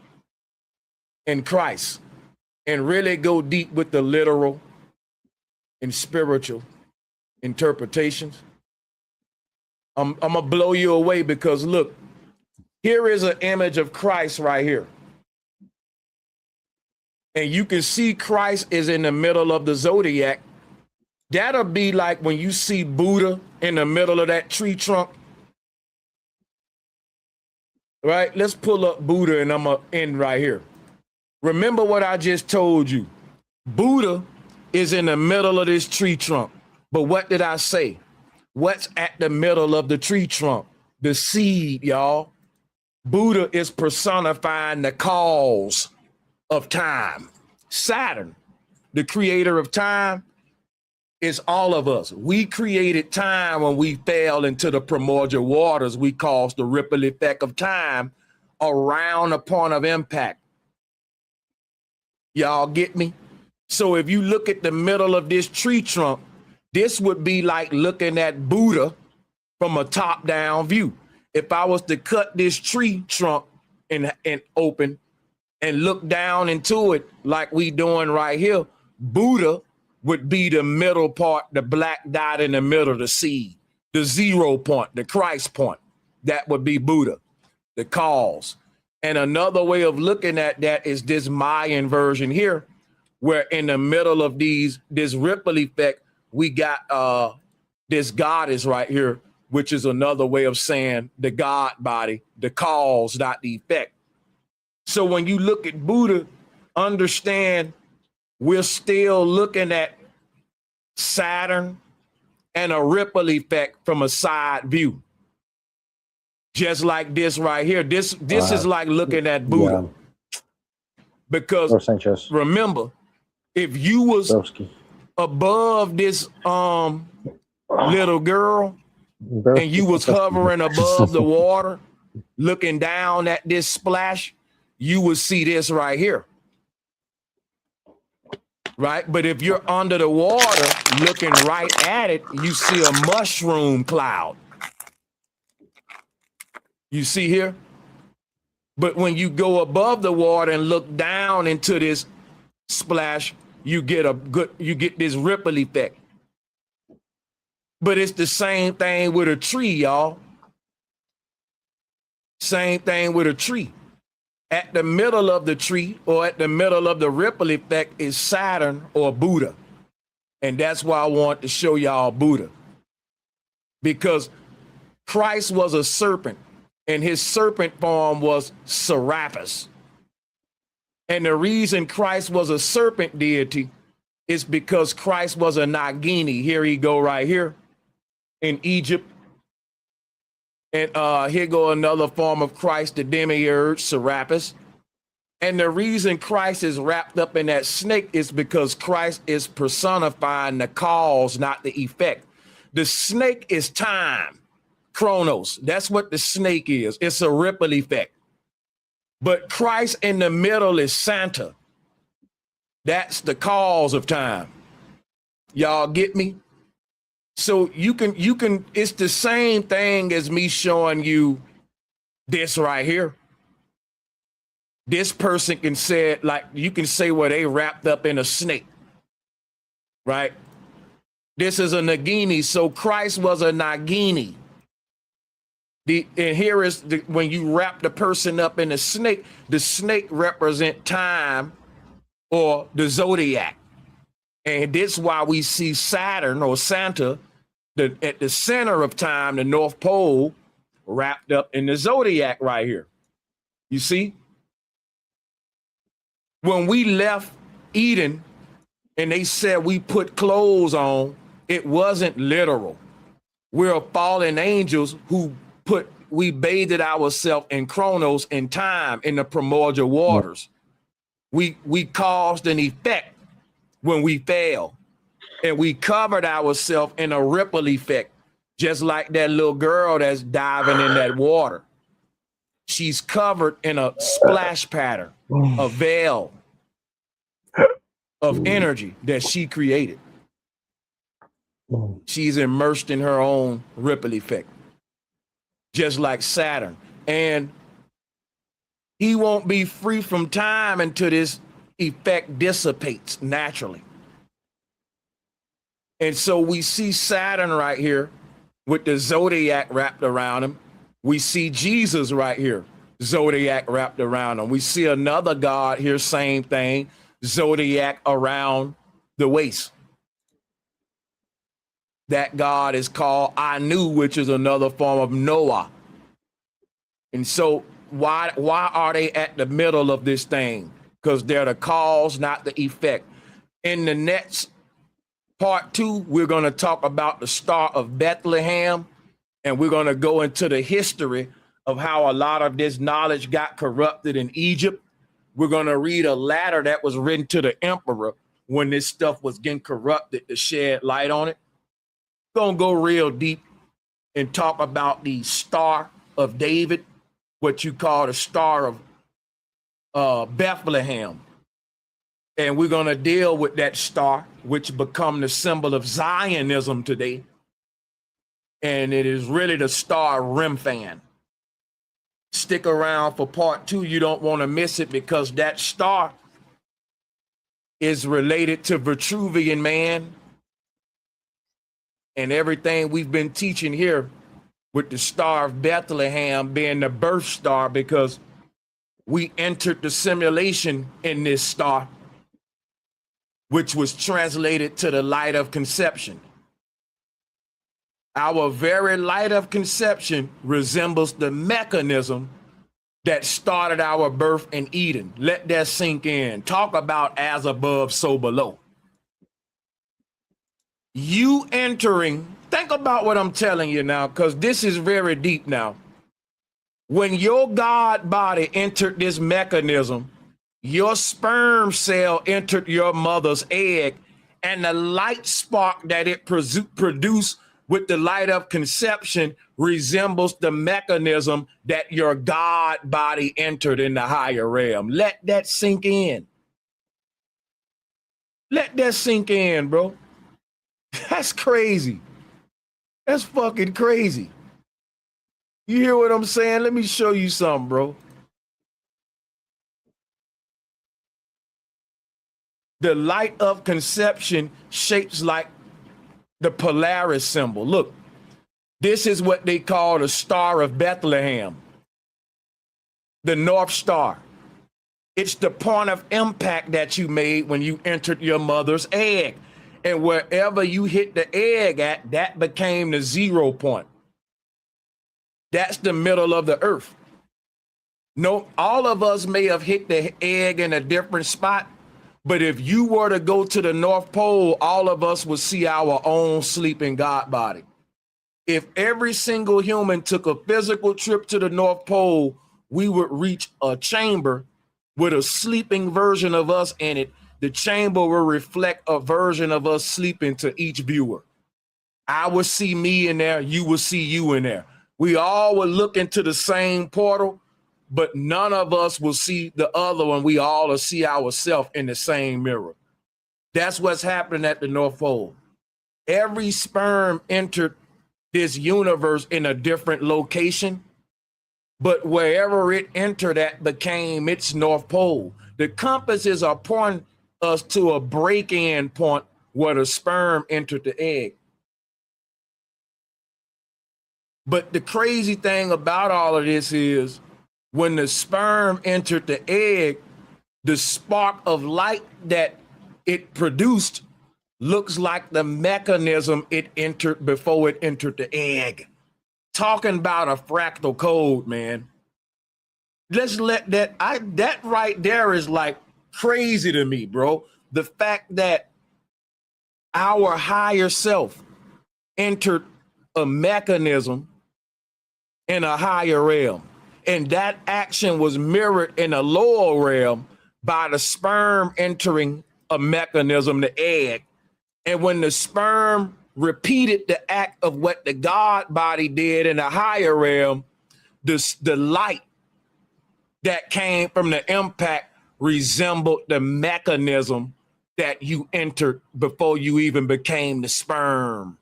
and Christ and really go deep with the literal and spiritual interpretations. I'm going to blow you away because look, Here is an image of Christ right here. And you can see Christ is in the middle of the zodiac. That'll be like when you see Buddha in the middle of that tree trunk. Right? Let's pull up Buddha and I'm going to end right here. Remember what I just told you. Buddha is in the middle of this tree trunk. But what did I say? What's at the middle of the tree trunk? The seed, y'all. Buddha is personifying the cause of time. Saturn, the creator of time, is all of us. We created time when we fell into the primordial waters. We caused the ripple effect of time around a point of impact. Y'all get me? So if you look at the middle of this tree trunk, this would be like looking at Buddha from a top-down view. If I was to cut this tree trunk and open and look down into it like we doing right here, Buddha would be the middle part, the black dot in the middle, the seed, the 0 point, the Christ point. That would be Buddha, the cause. And another way of looking at that is this Mayan version here, where in the middle of this ripple effect, we got this goddess right here, which is another way of saying the God body, the cause, not the effect. So when you look at Buddha, understand we're still looking at Saturn and a ripple effect from a side view. Just like this right here. This is like looking at Buddha. Yeah. Because remember, if you was above this little girl and you was hovering above the water, looking down at this splash, you would see this right here. Right? But if you're under the water looking right at it, you see a mushroom cloud. You see here? But when you go above the water and look down into this splash, you get this ripple effect. But it's the same thing with a tree, y'all. Same thing with a tree. At the middle of the tree or at the middle of the ripple effect is Saturn or Buddha. And that's why I want to show y'all Buddha. Because Christ was a serpent and his serpent form was Serapis. And the reason Christ was a serpent deity is because Christ was a Nagini. Here he go right here in Egypt. And here go another form of Christ, the demiurge, Serapis. And the reason Christ is wrapped up in that snake is because Christ is personifying the cause, not the effect. The snake is time, chronos. That's what the snake is. It's a ripple effect. But Christ in the middle is Santa. That's the cause of time. Y'all get me? So you can, it's the same thing as me showing you this right here. This person can say it like, you can say where they wrapped up in a snake, right? This is a Nagini. So Christ was a Nagini. And here is when you wrap the person up in a snake, the snake represent time or the zodiac. And this is why we see Saturn or Santa at the center of time, the North Pole, wrapped up in the zodiac right here. You see? When we left Eden and they said we put clothes on, it wasn't literal. We're fallen angels who we bathed ourselves in chronos, in time, in the primordial waters. We caused an effect when we fell. And we covered ourselves in a ripple effect, just like that little girl that's diving in that water. She's covered in a splash pattern, a veil of energy that she created. She's immersed in her own ripple effect, just like Saturn. And he won't be free from time until this effect dissipates naturally. And so we see Saturn right here with the zodiac wrapped around him. We see Jesus right here, zodiac wrapped around him. We see another God here, same thing, zodiac around the waist. That God is called Anu, which is another form of Noah. And so why are they at the middle of this thing? Because they're the cause, not the effect. In the next part 2, we're going to talk about the Star of Bethlehem, and we're going to go into the history of how a lot of this knowledge got corrupted in Egypt. We're going to read a letter that was written to the emperor when this stuff was getting corrupted to shed light on it. Going to go real deep and talk about the Star of David, what you call the Star of Bethlehem. And we're going to deal with that star, which become the symbol of Zionism today. And it is really the Star Remphan. Stick around for part 2. You don't want to miss it, because that star is related to Vitruvian man and everything we've been teaching here, with the Star of Bethlehem being the birth star, because we entered the simulation in this star, which was translated to the light of conception. Our very light of conception resembles the mechanism that started our birth in Eden. Let that sink in. Talk about as above, so below. You entering, think about what I'm telling you now, because this is very deep now. When your God body entered this mechanism, your sperm cell entered your mother's egg, and the light spark that it produced with the light of conception resembles the mechanism that your God body entered in the higher realm. Let that sink in. Let that sink in, bro. That's crazy. That's fucking crazy. You hear what I'm saying? Let me show you something, bro. The light of conception shapes like the Polaris symbol. Look, this is what they call the Star of Bethlehem, the North Star. It's the point of impact that you made when you entered your mother's egg. And wherever you hit the egg at, that became the 0 point. That's the middle of the earth. No, all of us may have hit the egg in a different spot, but if you were to go to the North Pole, all of us would see our own sleeping God body. If every single human took a physical trip to the North Pole, we would reach a chamber with a sleeping version of us in it. The chamber will reflect a version of us sleeping to each viewer. I would see me in there, you will see you in there. We all would look into the same portal, but none of us will see the other one. We all will see ourselves in the same mirror. That's what's happening at the North Pole. Every sperm entered this universe in a different location, but wherever it entered at became its North Pole. The compasses are pointing us to a break-in point where the sperm entered the egg. But the crazy thing about all of this is when the sperm entered the egg, the spark of light that it produced looks like the mechanism it entered before it entered the egg. Talking about a fractal code, man. Let's let that right there is like crazy to me, bro. The fact that our higher self entered a mechanism in a higher realm, and that action was mirrored in a lower realm by the sperm entering a mechanism, the egg. And when the sperm repeated the act of what the God body did in a higher realm, the light that came from the impact resembled the mechanism that you entered before you even became the sperm.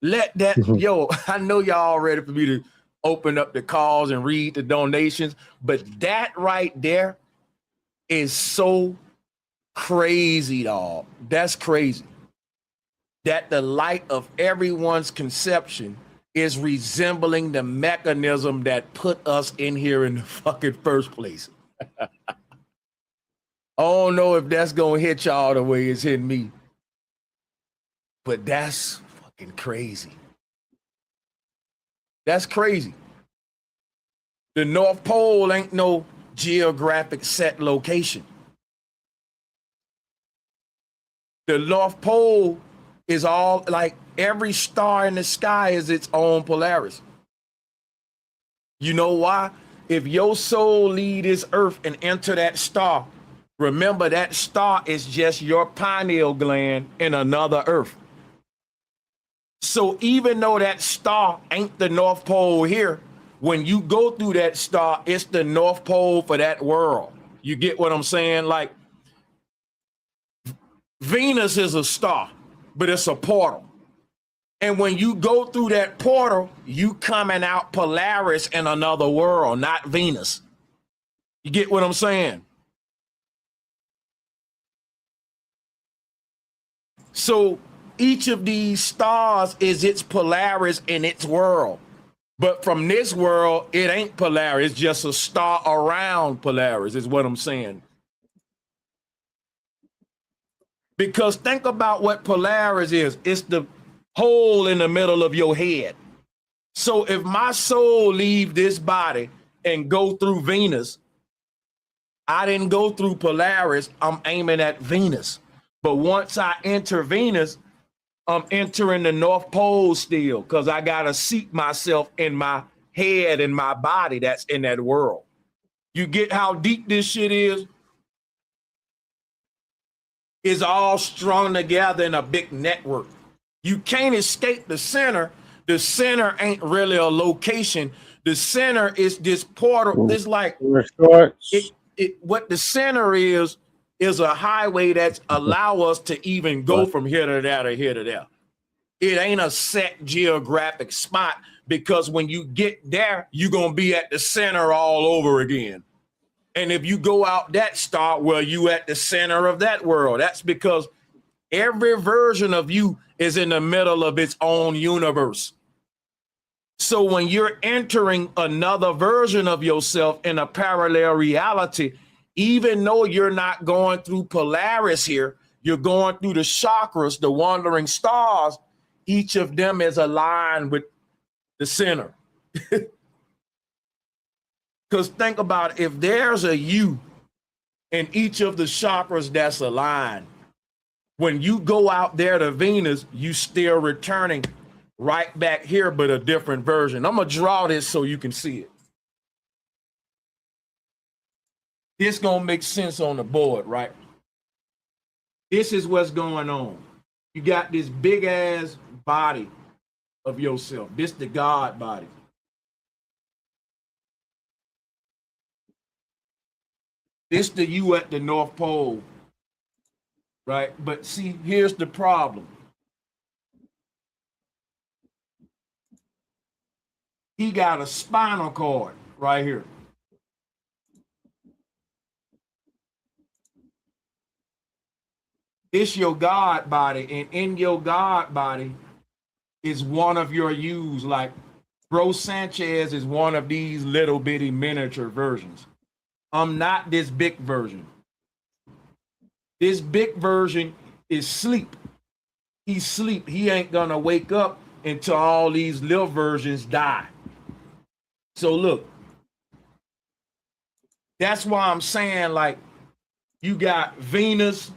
Let that, yo, I know y'all ready for me to open up the calls and read the donations, but that right there is so crazy, dog. That's crazy. That the light of everyone's conception is resembling the mechanism that put us in here in the fucking first place. I don't know if that's gonna hit y'all the way it's hitting me, but that's fucking crazy. That's crazy. The North Pole ain't no geographic set location. The North Pole is all like every star in the sky is its own Polaris. You know why? If your soul leave this earth and enter that star, remember that star is just your pineal gland in another earth. So even though that star ain't the North Pole here, when you go through that star, it's the North Pole for that world. You get what I'm saying? Like Venus is a star, but it's a portal. And when you go through that portal, you coming out Polaris in another world, not Venus. You get what I'm saying? So each of these stars is its Polaris in its world. But from this world, it ain't Polaris, it's just a star around Polaris, is what I'm saying. Because think about what Polaris is. It's the hole in the middle of your head. So if my soul leave this body and go through Venus, I didn't go through Polaris, I'm aiming at Venus. But once I enter Venus, I'm entering the North Pole still, because I gotta seat myself in my head and my body that's in that world. You get how deep this shit is? It's all strung together in a big network. You can't escape the center. The center ain't really a location. The center is this portal. It's like what the center is a highway that's allow us to even go from here to there to here to there. It ain't a set geographic spot, because when you get there, you're gonna be at the center all over again. And if you go out that star, well, you at the center of that world. That's because every version of you is in the middle of its own universe. So when you're entering another version of yourself in a parallel reality, even though you're not going through Polaris here, you're going through the chakras, the wandering stars. Each of them is aligned with the center. Because think about it, if there's a you in each of the chakras that's aligned, when you go out there to Venus, you still returning right back here, but a different version. I'm going to draw this so you can see it. This going to make sense on the board, right? This is what's going on. You got this big ass body of yourself. This the God body. This the you at the North Pole, right? But see, here's the problem. He got a spinal cord right here. It's your God body, and in your God body is one of your yous. Like Bro Sanchez is one of these little bitty miniature versions. I'm not this big version. This big version is sleep. He's sleep. He ain't gonna wake up until all these little versions die. So look, that's why I'm saying, like, you got Venus,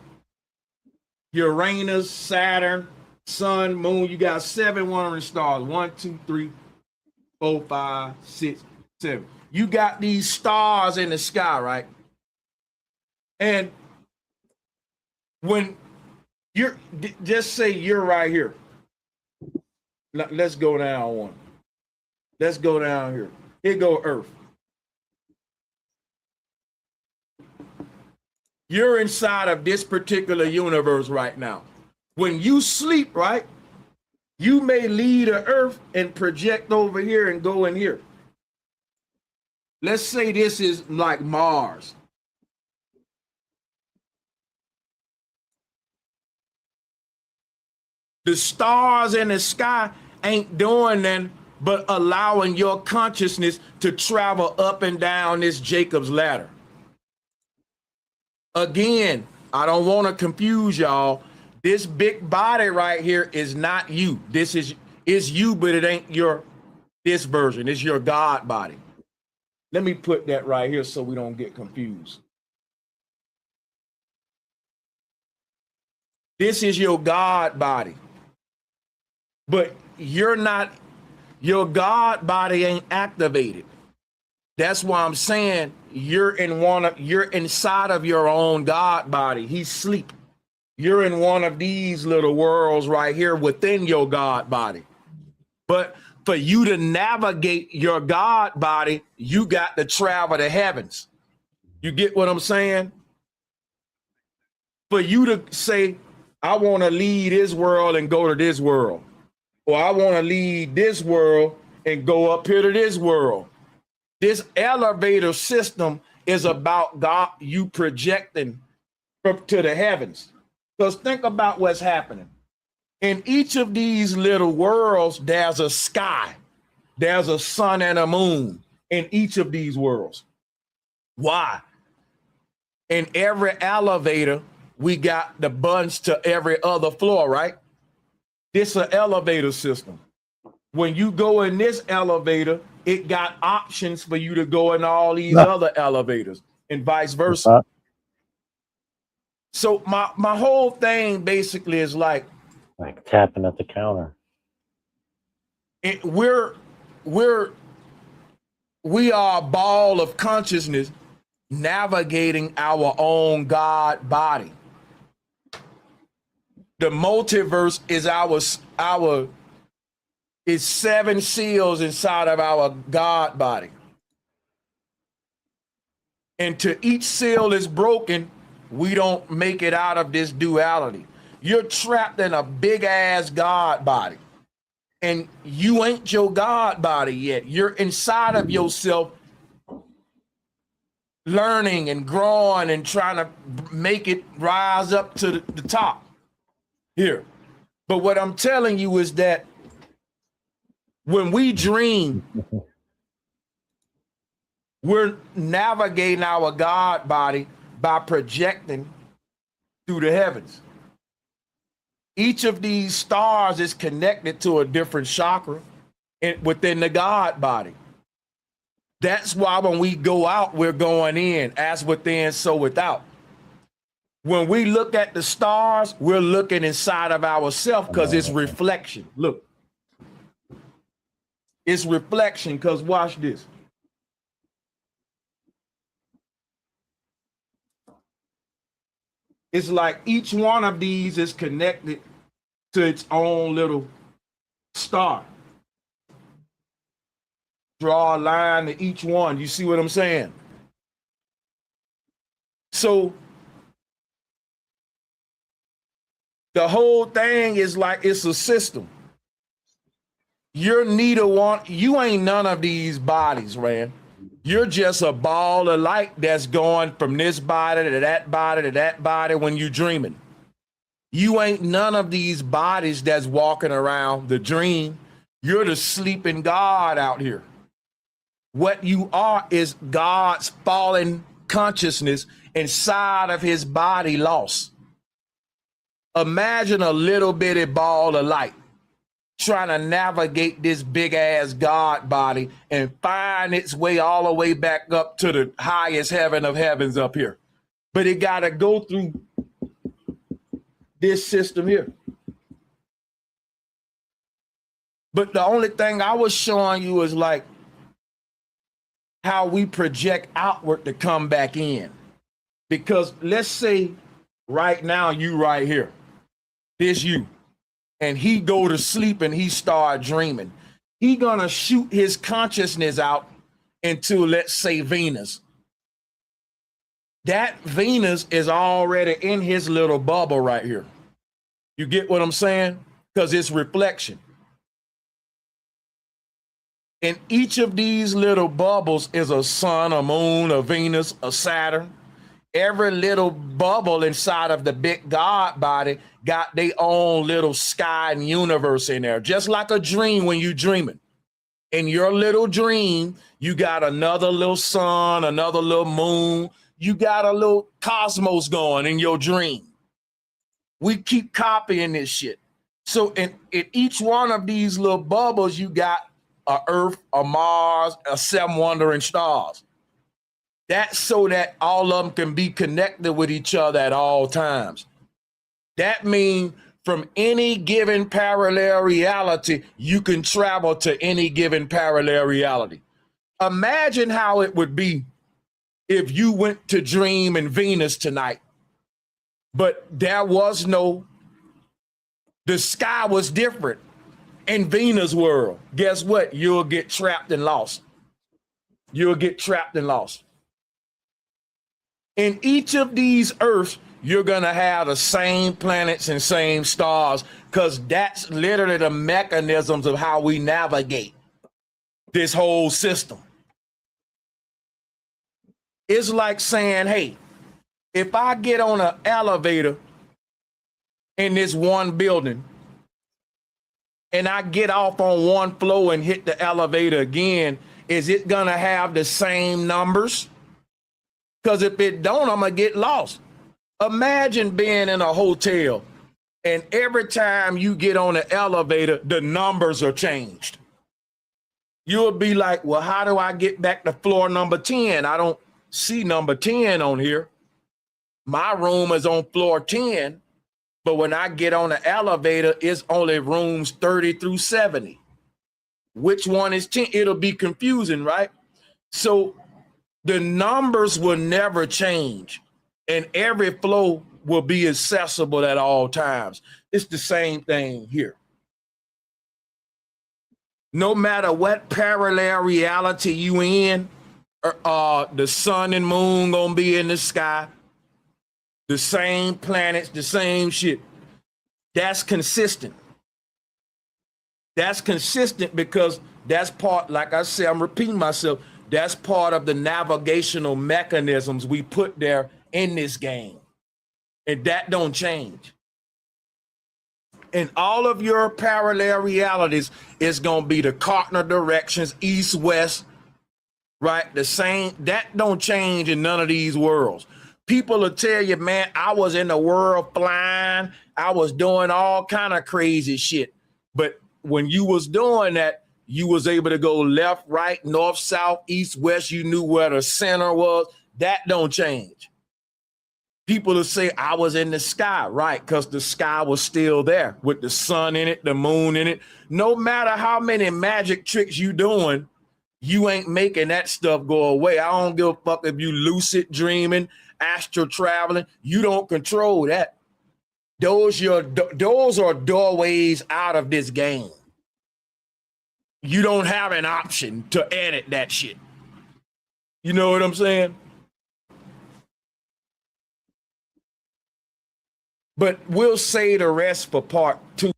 Uranus, Saturn, Sun, Moon. You got 7 wandering stars. 1, 2, 3, 4, 5, 6, 7. You got these stars in the sky, right? And when you're, just say you're right here. Let's go down one. Let's go down here. Here go Earth. You're inside of this particular universe right now. When you sleep, right, you may leave the Earth and project over here and go in here. Let's say this is like Mars. The stars in the sky ain't doing nothing but allowing your consciousness to travel up and down this Jacob's ladder. Again, I don't want to confuse y'all. This big body right here is not you. This is you, but it ain't this version. It's your God body. Let me put that right here so we don't get confused. This is your God body. But your God body ain't activated. That's why I'm saying you're inside of your own God body. He's asleep. You're in one of these little worlds right here within your God body. But for you to navigate your God body, you got to travel the heavens. You get what I'm saying? For you to say, I want to leave this world and go to this world, or I want to leave this world and go up here to this world. This elevator system is about God, you projecting to the heavens. Because think about what's happening. In each of these little worlds, there's a sky. There's a sun and a moon in each of these worlds. Why? In every elevator, we got the buttons to every other floor, right? This is an elevator system. When you go in this elevator, it got options for you to go in all these other elevators and vice versa. So my whole thing basically is like tapping at the counter. We are a ball of consciousness navigating our own God body. The multiverse is 7 seals inside of our God body. And to each seal is broken, we don't make it out of this duality. You're trapped in a big ass God body. And you ain't your God body yet. You're inside of yourself, learning and growing and trying to make it rise up to the top here. But what I'm telling you is that when we dream, we're navigating our God body by projecting through the heavens. Each of these stars is connected to a different chakra within the God body. That's why when we go out, we're going in, as within, so without. When we look at the stars, we're looking inside of ourselves because it's reflection. Look. It's reflection because watch this. It's like each one of these is connected to its own little star. Draw a line to each one. You see what I'm saying? So the whole thing is like it's a system. You're neither one. You ain't none of these bodies, man. You're just a ball of light that's going from this body to that body to that body when you're dreaming. You ain't none of these bodies that's walking around the dream. You're the sleeping God out here. What you are is God's fallen consciousness inside of his body lost. Imagine a little bitty ball of light trying to navigate this big ass God body and find its way all the way back up to the highest heaven of heavens up here. But it got to go through this system here. But the only thing I was showing you is like how we project outward to come back in. Because let's say right now you right here, this you. And he go to sleep and he start dreaming. He gonna shoot his consciousness out into, let's say, Venus. That Venus is already in his little bubble right here. You get what I'm saying? Because it's reflection. In each of these little bubbles is a sun, a moon, a Venus, a Saturn. Every little bubble inside of the big God body got their own little sky and universe in there, just like a dream when you're dreaming. In your little dream, you got another little sun, another little moon. You got a little cosmos going in your dream. We keep copying this shit. So in each one of these little bubbles, you got a Earth, a Mars, a seven wandering stars. That's so that all of them can be connected with each other at all times. That means from any given parallel reality, you can travel to any given parallel reality. Imagine how it would be if you went to dream in Venus tonight, but there was no, the sky was different in Venus world. Guess what? You'll get trapped and lost. You'll get trapped and lost. In each of these Earths, you're going to have the same planets and same stars, because that's literally the mechanisms of how we navigate this whole system. It's like saying, hey, if I get on an elevator in this one building and I get off on one floor and hit the elevator again, is it going to have the same numbers? Because if it don't, I'm going to get lost. Imagine being in a hotel and every time you get on the elevator, the numbers are changed. You'll be like, well, how do I get back to floor number 10? I don't see number 10 on here. My room is on floor 10, but when I get on the elevator, it's only rooms 30 through 70. Which one is 10? It'll be confusing, right? So the numbers will never change, and every flow will be accessible at all times. It's the same thing here. No matter what parallel reality you in, the sun and moon gonna be in the sky, the same planets, the same shit. That's consistent. That's consistent because that's part, like I said, I'm repeating myself, that's part of the navigational mechanisms we put there in this game. And that don't change. In all of your parallel realities, it's going to be the cardinal directions, east, west, right? The same, that don't change in none of these worlds. People will tell you, man, I was in the world flying. I was doing all kind of crazy shit. But when you was doing that, you was able to go left, right, north, south, east, west. You knew where the center was. That don't change. People will say, I was in the sky, right? Because the sky was still there with the sun in it, the moon in it. No matter how many magic tricks you doing, you ain't making that stuff go away. I don't give a fuck if you lucid dreaming, astral traveling. You don't control that. Those are doorways out of this game. You don't have an option to edit that shit. You know what I'm saying? But we'll say the rest for part 2.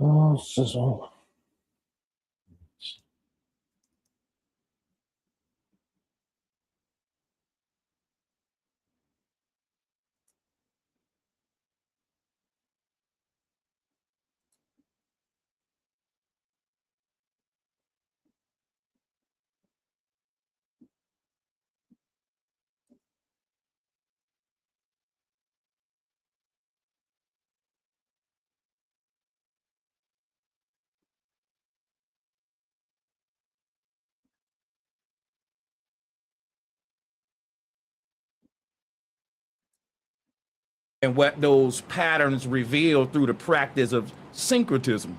Oh, sizzle. And what those patterns reveal through the practice of syncretism.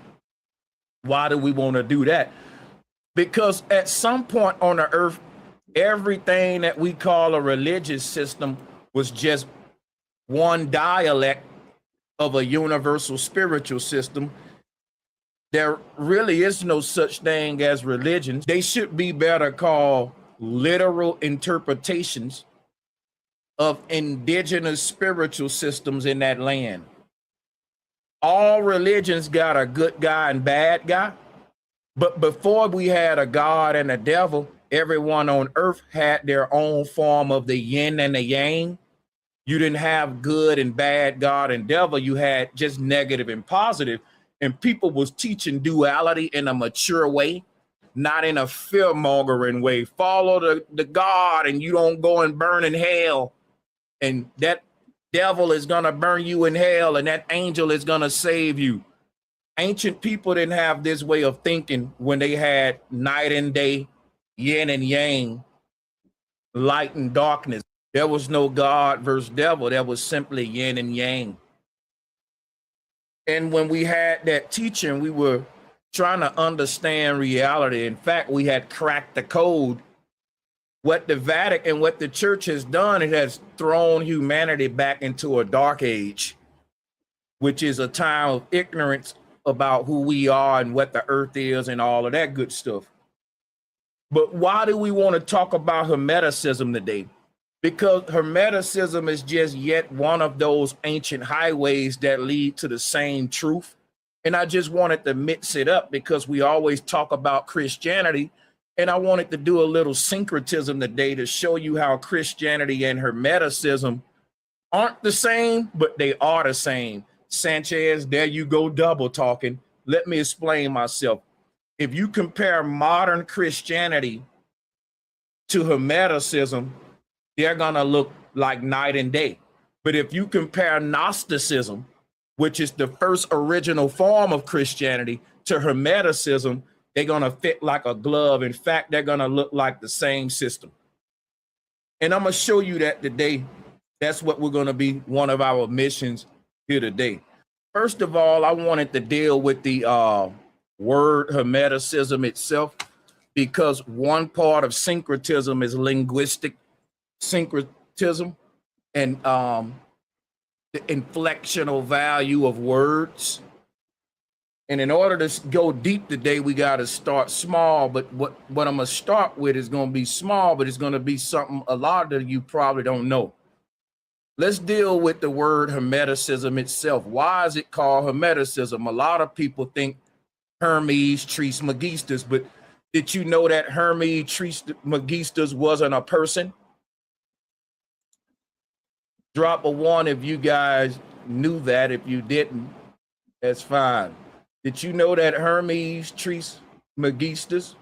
Why do we want to do that? Because at some point on the earth, everything that we call a religious system was just one dialect of a universal spiritual system. There really is no such thing as religions. They should be better called literal interpretations of indigenous spiritual systems in that land. All religions got a good guy and bad guy, but before we had a God and a devil, everyone on earth had their own form of the yin and the yang. You didn't have good and bad, God and devil. You had just negative and positive. And people was teaching duality in a mature way, not in a fear-mongering way. Follow the God and you don't go and burn in hell. And that devil is going to burn you in hell and that angel is going to save you. Ancient people didn't have this way of thinking when they had night and day, yin and yang, light and darkness. There was no God versus devil. There was simply yin and yang. And when we had that teaching, we were trying to understand reality. In fact, we had cracked the code. What the Vatican and what the church has done, it has thrown humanity back into a dark age, which is a time of ignorance about who we are and what the earth is and all of that good stuff. But why do we want to talk about Hermeticism today? Because Hermeticism is just yet one of those ancient highways that lead to the same truth. And I just wanted to mix it up because we always talk about Christianity. And I wanted to do a little syncretism today to show you how Christianity and Hermeticism aren't the same, but they are the same. Sanchez, there you go, double talking. Let me explain myself. If you compare modern Christianity to Hermeticism, they're going to look like night and day. But if you compare Gnosticism, which is the first original form of Christianity, to Hermeticism, they're going to fit like a glove. In fact, they're going to look like the same system. And I'm going to show you that today. That's what we're going to be one of our missions here today. First of all, I wanted to deal with the word Hermeticism itself, because one part of syncretism is linguistic syncretism and the inflectional value of words. And in order to go deep today, we got to start small. But what I'm going to start with is going to be small, but it's going to be something a lot of you probably don't know. Let's deal with the word Hermeticism itself. Why is it called Hermeticism? A lot of people think Hermes Trismegistus, but did you know that Hermes Trismegistus wasn't a person? Drop a one if you guys knew that. If you didn't, that's fine. Did you know that Hermes Trismegistus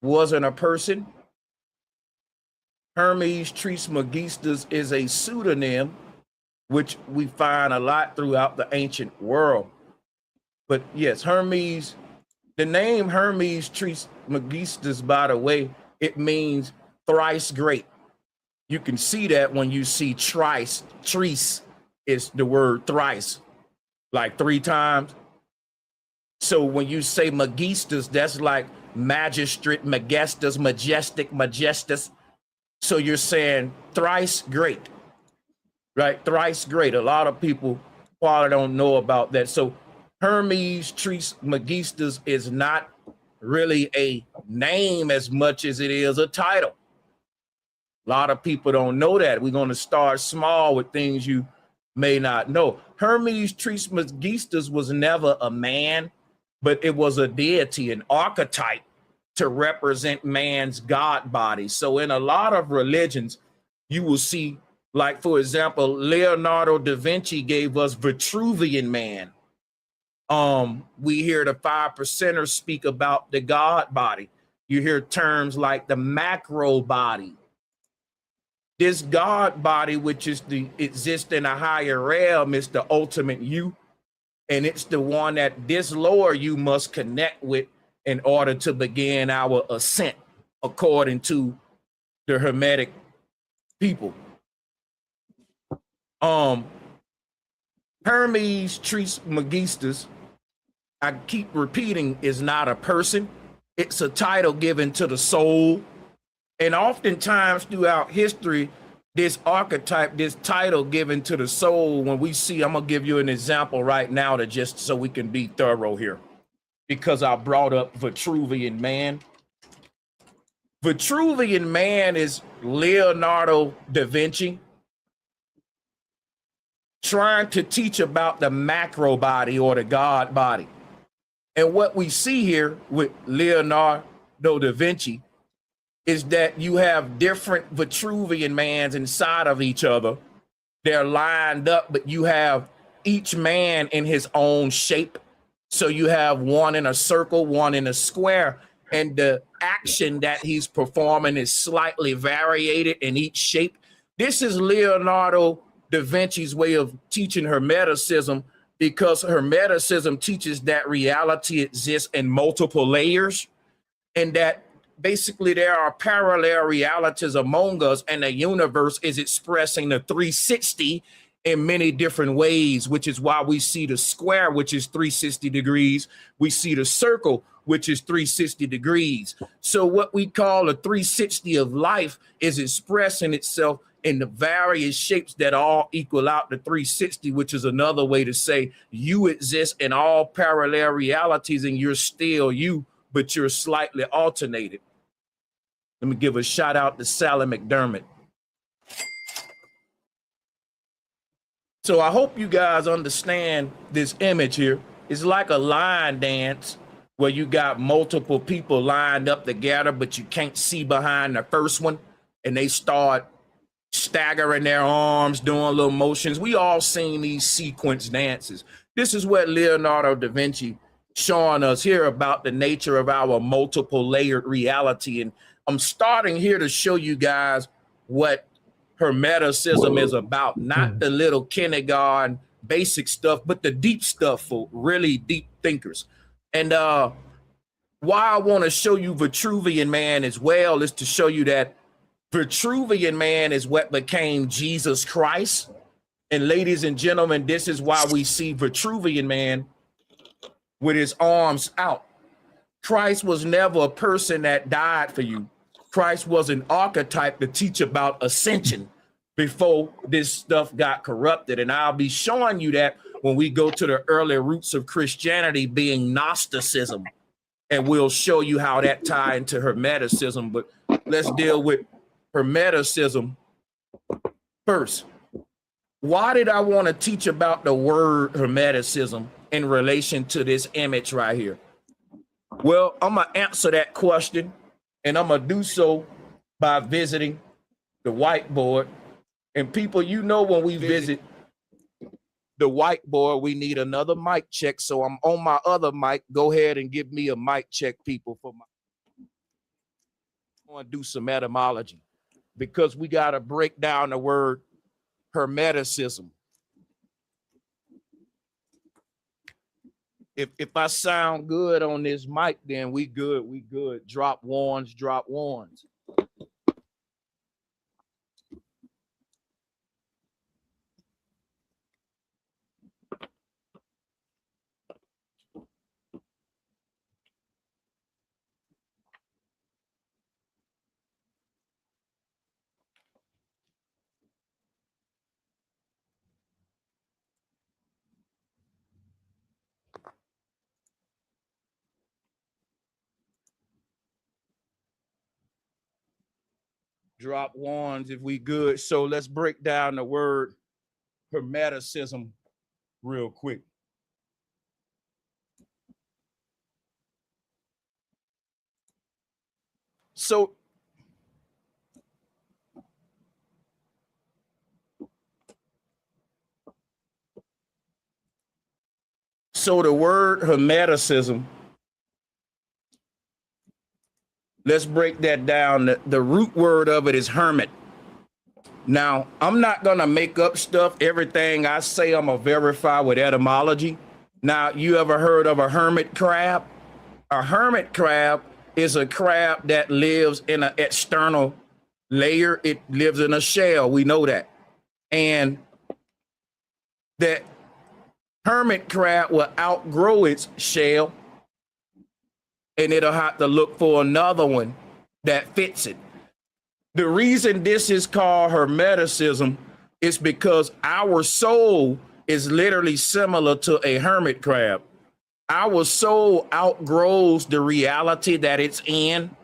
wasn't a person? Hermes Trismegistus is a pseudonym, which we find a lot throughout the ancient world. But yes, Hermes, the name Hermes Trismegistus, by the way, it means thrice great. You can see that when you see trice. Trice is the word thrice, like 3 times. So when you say Megistus, that's like magistrate, magestus, majestic, majestus. So you're saying thrice great, right? Thrice great. A lot of people probably don't know about that. So Hermes Trismegistus is not really a name as much as it is a title. A lot of people don't know that. We're going to start small with things you may not know. Hermes Trismegistus was never a man, but it was a deity, an archetype to represent man's God body. So in a lot of religions, you will see, like, for example, Leonardo da Vinci gave us Vitruvian man. We hear the 5%ers speak about the God body. You hear terms like the macro body. This God body, which is the exist in a higher realm, is the ultimate you. And it's the one that this lower you must connect with in order to begin our ascent, according to the Hermetic people. Hermes Trismegistus, I keep repeating, is not a person. It's a title given to the soul. And oftentimes throughout history, this archetype, this title given to the soul, when we see, I'm gonna give you an example right now to just so we can be thorough here, because I brought up Vitruvian Man. Vitruvian Man is Leonardo da Vinci trying to teach about the macro body or the God body. And what we see here with Leonardo da Vinci is that you have different Vitruvian mans inside of each other. They're lined up, but you have each man in his own shape. So you have one in a circle, one in a square, and the action that he's performing is slightly variated in each shape. This is Leonardo da Vinci's way of teaching Hermeticism, because Hermeticism teaches that reality exists in multiple layers, and that basically there are parallel realities among us, and the universe is expressing the 360 in many different ways, which is why we see the square, which is 360 degrees. We see the circle, which is 360 degrees. So what we call a 360 of life is expressing itself in the various shapes that all equal out to 360, which is another way to say you exist in all parallel realities and you're still you, but you're slightly alternated. Let me give a shout out to Sally McDermott. So I hope you guys understand this image here. It's like a line dance where you got multiple people lined up together, but you can't see behind the first one, and they start staggering their arms, doing little motions. We all seen these sequence dances. This is what Leonardo da Vinci showing us here about the nature of our multiple layered reality. And I'm starting here to show you guys what Hermeticism is about, not the little kindergarten basic stuff, but the deep stuff for really deep thinkers. And why I want to show you Vitruvian Man as well is to show you that Vitruvian Man is what became Jesus Christ. And ladies and gentlemen, this is why we see Vitruvian Man with his arms out. Christ was never a person that died for you. Christ was an archetype to teach about ascension before this stuff got corrupted. And I'll be showing you that when we go to the early roots of Christianity being Gnosticism. And we'll show you how that ties into Hermeticism. But let's deal with Hermeticism first. Why did I want to teach about the word Hermeticism in relation to this image right here? Well, I'm going to answer that question, and I'm going to do so by visiting the whiteboard. And people, you know, when we visit the whiteboard, we need another mic check. So I'm on my other mic. Go ahead and give me a mic check, people. I'm going to do some etymology, because we got to break down the word Hermeticism. If I sound good on this mic, then we good, we good. Drop ones, drop ones. Drop ones if we good. So let's break down the word Hermeticism real quick. So the word Hermeticism, let's break that down. The root word of it is hermit. Now, I'm not going to make up stuff. Everything I say, I'm going to verify with etymology. Now, you ever heard of a hermit crab? A hermit crab is a crab that lives in an external layer. It lives in a shell. We know that. And that hermit crab will outgrow its shell, and it'll have to look for another one that fits it. The reason this is called hermeticism is because our soul is literally similar to a hermit crab. Our soul outgrows the reality that it's in,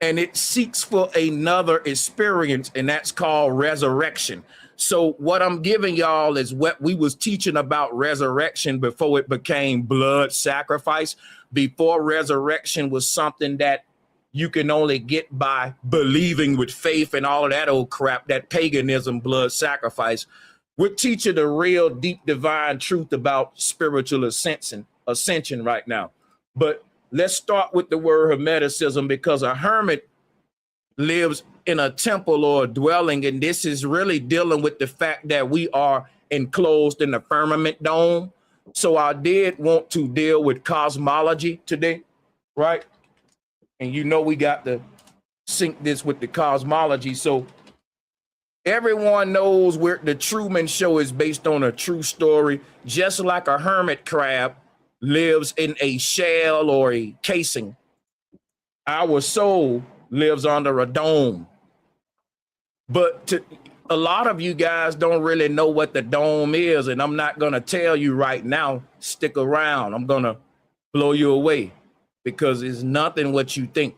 and it seeks for another experience, and that's called resurrection. So what I'm giving y'all is what we was teaching about resurrection before it became blood sacrifice. Before resurrection was something that you can only get by believing with faith and all of that old crap, that paganism, blood sacrifice. We're teaching the real deep divine truth about spiritual ascension right now. But let's start with the word hermeticism, because a hermit lives in a temple or a dwelling, and this is really dealing with the fact that we are enclosed in the firmament dome. So I did want to deal with cosmology today, right? And you know we got to sync this with the cosmology. So everyone knows where the Truman Show is based on a true story. Just like a hermit crab lives in a shell or a casing, our soul lives under a dome. But a lot of you guys don't really know what the dome is, and I'm not going to tell you right now. Stick around. I'm going to blow you away, because it's nothing what you think.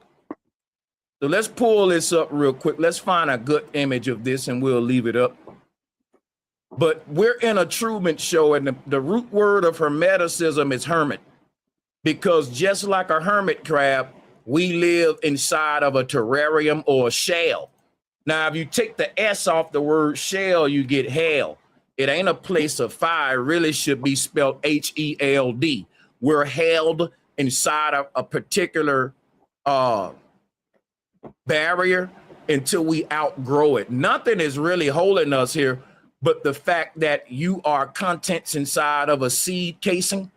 So let's pull this up real quick. Let's find a good image of this, and we'll leave it up. But we're in a Truman Show, and the root word of hermeticism is hermit, because just like a hermit crab, we live inside of a terrarium or a shell. Now, if you take the S off the word shell, you get hell. It ain't a place of fire. It really should be spelled H-E-L-D. We're held inside of a particular barrier until we outgrow it. Nothing is really holding us here but the fact that you are contents inside of a seed casing.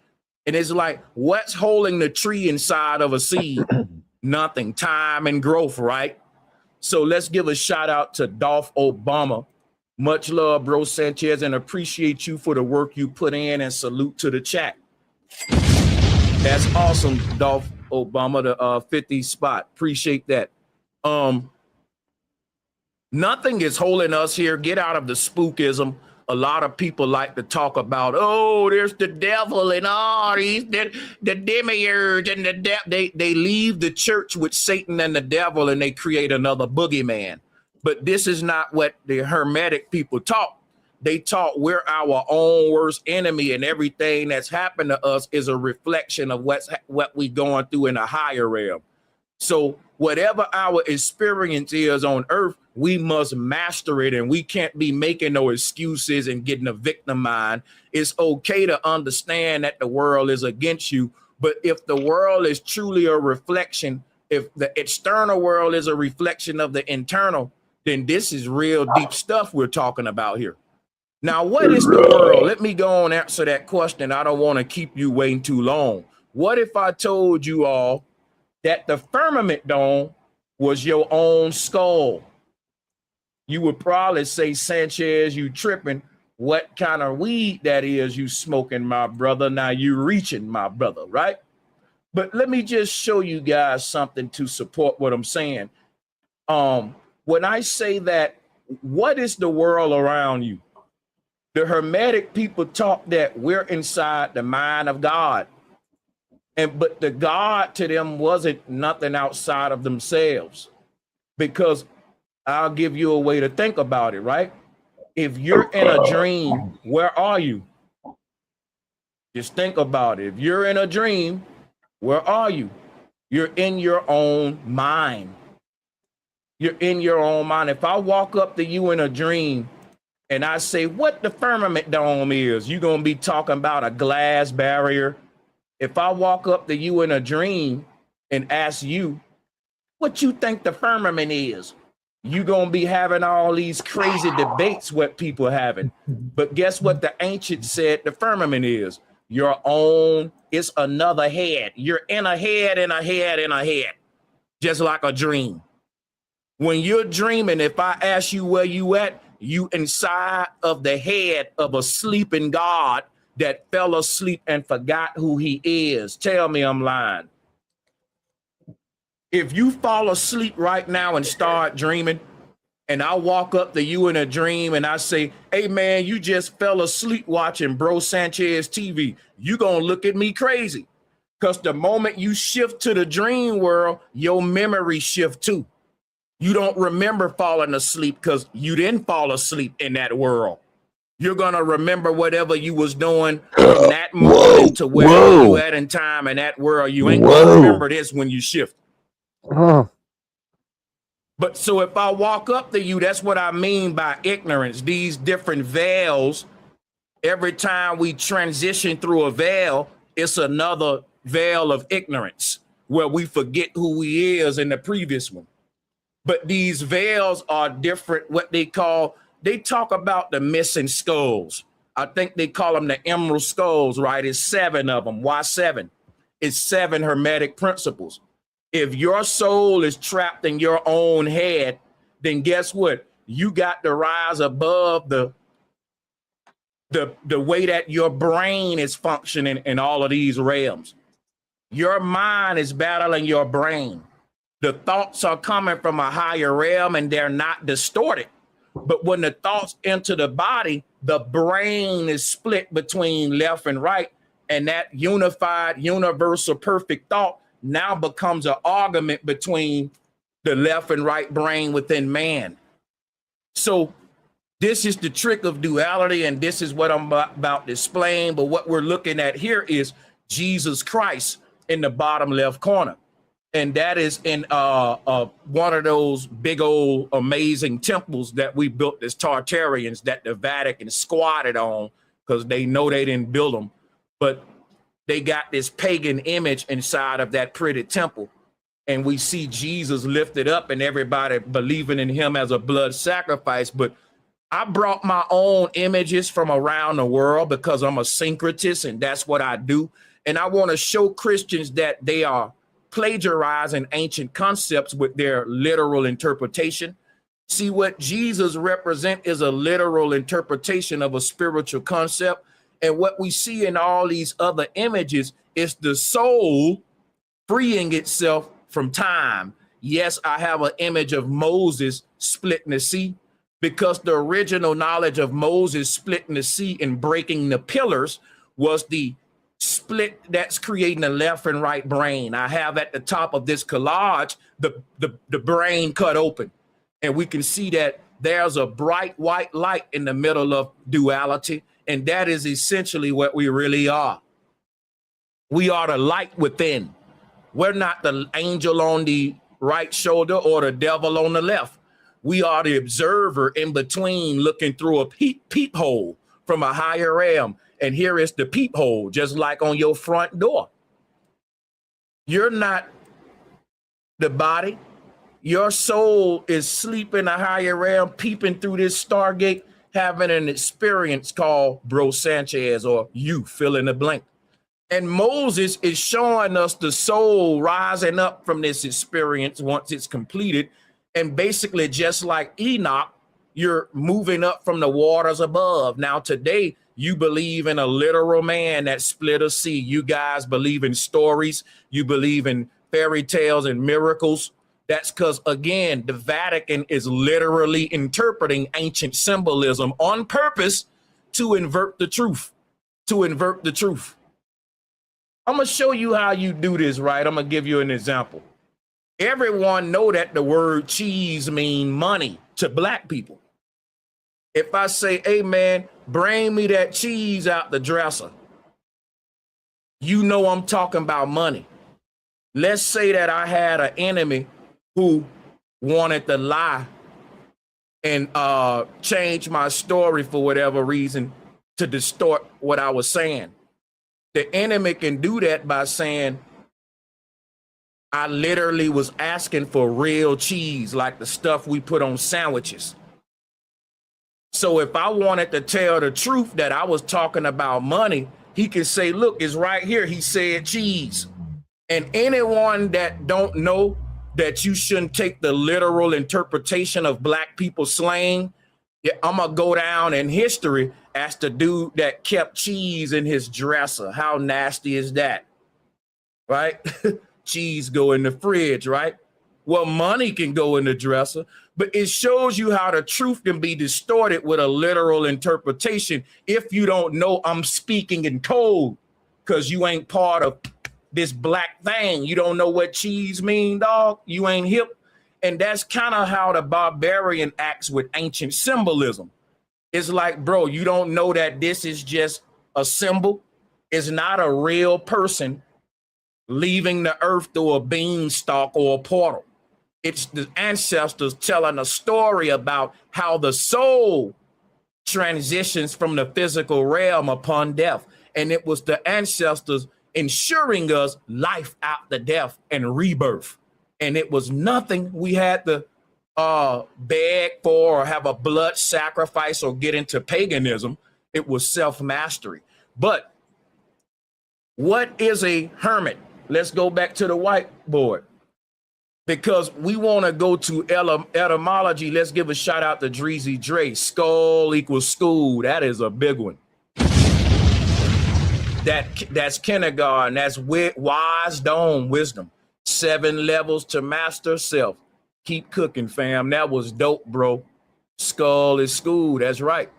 And it's like, what's holding the tree inside of a seed? Nothing. Time and growth, right? So let's give a shout out to Dolph Obama. Much love, bro Sanchez, and appreciate you for the work you put in, and salute to the chat. That's awesome, Dolph Obama, the 50 spot. Appreciate that. Nothing is holding us here. Get out of the spookism. A lot of people like to talk about, oh, there's the devil and all these, the demiurge and the they leave the church with Satan and the devil, and they create another boogeyman. But this is not what the Hermetic people taught. They taught we're our own worst enemy, and everything that's happened to us is a reflection of what we going through in a higher realm. So whatever our experience is on earth, we must master it, and we can't be making no excuses and getting a victim mind. It's okay to understand that the world is against you, but if the world is truly a reflection, if the external world is a reflection of the internal, then this is real deep stuff we're talking about here. Now, what is the world? Let me go and answer that question. I don't want to keep you waiting too long. What if I told you all that the firmament dome was your own skull? You would probably say, Sanchez, you tripping. What kind of weed that is you smoking, my brother? Now you reaching, my brother, right? But let me just show you guys something to support what I'm saying. When I say that, what is the world around you? The Hermetic people taught that we're inside the mind of God. But the God to them wasn't nothing outside of themselves, because I'll give you a way to think about it, right? If you're in a dream, where are you? Just think about it. If you're in a dream, where are you? You're in your own mind. You're in your own mind. If I walk up to you in a dream and I say, what the firmament dome is, you're going to be talking about a glass barrier. If I walk up to you in a dream and ask you what you think the firmament is, you're going to be having all these crazy debates what people having. But guess what the ancients said the firmament is? Your own, it's another head. You're in a head, in a head, in a head, just like a dream. When you're dreaming, if I ask you where you at, you inside of the head of a sleeping God that fell asleep and forgot who he is. Tell me I'm lying. If you fall asleep right now and start dreaming, and I walk up to you in a dream and I say, hey man, you just fell asleep watching Bro Sanchez TV, you gonna look at me crazy. Because the moment you shift to the dream world, your memory shift too. You don't remember falling asleep because you didn't fall asleep in that world. You're gonna remember whatever you was doing from that moment to wherever you at in time in that world. You ain't gonna remember this when you shift. But so if I walk up to you, that's what I mean by ignorance. These different veils, every time we transition through a veil, it's another veil of ignorance where we forget who we is in the previous one. But these veils are different, what they talk about the missing skulls. I think they call them the emerald skulls, right? It's 7 of them. Why 7? It's 7 hermetic principles. If your soul is trapped in your own head, then guess what? You got to rise above the way that your brain is functioning in all of these realms. Your mind is battling your brain. The thoughts are coming from a higher realm and they're not distorted. But when the thoughts enter the body, the brain is split between left and right. And that unified, universal, perfect thought now becomes an argument between the left and right brain within man. So this is the trick of duality, and this is what I'm about to explain. But what we're looking at here is Jesus Christ in the bottom left corner. And that is in one of those big old amazing temples that we built as Tartarians that the Vatican squatted on because they know they didn't build them. But they got this pagan image inside of that pretty temple. And we see Jesus lifted up and everybody believing in him as a blood sacrifice. But I brought my own images from around the world because I'm a syncretist and that's what I do. And I want to show Christians that they are plagiarizing ancient concepts with their literal interpretation. See, what Jesus represents is a literal interpretation of a spiritual concept. And what we see in all these other images is the soul freeing itself from time. Yes, I have an image of Moses splitting the sea because the original knowledge of Moses splitting the sea and breaking the pillars was the split that's creating the left and right brain. I have at the top of this collage the brain cut open, and we can see that there's a bright white light in the middle of duality, and that is essentially what we really are. We are the light within. We're not the angel on the right shoulder or the devil on the left. We are the observer in between, looking through a peephole from a higher realm. And here is the peephole, just like on your front door. You're not the body. Your soul is sleeping a higher realm, peeping through this stargate, having an experience called Bro Sanchez, or you fill in the blank. And Moses is showing us the soul rising up from this experience once it's completed. And basically, just like Enoch, you're moving up from the waters above. Now, today, you believe in a literal man that split a sea. You guys believe in stories. You believe in fairy tales and miracles. That's because, again, the Vatican is literally interpreting ancient symbolism on purpose to invert the truth, I'm going to show you how you do this, right? I'm going to give you an example. Everyone know that the word cheese means money to black people. If I say, hey, man, bring me that cheese out the dresser, you know I'm talking about money. Let's say that I had an enemy who wanted to lie and change my story for whatever reason to distort what I was saying. The enemy can do that by saying, I literally was asking for real cheese, like the stuff we put on sandwiches. So if I wanted to tell the truth that I was talking about money, he could say, look, it's right here. He said cheese. And anyone that don't know that you shouldn't take the literal interpretation of black people slang, I'm going to go down in history as the dude that kept cheese in his dresser. How nasty is that? Right? Cheese go in the fridge, right? Well, money can go in the dresser, but it shows you how the truth can be distorted with a literal interpretation if you don't know I'm speaking in code, because you ain't part of this black thing. You don't know what cheese mean, dog. You ain't hip. And that's kind of how the barbarian acts with ancient symbolism. It's like, bro, you don't know that this is just a symbol. It's not a real person leaving the earth through a beanstalk or a portal. It's the ancestors telling a story about how the soul transitions from the physical realm upon death. And it was the ancestors ensuring us life after death and rebirth. And it was nothing we had to beg for or have a blood sacrifice or get into paganism. It was self-mastery. But what is a hermit? Let's go back to the whiteboard, because we want to go to etymology. Let's give a shout out to Dreezy Dre. Skull equals school. That is a big one. That's kindergarten. That's wise dome wisdom. 7 levels to master self. Keep cooking, fam. That was dope, bro. Skull is school. That's right.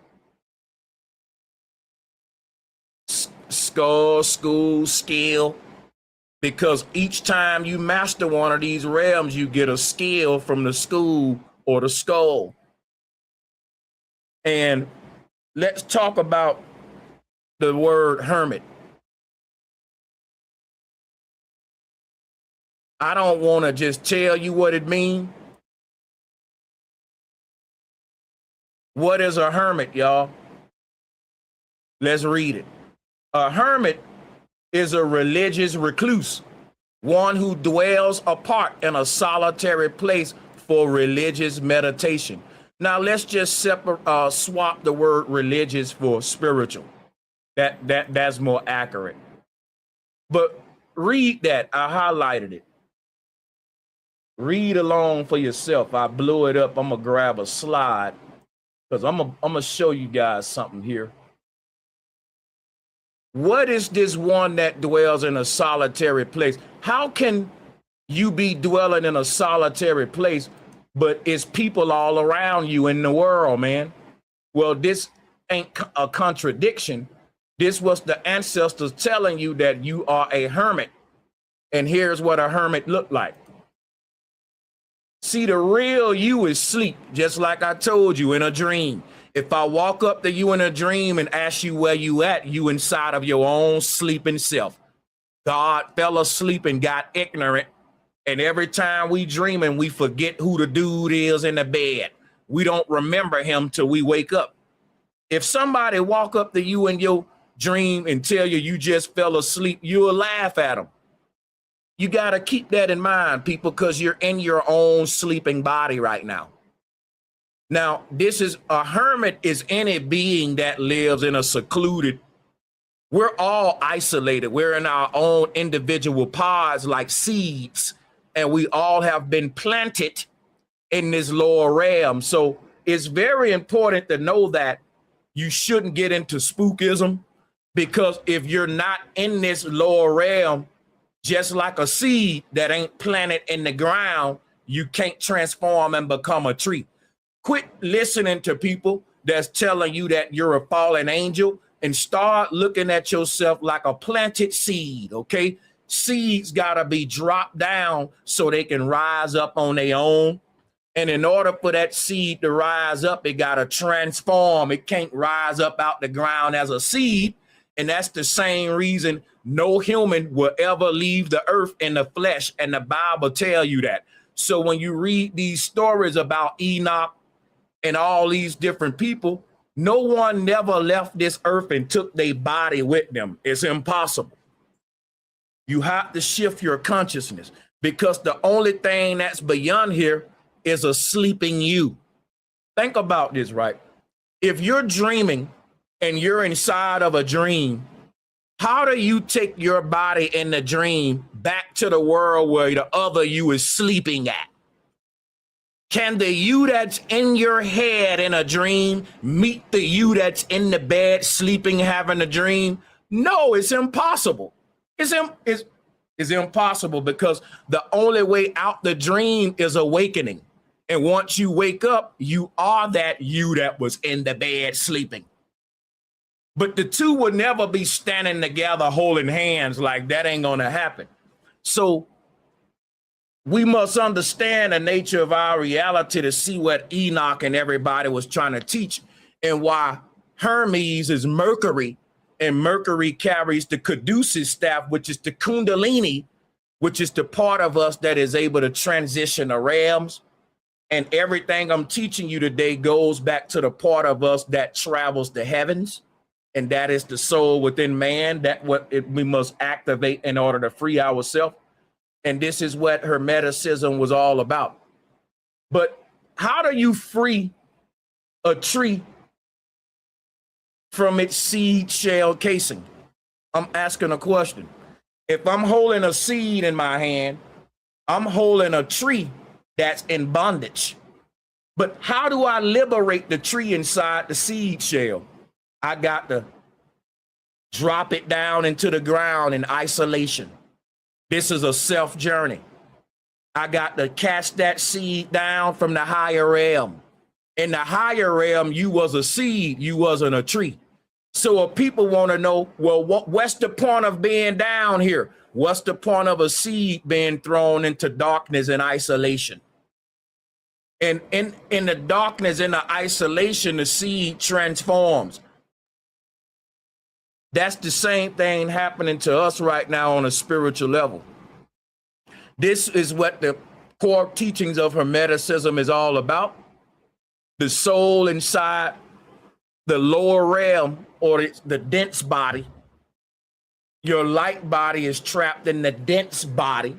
Skull, school, skill. Because each time you master one of these realms, you get a skill from the school or the skull. And let's talk about the word hermit. I don't want to just tell you what it means. What is a hermit, y'all? Let's read it. A hermit is a religious recluse, one who dwells apart in a solitary place for religious meditation. Now let's just swap the word religious for spiritual. That's more accurate. But read that. I highlighted it. Read along for yourself. I blew it up. I'm gonna grab a slide because I'm gonna show you guys something here. What is this one that dwells in a solitary place? How can you be dwelling in a solitary place, but it's people all around you in the world, man? Well, this ain't a contradiction. This was the ancestors telling you that you are a hermit. And here's what a hermit looked like. See, the real you is sleep, just like I told you in a dream. If I walk up to you in a dream and ask you where you at, you inside of your own sleeping self. God fell asleep and got ignorant. And every time we dreaming, we forget who the dude is in the bed. We don't remember him till we wake up. If somebody walk up to you in your dream and tell you you just fell asleep, you'll laugh at them. You got to keep that in mind, people, because you're in your own sleeping body right now. Now, this is a hermit is any being that lives in a secluded. We're all isolated. We're in our own individual pods like seeds, and we all have been planted in this lower realm. So it's very important to know that you shouldn't get into spookism, because if you're not in this lower realm, just like a seed that ain't planted in the ground, you can't transform and become a tree. Quit listening to people that's telling you that you're a fallen angel and start looking at yourself like a planted seed, okay? Seeds gotta be dropped down so they can rise up on their own. And in order for that seed to rise up, it gotta transform. It can't rise up out the ground as a seed. And that's the same reason no human will ever leave the earth in the flesh. And the Bible tell you that. So when you read these stories about Enoch and all these different people, no one never left this earth and took their body with them. It's impossible. You have to shift your consciousness, because the only thing that's beyond here is a sleeping you. Think about this, right? If you're dreaming and you're inside of a dream, how do you take your body in the dream back to the world where the other you is sleeping at? Can the you that's in your head in a dream meet the you that's in the bed sleeping, having a dream? No, it's impossible. It's impossible because the only way out the dream is awakening. And once you wake up, you are that you that was in the bed sleeping. But the two will never be standing together holding hands. Like that ain't going to happen. So we must understand the nature of our reality to see what Enoch and everybody was trying to teach, and why Hermes is Mercury, and Mercury carries the Caduceus staff, which is the Kundalini, which is the part of us that is able to transition the realms. And everything I'm teaching you today goes back to the part of us that travels the heavens, and that is the soul within man. That we must activate in order to free ourselves. And this is what Hermeticism was all about. But how do you free a tree from its seed shell casing? I'm asking a question. If I'm holding a seed in my hand, I'm holding a tree that's in bondage. But how do I liberate the tree inside the seed shell? I got to drop it down into the ground in isolation. This is a self journey. I got to cast that seed down from the higher realm. In the higher realm, you was a seed, you wasn't a tree. So if people want to know, well, what's the point of being down here? What's the point of a seed being thrown into darkness and isolation? And in the darkness, in the isolation, the seed transforms. That's the same thing happening to us right now on a spiritual level. This is what the core teachings of Hermeticism is all about. The soul inside the lower realm, or the dense body. Your light body is trapped in the dense body.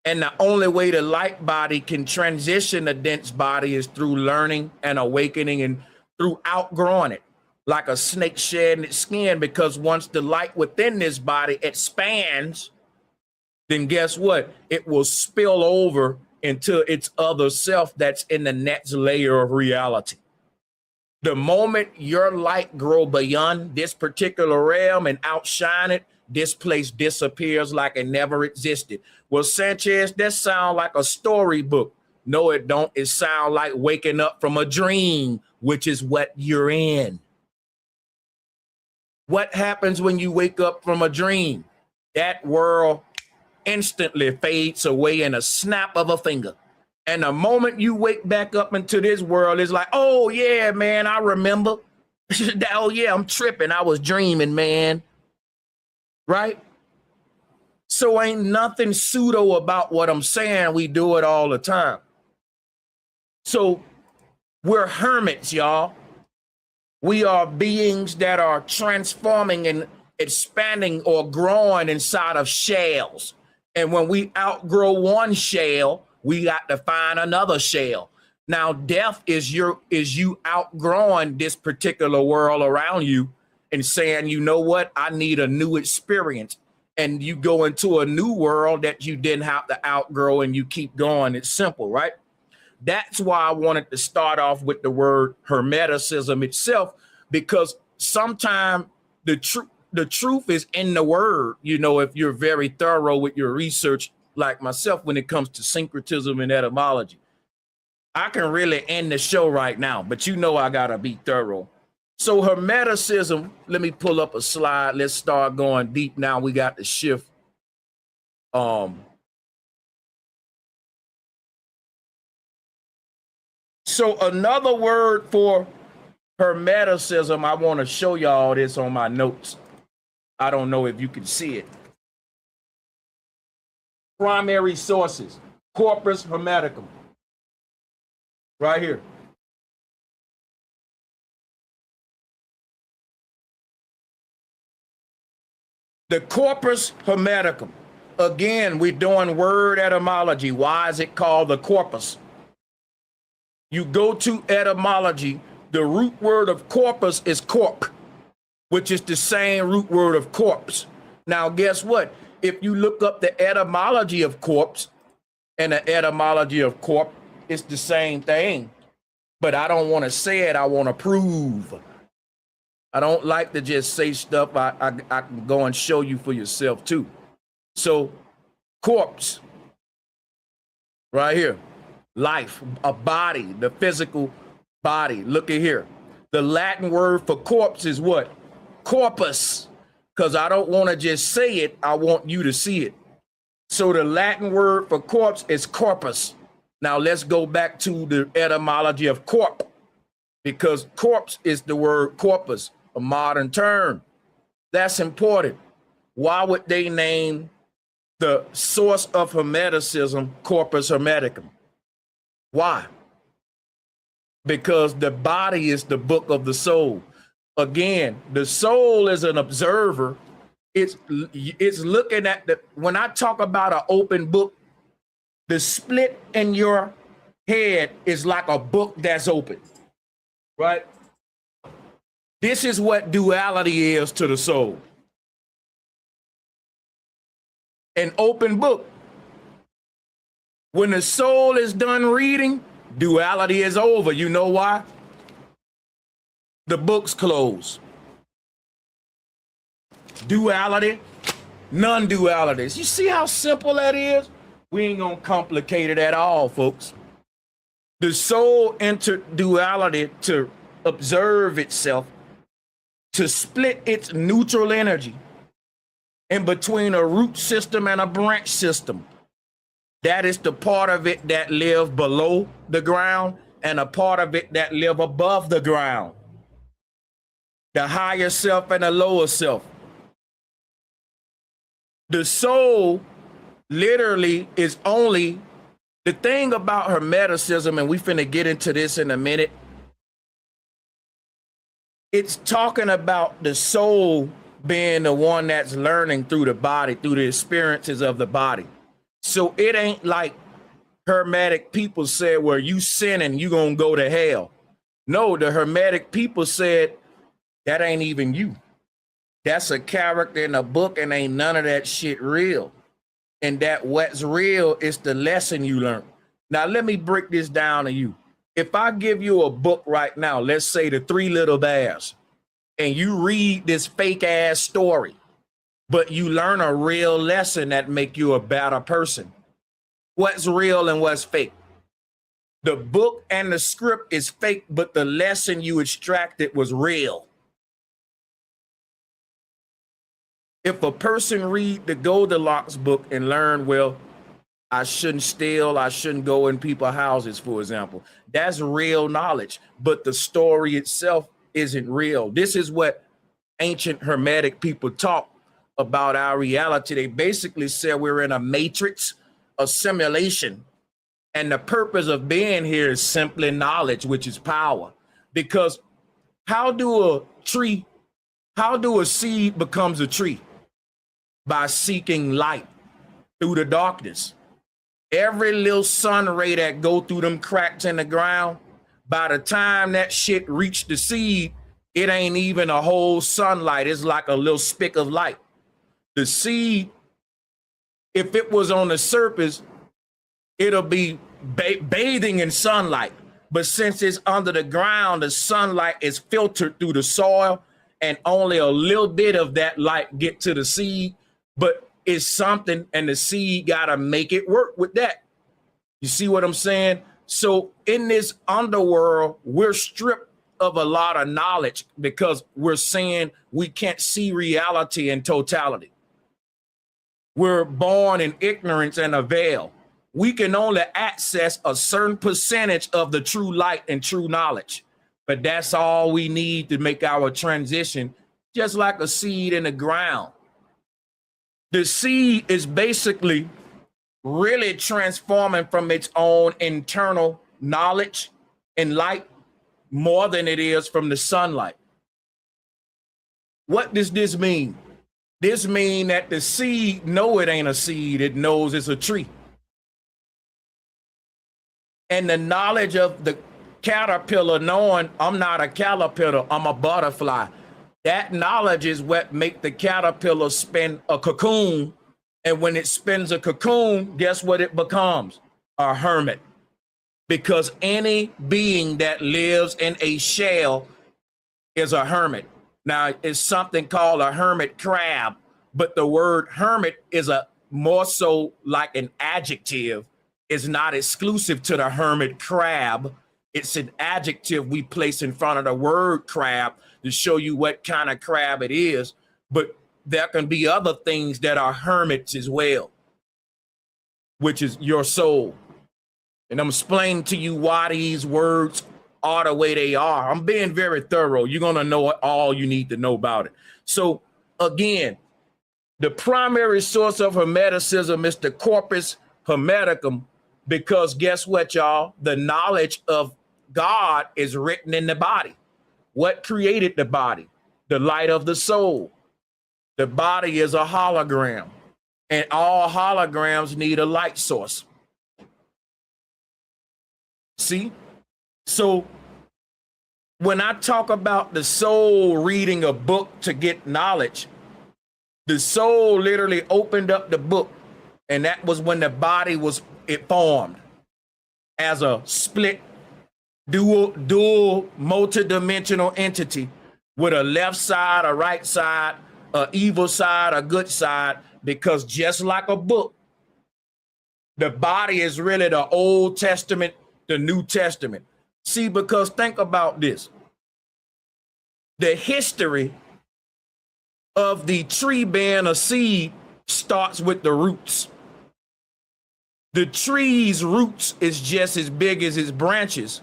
And the only way the light body can transition the dense body is through learning and awakening, and through outgrowing it, like a snake shedding its skin. Because once the light within this body expands, then guess what? It will spill over into its other self that's in the next layer of reality. The moment your light grow beyond this particular realm and outshine it, this place disappears like it never existed. Well, Sanchez, that sound like a storybook. No, it don't. It sound like waking up from a dream, which is what you're in. What happens when you wake up from a dream? That world instantly fades away in a snap of a finger. And the moment you wake back up into this world, it's like, oh, yeah, man, I remember. Oh, yeah, I'm tripping. I was dreaming, man. Right? So ain't nothing pseudo about what I'm saying. We do it all the time. So we're hermits, y'all. We are beings that are transforming and expanding or growing inside of shells. And when we outgrow one shell, we got to find another shell. Now, death is you outgrowing this particular world around you and saying, you know what, I need a new experience. And you go into a new world that you didn't have to outgrow, and you keep going. It's simple, right? That's why I wanted to start off with the word Hermeticism itself, because sometimes the truth is in the word. You know, if you're very thorough with your research, like myself, when it comes to syncretism and etymology. I can really end the show right now, but you know I gotta be thorough. So Hermeticism, let me pull up a slide. Let's start going deep now. We got the shift. So another word for Hermeticism, I want to show y'all this on my notes. I don't know if you can see it. Primary sources, Corpus Hermeticum, right here. The Corpus Hermeticum. Again, we're doing word etymology. Why is it called the corpus? You go to etymology, the root word of corpus is corp, which is the same root word of corpse. Now, guess what? If you look up the etymology of corpse and the etymology of corp, it's the same thing. But I don't want to say it. I want to prove. I don't like to just say stuff. I can go and show you for yourself too. So corpse, right here, life, a body, the physical body. Look at here. The Latin word for corpse is what? Corpus. Because I don't want to just say it, I want you to see it. So the Latin word for corpse is corpus. Now let's go back to the etymology of corp, because corpse is the word corpus, a modern term. That's important. Why would they name the source of Hermeticism Corpus Hermeticum? Why? Because the body is the book of the soul. Again, the soul is an observer. It's looking at when I talk about an open book, the split in your head is like a book that's open, right? This is what duality is to the soul. An open book. When the soul is done reading, duality is over. You know why? The book's closed. Duality, non-dualities. You see how simple that is? We ain't gonna complicate it at all, folks. The soul entered duality to observe itself, to split its neutral energy in between a root system and a branch system. That is the part of it that live below the ground and a part of it that live above the ground. The higher self and the lower self. The soul literally is only the thing about Hermeticism, and we finna get into this in a minute. It's talking about the soul being the one that's learning through the body, through the experiences of the body. So it ain't like Hermetic people said, where you sinning, you gonna go to hell. No, the Hermetic people said, that ain't even you. That's a character in a book, and ain't none of that shit real. And that what's real is the lesson you learn. Now, let me break this down to you. If I give you a book right now, let's say The Three Little Bears, and you read this fake ass story, but you learn a real lesson that make you a better person. What's real and what's fake? The book and the script is fake, but the lesson you extracted was real. If a person read the Goldilocks book and learn, well, I shouldn't steal, I shouldn't go in people's houses, for example, that's real knowledge, but the story itself isn't real. This is what ancient Hermetic people talk about our reality. They basically said we're in a matrix, a simulation, and the purpose of being here is simply knowledge, which is power. Because how do a seed becomes a tree? By seeking light through the darkness. Every little sun ray that go through them cracks in the ground, by the time that shit reach the seed, it ain't even a whole sunlight. It's like a little speck of light. The seed, if it was on the surface, it'll be bathing in sunlight. But since it's under the ground, the sunlight is filtered through the soil, and only a little bit of that light get to the seed. But it's something, and the seed gotta make it work with that. You see what I'm saying? So in this underworld, we're stripped of a lot of knowledge because we're saying we can't see reality in totality. We're born in ignorance and a veil. We can only access a certain percentage of the true light and true knowledge, but that's all we need to make our transition, just like a seed in the ground. The seed is basically really transforming from its own internal knowledge and light more than it is from the sunlight. What does this mean? This means that the seed know it ain't a seed, it knows it's a tree. And the knowledge of the caterpillar knowing I'm not a caterpillar, I'm a butterfly. That knowledge is what make the caterpillar spin a cocoon. And when it spins a cocoon, guess what it becomes? A hermit. Because any being that lives in a shell is a hermit. Now, it's something called a hermit crab, but the word hermit is a more so like an adjective. Is not exclusive to the hermit crab. It's an adjective we place in front of the word crab to show you what kind of crab it is. But there can be other things that are hermits as well, which is your soul. And I'm explaining to you why these words are the way they are. I'm being very thorough. You're going to know all you need to know about it. So again, the primary source of Hermeticism is the corpus hermeticum, because guess what, y'all? The knowledge of God is written in the body. What created the body? The light of the soul. The body is a hologram, and all holograms need a light source. See? So when I talk about the soul reading a book to get knowledge, the soul literally opened up the book, and that was when the body was formed as a split, dual, multidimensional entity with a left side, a right side, a evil side, a good side, because just like a book, the body is really the Old Testament, the New Testament. See, because think about this. The history of the tree being a seed starts with the roots. The tree's roots is just as big as its branches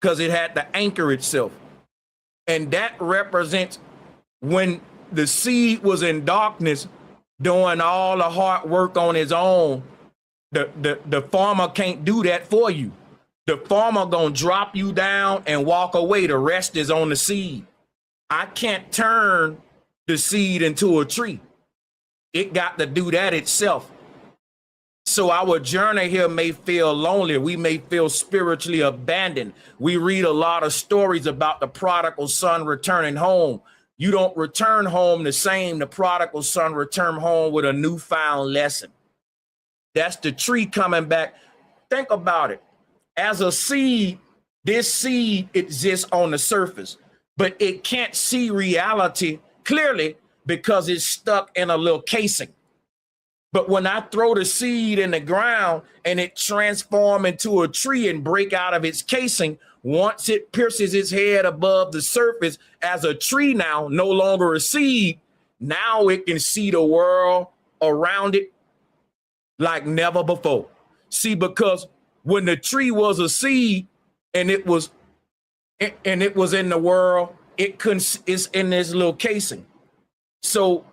because it had to anchor itself. And that represents when the seed was in darkness, doing all the hard work on his own. The farmer can't do that for you. The farmer gonna drop you down and walk away. The rest is on the seed. I can't turn the seed into a tree. It got to do that itself. So our journey here may feel lonely. We may feel spiritually abandoned. We read a lot of stories about the prodigal son returning home. You don't return home the same. The prodigal son returned home with a newfound lesson. That's the tree coming back. Think about it. As a seed, this seed exists on the surface, but it can't see reality clearly because it's stuck in a little casing. But when I throw the seed in the ground and it transforms into a tree and break out of its casing, once it pierces its head above the surface as a tree now, no longer a seed, now it can see the world around it like never before. See, because when the tree was a seed and it was in the world, it's in this little casing. So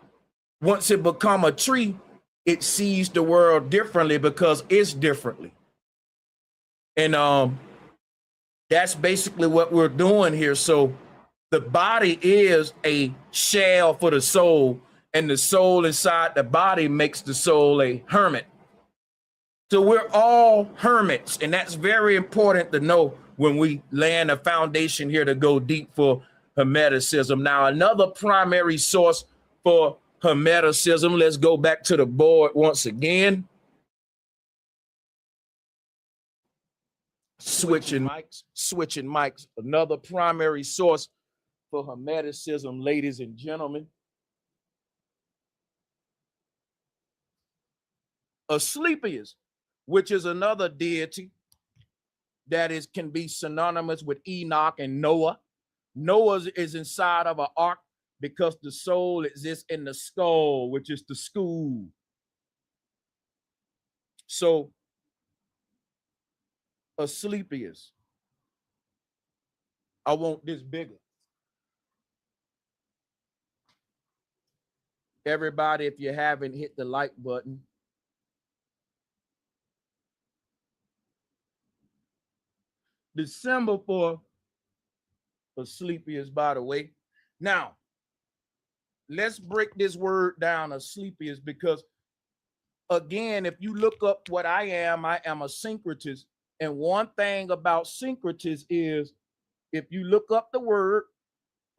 once it become a tree, it sees the world differently because it's differently. And that's basically what we're doing here. So the body is a shell for the soul, and the soul inside the body makes the soul a hermit. So we're all hermits, and that's very important to know when we land a foundation here to go deep for Hermeticism. Now, another primary source for Hermeticism, let's go back to the board once again. Switching mics. Another primary source for Hermeticism, ladies and gentlemen. Asclepius, which is another deity that can be synonymous with Enoch and Noah. Noah is inside of an ark because the soul exists in the skull, which is the school. So Asclepius. I want this bigger. Everybody, if you haven't hit the like button. The symbol for Asclepius, by the way. Now, let's break this word down, Asclepius, because again, if you look up what I am a syncretist. And one thing about syncretist is if you look up the word,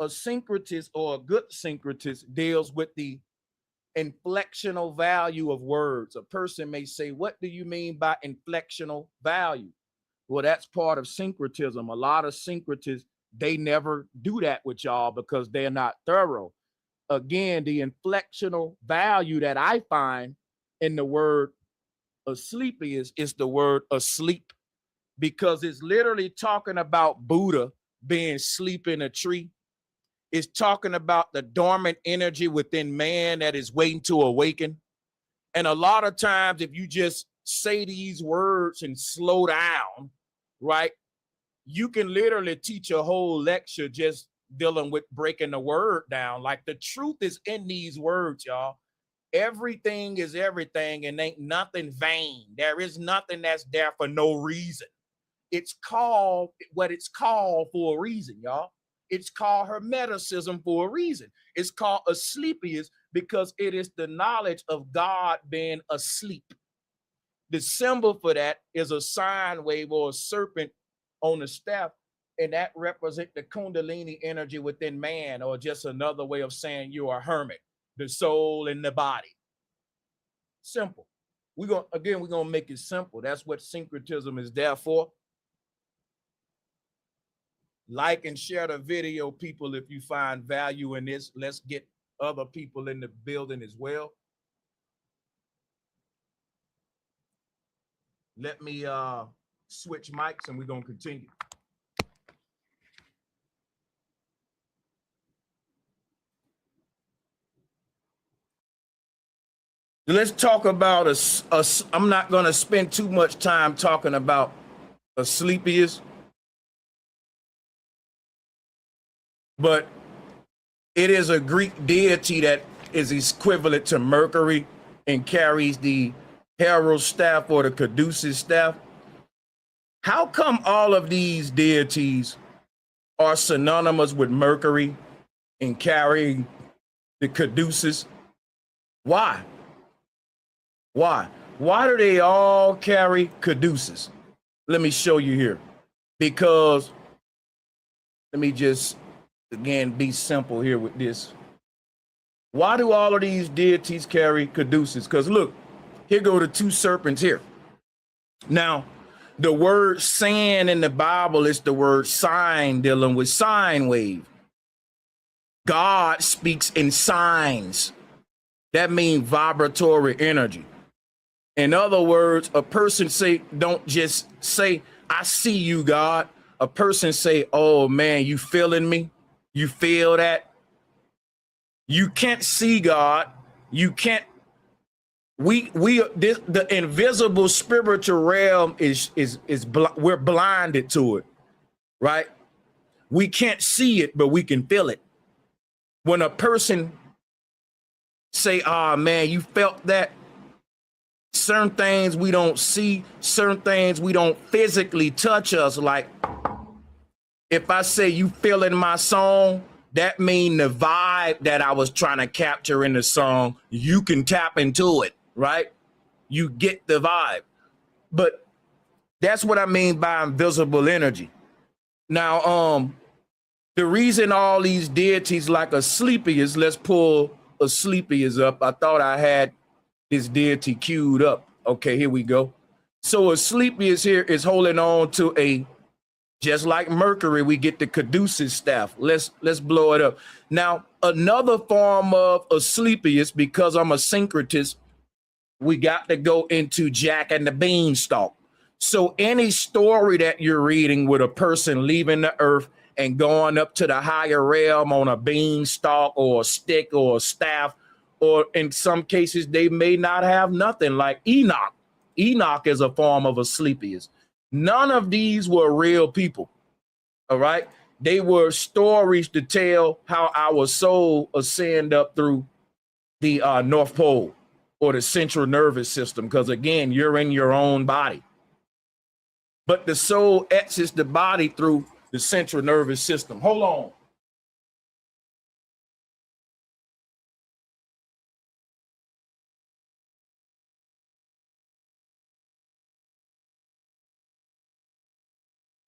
a syncretist or a good syncretist deals with the inflectional value of words. A person may say, what do you mean by inflectional value? Well, that's part of syncretism. A lot of syncretists, they never do that with y'all because they're not thorough. again, the inflectional value that I find in the word asleep is the word asleep, because it's literally talking about Buddha being asleep in a tree. It's talking about the dormant energy within man that is waiting to awaken. And a lot of times, if you just say these words and slow down, right, you can literally teach a whole lecture just dealing with breaking the word down. Like, the truth is in these words, y'all. Everything is everything, and ain't nothing vain. There is nothing that's there for no reason. It's called what it's called for a reason, y'all. It's called Hermeticism for a reason. It's called asclepius because it is the knowledge of God being asleep. The symbol for that is a sine wave or a serpent on the staff, and that represents the Kundalini energy within man, or just another way of saying you are a hermit, the soul and the body. Simple. We're gonna make it simple. That's what syncretism is there for. Like and share the video, people, if you find value in this. Let's get other people in the building as well. Let me switch mics and we're gonna continue. Let's talk about I'm not gonna spend too much time talking about Asclepius, but it is a Greek deity that is equivalent to Mercury and carries the herald staff or the caduceus staff. How come all of these deities are synonymous with Mercury and carrying the caduceus? Why? Why? Why do they all carry caduceus? Let me show you here. Because, let me just, again, be simple here with this. Why do all of these deities carry caduceus? Because look, here go the two serpents here. Now, the word sand in the Bible is the word sine, dealing with sine wave. God speaks in signs. That means vibratory energy. In other words, a person don't just say, I see you, God. A person say, oh man, you feeling me? You feel that? You can't see God. You can't. The invisible spiritual realm we're blinded to it, right? We can't see it, but we can feel it. When a person say, oh man, you felt that? Certain things we don't see, certain things we don't physically touch us. Like, if I say you feeling my song, that mean the vibe that I was trying to capture in the song, you can tap into it, right? You get the vibe. But that's what I mean by invisible energy. Now, the reason all these deities like Asclepius, let's pull Asclepius up. I thought I had this deity queued up. Okay, here we go. So Asclepius here is holding on to just like Mercury, we get the caduceus staff. Let's blow it up. Now, another form of Asclepius, because I'm a syncretist, we got to go into Jack and the Beanstalk. So any story that you're reading with a person leaving the earth and going up to the higher realm on a beanstalk or a stick or a staff, or in some cases, they may not have nothing, like Enoch. Enoch is a form of Asclepius. None of these were real people, all right? They were stories to tell how our soul ascend up through the North Pole or the central nervous system, because, again, you're in your own body. But the soul exits the body through the central nervous system. Hold on.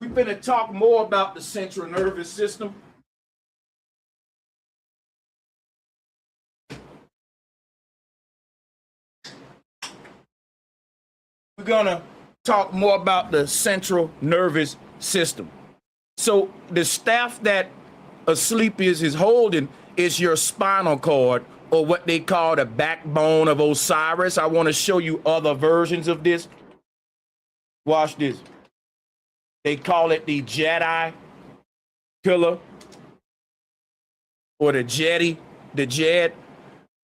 We're going to talk more about the central nervous system. We're going to talk more about the central nervous system. So the staff that Asclepius is holding is your spinal cord, or what they call the backbone of Osiris. I want to show you other versions of this. Watch this. They call it the Jedi pillar or the Jedi, the Jed.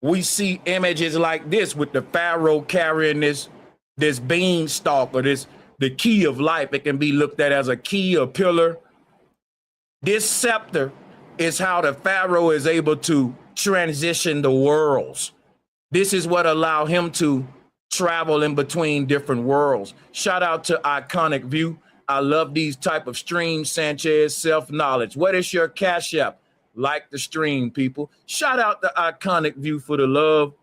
We see images like this with the pharaoh carrying this beanstalk, or the key of life. It can be looked at as a key or pillar. This scepter is how the pharaoh is able to transition the worlds. This is what allowed him to travel in between different worlds. Shout out to Iconic View. I love these type of streams, Sanchez, self-knowledge. What is your Cash App? Like the stream, people. Shout out to Iconic View for the love.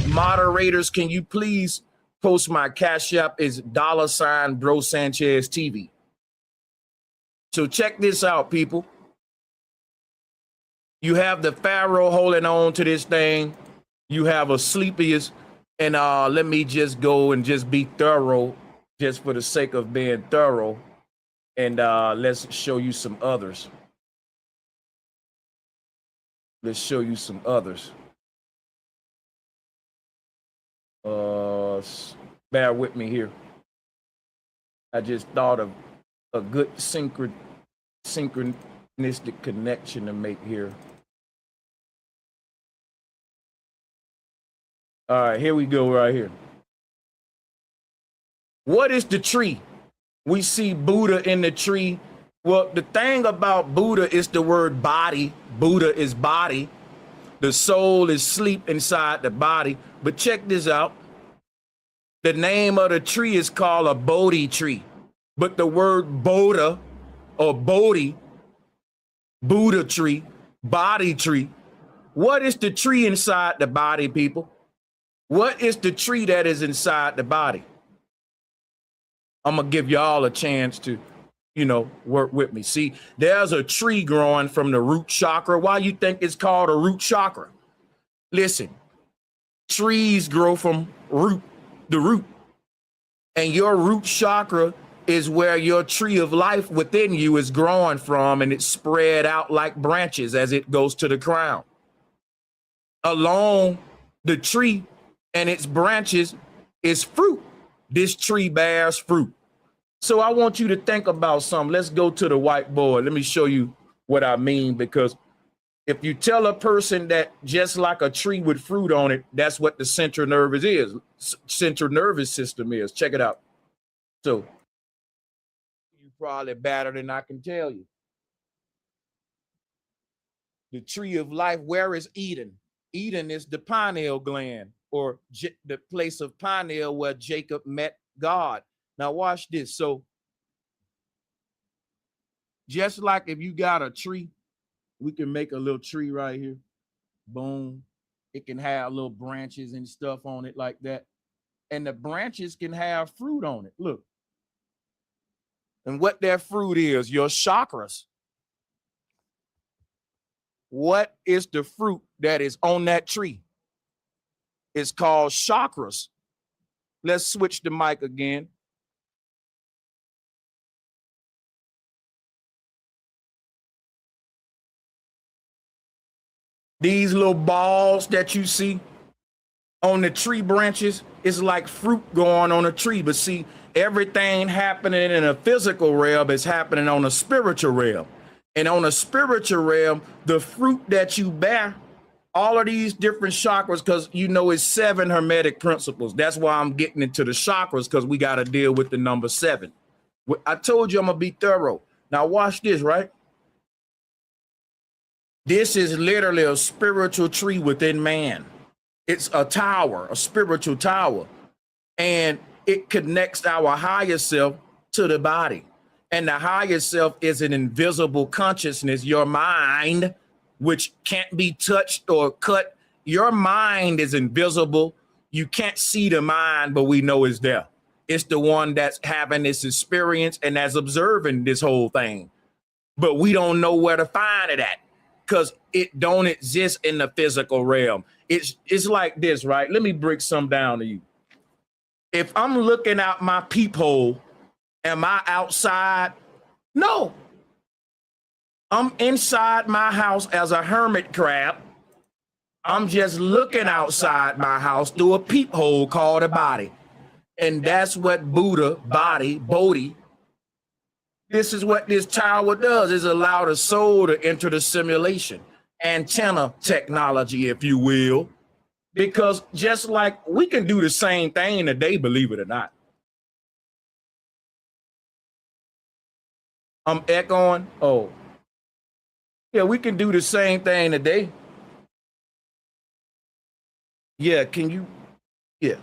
Moderators, can you please post my Cash App is $ Bro Sanchez TV. So check this out, people. You have the pharaoh holding on to this thing. You have Asclepius. And let me just go and just be thorough, just for the sake of being thorough. And let's show you some others. Let's show you some others. Bear with me here. I just thought of a good synchronistic connection to make here. All right, here we go right here. What is the tree? We see Buddha in the tree. Well, the thing about Buddha is the word body. Buddha is body. The soul is sleep inside the body. But check this out. The name of the tree is called a Bodhi tree. But the word Bodha or Bodhi, Buddha tree, body tree. What is the tree inside the body, people? What is the tree that is inside the body? I'm going to give y'all a chance to, work with me. See, there's a tree growing from the root chakra. Why you think it's called a root chakra? Listen, trees grow from the root. And your root chakra is where your tree of life within you is growing from, and it's spread out like branches as it goes to the crown. Along the tree and its branches is fruit. This tree bears fruit. So I want you to think about something. Let's go to the whiteboard. Let me show you what I mean, because if you tell a person that just like a tree with fruit on it, that's what the central nervous system is. Check it out. So you probably better than I can tell you. The tree of life, where is Eden? Eden is the pineal gland, or the place of pineal where Jacob met God. Now watch this. So just like if you got a tree, we can make a little tree right here. Boom. It can have little branches and stuff on it like that. And the branches can have fruit on it. Look. And what that fruit is, your chakras. What is the fruit that is on that tree? It's called chakras. Let's switch the mic again. These little balls that you see on the tree branches is like fruit going on a tree. But see, everything happening in a physical realm is happening on a spiritual realm. And on a spiritual realm, the fruit that you bear, all of these different chakras, because it's 7 hermetic principles. That's why I'm getting into the chakras, because we got to deal with the number 7. I told you I'm going to be thorough. Now watch this, right? This is literally a spiritual tree within man. It's a tower, a spiritual tower. And it connects our higher self to the body. And the higher self is an invisible consciousness, your mind, which can't be touched or cut. Your mind is invisible. You can't see the mind, but we know it's there. It's the one that's having this experience and that's observing this whole thing. But we don't know where to find it at, because it don't exist in the physical realm. It's like this, right? Let me break some down to you. If I'm looking out my peephole, am I outside? No. I'm inside my house as a hermit crab. I'm just looking outside my house through a peephole called a body. And that's what Buddha, Bodhi, this is what this tower does, is allow the soul to enter the simulation. Antenna technology, if you will. Because just like we can do the same thing today, believe it or not. I'm echoing. Oh, yeah, we can do the same thing today. Yeah, can you? Yeah.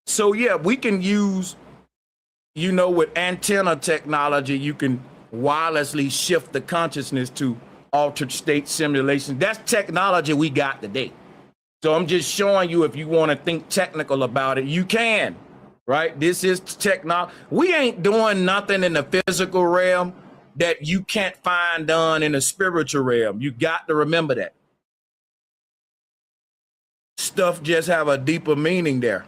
So yeah, we can use, with antenna technology, you can wirelessly shift the consciousness to altered state simulation. That's technology we got today. So I'm just showing you, if you want to think technical about it, you can, right? This is technology. We ain't doing nothing in the physical realm that you can't find done in the spiritual realm. You got to remember that. Stuff just have a deeper meaning there.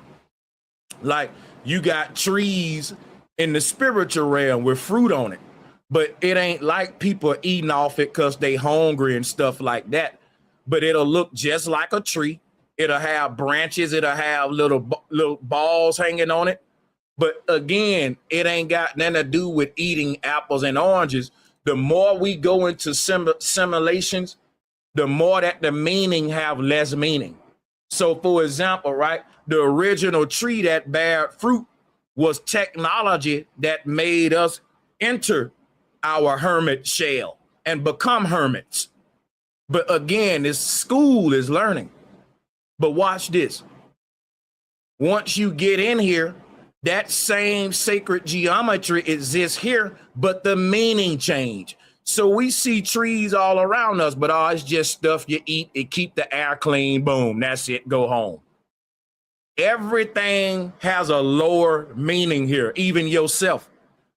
Like you got trees in the spiritual realm with fruit on it, but it ain't like people eating off it because they hungry and stuff like that. But it'll look just like a tree. It'll have branches. It'll have little balls hanging on it. But again, it ain't got nothing to do with eating apples and oranges. The more we go into simulations, the more that the meaning have less meaning. So for example, right, the original tree that bared fruit was technology that made us enter our hermit shell and become hermits. But again, this school is learning. But watch this. Once you get in here, that same sacred geometry exists here, but the meaning change. So we see trees all around us, but it's just stuff you eat. It keep the air clean. Boom, that's it. Go home. Everything has a lower meaning here, even yourself.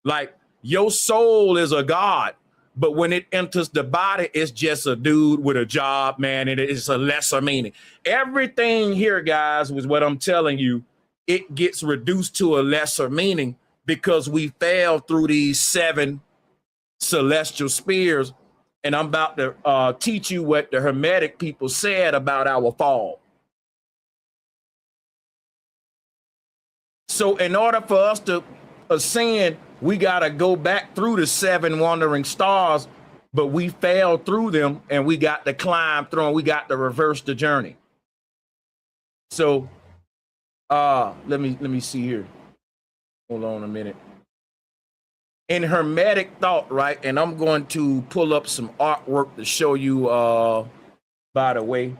Like your soul is a god, but when it enters the body, it's just a dude with a job, man. It is a lesser meaning. Everything here, guys, was what I'm telling you. It gets reduced to a lesser meaning because we fell through these 7 celestial spheres. And I'm about to teach you what the Hermetic people said about our fall. So in order for us to ascend, we got to go back through the 7 wandering stars, but we fell through them and we got to climb through and we got to reverse the journey. So let me see here. Hold on a minute. In Hermetic thought, right? And I'm going to pull up some artwork to show you, by the way,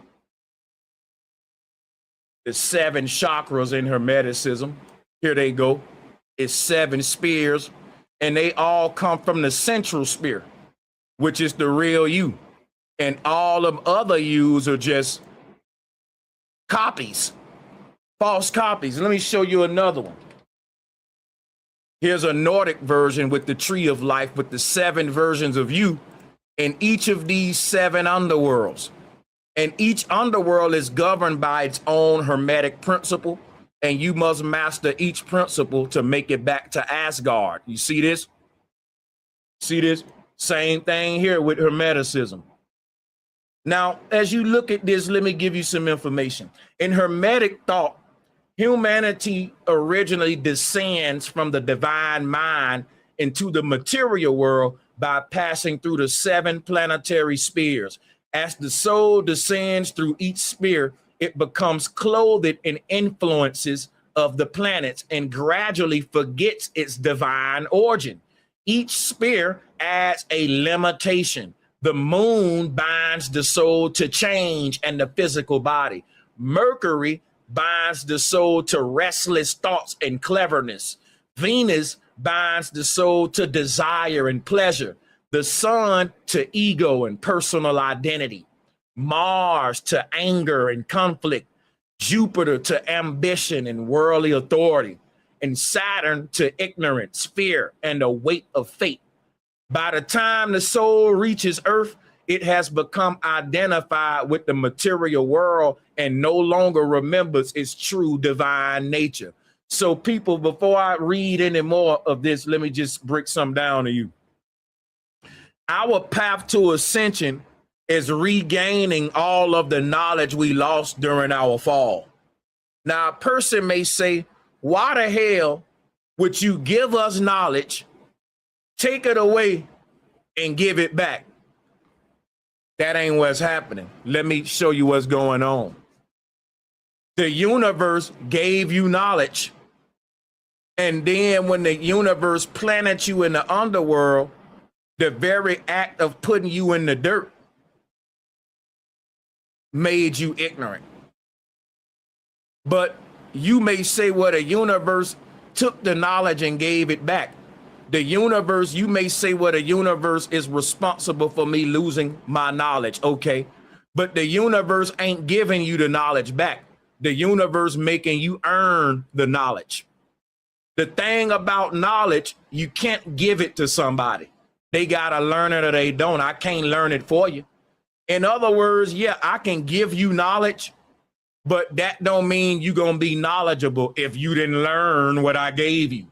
the 7 chakras in Hermeticism. Here they go. It's 7 spheres, and they all come from the central sphere, which is the real you. And all of other yous are just copies, false copies. Let me show you another one. Here's a Nordic version with the tree of life with the 7 versions of you in each of these 7 underworlds. And each underworld is governed by its own Hermetic principle. And you must master each principle to make it back to Asgard. You see this? See this? Same thing here with Hermeticism. Now, as you look at this, let me give you some information. In Hermetic thought, humanity originally descends from the divine mind into the material world by passing through the 7 planetary spheres. As the soul descends through each sphere, it becomes clothed in influences of the planets and gradually forgets its divine origin. Each sphere adds a limitation. The moon binds the soul to change and the physical body. Mercury binds the soul to restless thoughts and cleverness. Venus binds the soul to desire and pleasure. The sun to ego and personal identity. Mars to anger and conflict, Jupiter to ambition and worldly authority, and Saturn to ignorance, fear, and the weight of fate. By the time the soul reaches Earth, it has become identified with the material world and no longer remembers its true divine nature. So people, before I read any more of this, let me just break some down to you. Our path to ascension is regaining all of the knowledge we lost during our fall. Now, a person may say, why the hell would you give us knowledge, take it away, and give it back? That ain't what's happening. Let me show you what's going on. The universe gave you knowledge. And then when the universe planted you in the underworld, the very act of putting you in the dirt made you ignorant. But you may say, well, the universe took the knowledge and gave it back. The universe, you may say, well, the universe is responsible for me losing my knowledge. Okay. But the universe ain't giving you the knowledge back. The universe making you earn the knowledge. The thing about knowledge, you can't give it to somebody. They got to learn it or they don't. I can't learn it for you. In other words, yeah, I can give you knowledge, but that don't mean you're going to be knowledgeable if you didn't learn what I gave you.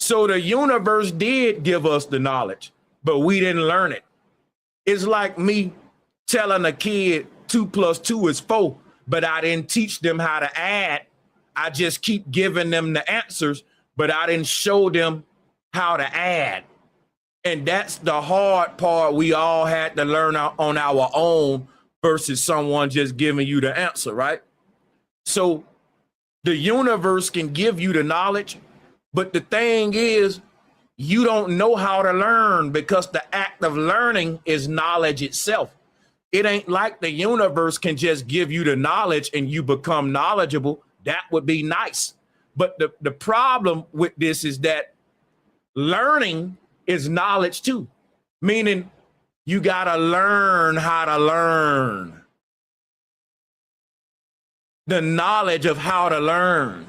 So the universe did give us the knowledge, but we didn't learn it. It's like me telling a kid 2 + 2 is 4, but I didn't teach them how to add. I just keep giving them the answers, but I didn't show them how to add. And that's the hard part we all had to learn on our own versus someone just giving you the answer, right? So the universe can give you the knowledge, but the thing is, you don't know how to learn because the act of learning is knowledge itself. It ain't like the universe can just give you the knowledge and you become knowledgeable. That would be nice. But the problem with this is that learning is knowledge too, meaning you got to learn how to learn. The knowledge of how to learn.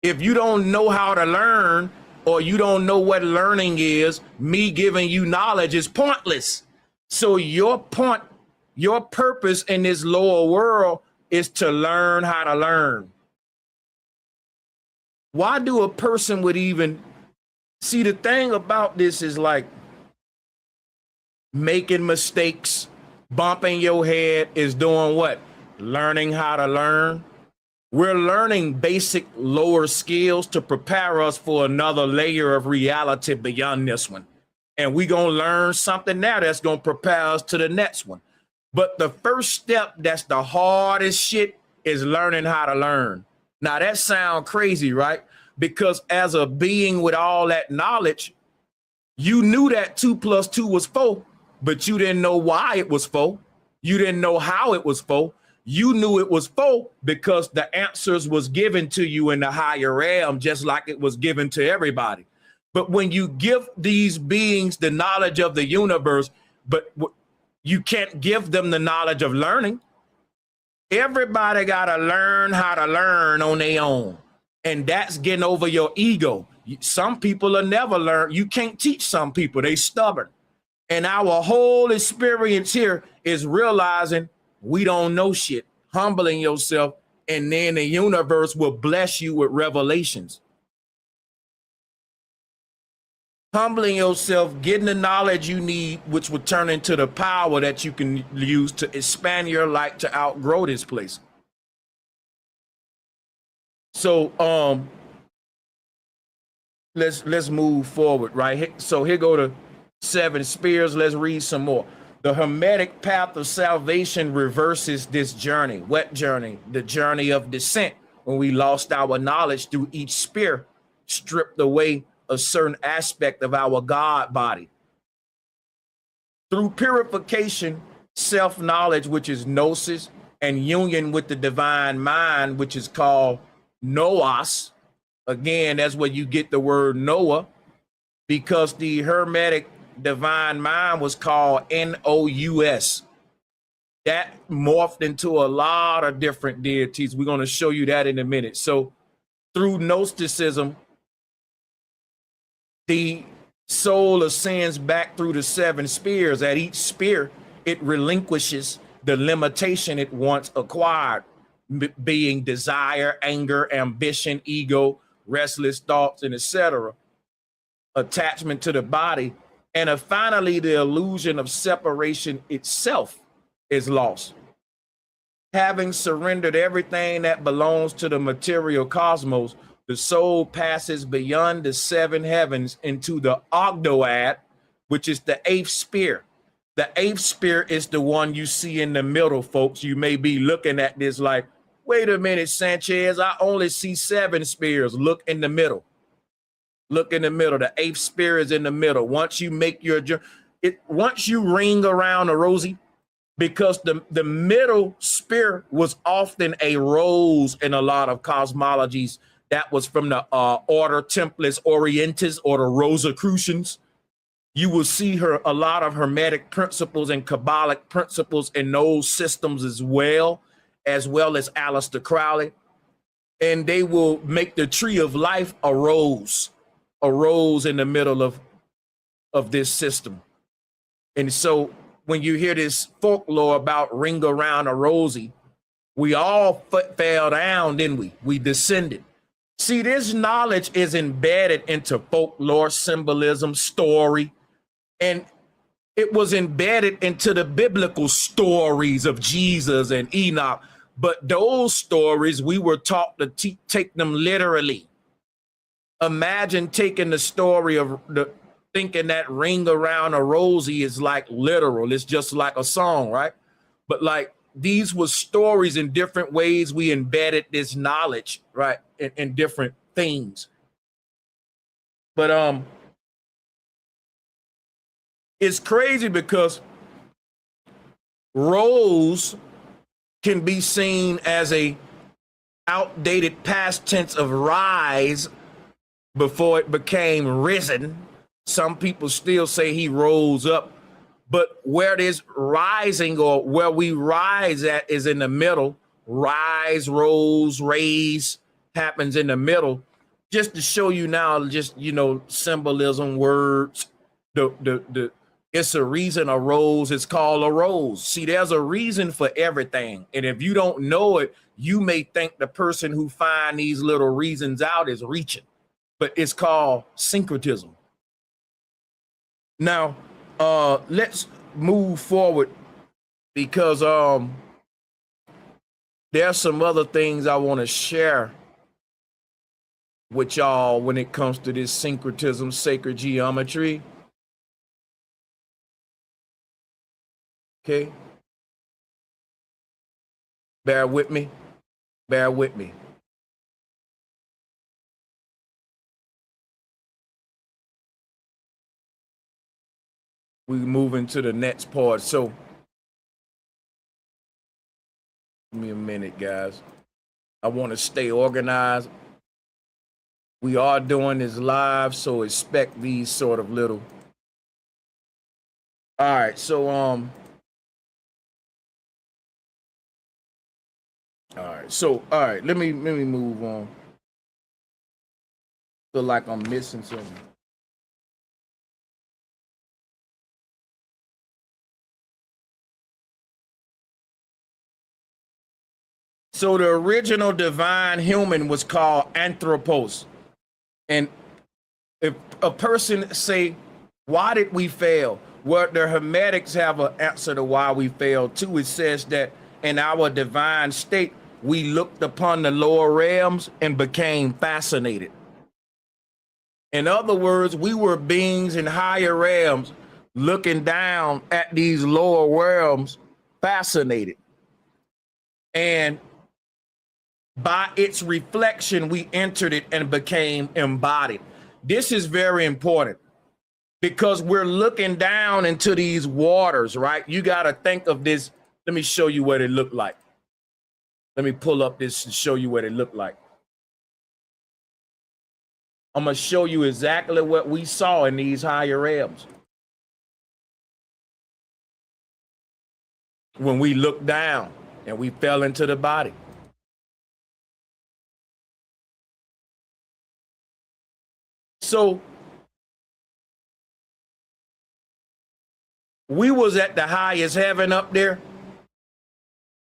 If you don't know how to learn or you don't know what learning is, me giving you knowledge is pointless. So your purpose in this lower world is to learn how to learn. Why do a person would even see? The thing about this is like making mistakes, bumping your head is doing what? Learning how to learn. We're learning basic lower skills to prepare us for another layer of reality beyond this one. And we're going to learn something now that's going to prepare us to the next one. But the first step, that's the hardest shit, is learning how to learn. Now that sounds crazy, right? Because as a being with all that knowledge, you knew that 2 + 2 was 4, but you didn't know why it was 4. You didn't know how it was 4. You knew it was 4 because the answers was given to you in the higher realm, just like it was given to everybody. But when you give these beings the knowledge of the universe, but you can't give them the knowledge of learning. Everybody got to learn how to learn on their own. And that's getting over your ego. Some people will never learn. You can't teach some people. They stubborn. And our whole experience here is realizing we don't know shit, humbling yourself, and then the universe will bless you with revelations. Humbling yourself, getting the knowledge you need, which will turn into the power that you can use to expand your life to outgrow this place. So let's move forward, right? So here go the 7 spears. Let's read some more. The Hermetic path of salvation reverses this journey. What journey? The journey of descent, when we lost our knowledge through each spear, stripped away a certain aspect of our God body. Through purification, self-knowledge, which is gnosis, and union with the divine mind, which is called Noos. Again, that's where you get the word Noah, because the Hermetic divine mind was called Nous. That morphed into a lot of different deities. We're going to show you that in a minute. So through Gnosticism, the Soul ascends back through the 7 spheres. At each sphere, it relinquishes the limitation it once acquired, being desire, anger, ambition, ego, restless thoughts, and etc. Attachment to the body. And finally, the illusion of separation itself is lost. Having surrendered everything that belongs to the material cosmos, the soul passes beyond the 7 heavens into the Ogdoad, which is the 8th sphere. The 8th sphere is the one you see in the middle, folks. You may be looking at this like, wait a minute, Sanchez, I only see 7 spheres. Look in the middle. Look in the middle. The 8th sphere is in the middle. Once you make your once you ring around a rosy, because the middle sphere was often a rose in a lot of cosmologies. That was from the Order Templis Orientis or the Rosicrucians. You will see a lot of Hermetic principles and Kabbalic principles in those systems as well as Aleister Crowley. And they will make the tree of life a rose in the middle of this system. And so when you hear this folklore about ring around a rosy, we all fell down, didn't we? We descended. See, this knowledge is embedded into folklore, symbolism, story, and it was embedded into the biblical stories of Jesus and Enoch. But those stories, we were taught to take them literally. Imagine taking the story of thinking that ring around a rosy is like literal. It's just like a song, right? But like these were stories in different ways. We embedded this knowledge, right, in different things. But it's crazy because rose can be seen as a outdated past tense of rise before it became risen. Some people still say he rose up, but where this rising or where we rise at is in the middle. Rise, rose, raise happens in the middle. Just to show you now, just, symbolism, words, it's a reason a rose is called a rose. See, there's a reason for everything. And if you don't know it, you may think the person who find these little reasons out is reaching, but it's called syncretism. Now, let's move forward because there's some other things I want to share with y'all when it comes to this syncretism, sacred geometry. Okay. Bear with me. Bear with me. We move into the next part. So, give me a minute, guys. I want to stay organized. We are doing this live, so expect these sort of little. All right, so all right, let me move on. Feel like I'm missing something. So the original divine human was called anthropos. And if a person say, why did we fail? Well, the Hermetics have an answer to why we failed too. It says that in our divine state, we looked upon the lower realms and became fascinated. In other words, we were beings in higher realms looking down at these lower realms, fascinated. And by its reflection, we entered it and became embodied. This is very important because we're looking down into these waters, right? You got to think of this. Let me show you what it looked like. Let me pull up this and show you what it looked like. I'm going to show you exactly what we saw in these higher realms. When we looked down and we fell into the body. So We was at the highest heaven up there.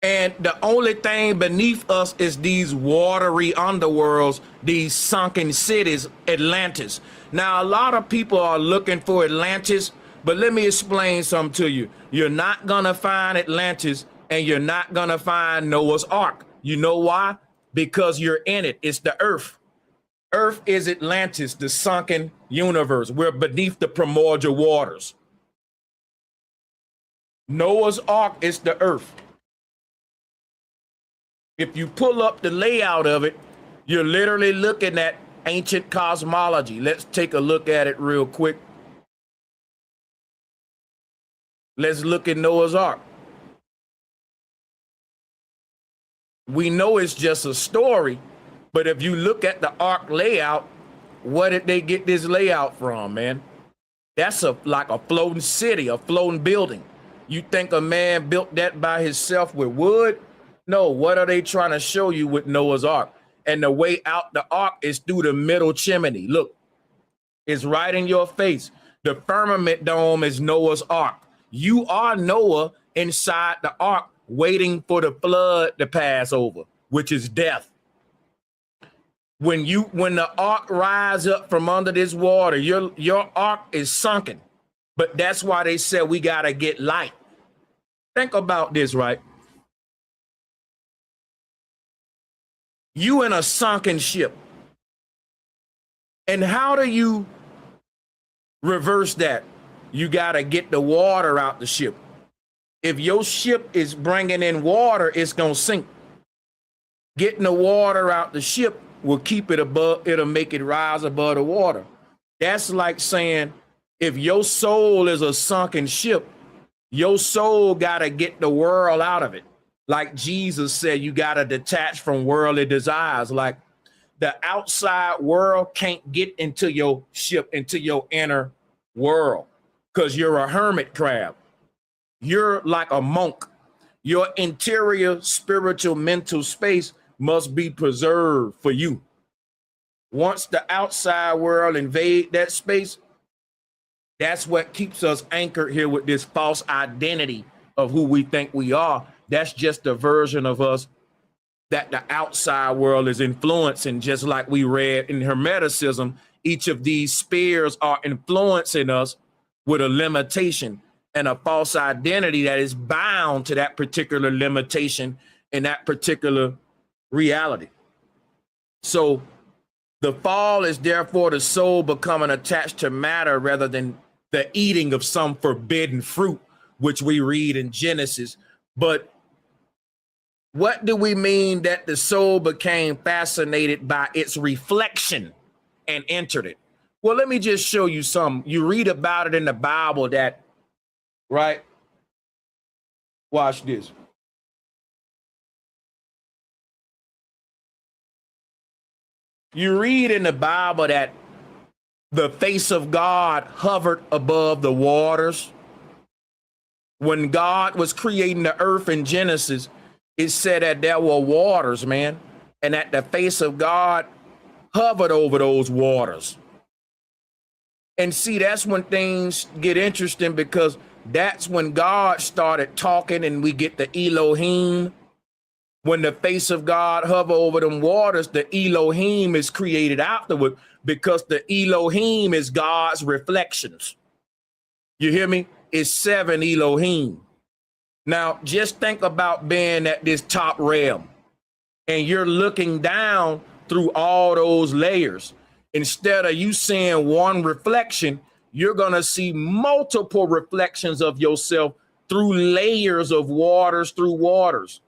And the only thing beneath us is these watery underworlds, these sunken cities, Atlantis. Now, a lot of people are looking for Atlantis, but let me explain something to you. You're not going to find Atlantis, and you're not going to find Noah's Ark. You know why? Because you're in it. It's the earth. Earth is Atlantis, the sunken universe. We're beneath the primordial waters. Noah's Ark is the earth. If you pull up the layout of it, you're literally looking at ancient cosmology. Let's take a look at it real quick. Let's look at Noah's Ark. We know it's just a story, but if you look at the Ark layout, where did they get this layout from, man? That's like a floating city, a floating building. You think a man built that by himself with wood? No, what are they trying to show you with Noah's Ark? And the way out the ark is through the middle chimney. Look, it's right in your face. The firmament dome is Noah's Ark. You are Noah inside the ark waiting for the flood to pass over, which is death. When the ark rise up from under this water, your ark is sunken. But that's why they said we got to get light. Think about this, right? You in a sunken ship. And how do you reverse that? You got to get the water out the ship. If your ship is bringing in water, it's going to sink. Getting the water out the ship will keep it above, it'll make it rise above the water. That's like saying, if your soul is a sunken ship, your soul got to get the world out of it. Like Jesus said, you got to detach from worldly desires. Like the outside world can't get into your ship, into your inner world, because you're a hermit crab. You're like a monk. Your interior spiritual mental space must be preserved for you. Once the outside world invade that space, that's what keeps us anchored here with this false identity of who we think we are. That's just a version of us that the outside world is influencing. Just like we read in Hermeticism, each of these spheres are influencing us with a limitation and a false identity that is bound to that particular limitation and that particular reality. So the fall is therefore the soul becoming attached to matter rather than the eating of some forbidden fruit, which we read in Genesis. But what do we mean that the soul became fascinated by its reflection and entered it? Well, let me just show you something. You read about it in the Bible that, right? Watch this. You read in the Bible that the face of God hovered above the waters. When God was creating the earth in Genesis, it said that there were waters, man, and that the face of God hovered over those waters. And see, that's when things get interesting, because that's when God started talking and we get the Elohim. When the face of God hover over them waters, the Elohim is created afterward, because the Elohim is God's reflections. You hear me? It's 7 Elohim. Now, just think about being at this top realm and you're looking down through all those layers. Instead of you seeing one reflection, you're going to see multiple reflections of yourself through layers of waters, through waters.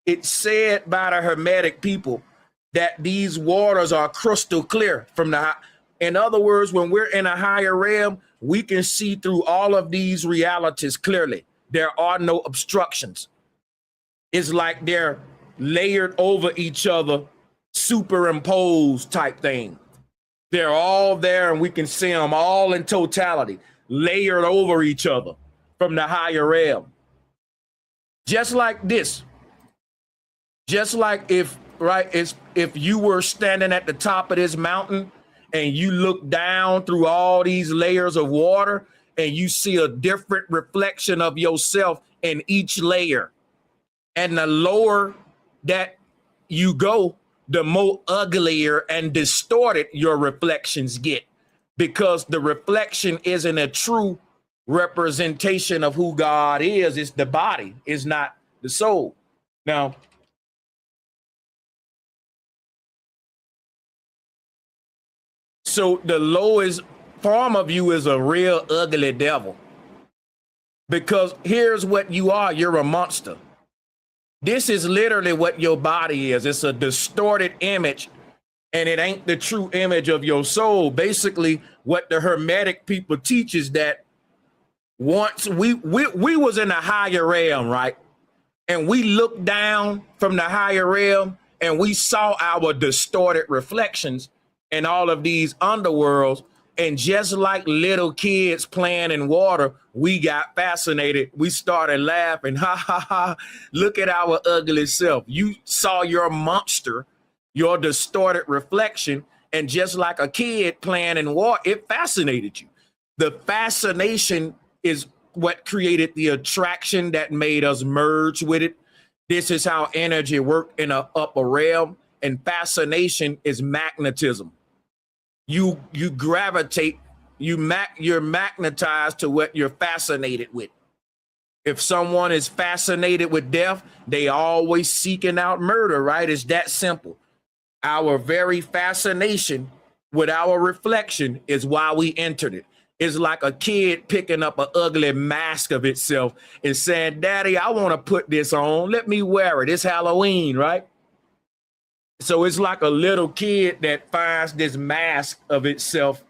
It's said by the Hermetic people that these waters are crystal clear from the. In other words, when we're in a higher realm, we can see through all of these realities clearly. There are no obstructions. It's like they're layered over each other, superimposed type thing. They're all there and we can see them all in totality, layered over each other from the higher realm. Just like this. Just like if you were standing at the top of this mountain and you look down through all these layers of water and you see a different reflection of yourself in each layer. And the lower that you go, the more uglier and distorted your reflections get, because the reflection isn't a true representation of who God is. It's the body, it's not the soul. Now, so the lowest form of you is a real ugly devil, because here's what you are. You're a monster. This is literally what your body is. It's a distorted image, and it ain't the true image of your soul. Basically, what the Hermetic people teach is that once we was in a higher realm, right? And we looked down from the higher realm and we saw our distorted reflections in all of these underworlds. And just like little kids playing in water, we got fascinated. We started laughing. Ha ha ha. Look at our ugly self. You saw your monster, your distorted reflection. And just like a kid playing in water, it fascinated you. The fascination is what created the attraction that made us merge with it. This is how energy works in an upper realm. And fascination is magnetism. You gravitate, you're magnetized to what you're fascinated with. If someone is fascinated with death, they always seeking out murder, right? It's that simple. Our very fascination with our reflection is why we entered it. It's like a kid picking up an ugly mask of itself and saying, Daddy, I want to put this on. Let me wear it. It's Halloween, right? So it's like a little kid that finds this mask of itself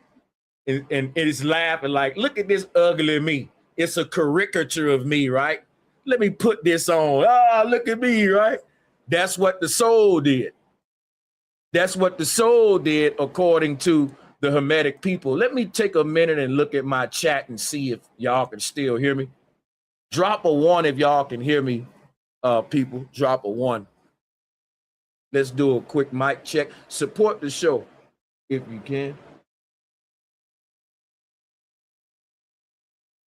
and is laughing like, look at this ugly me. It's a caricature of me, right? Let me put this on. Ah, look at me, right? That's what the soul did. That's what the soul did according to the Hermetic people. Let me take a minute and look at my chat and see if y'all can still hear me. Drop a 1 if y'all can hear me, people. Drop a 1. Let's do a quick mic check. Support the show if you can.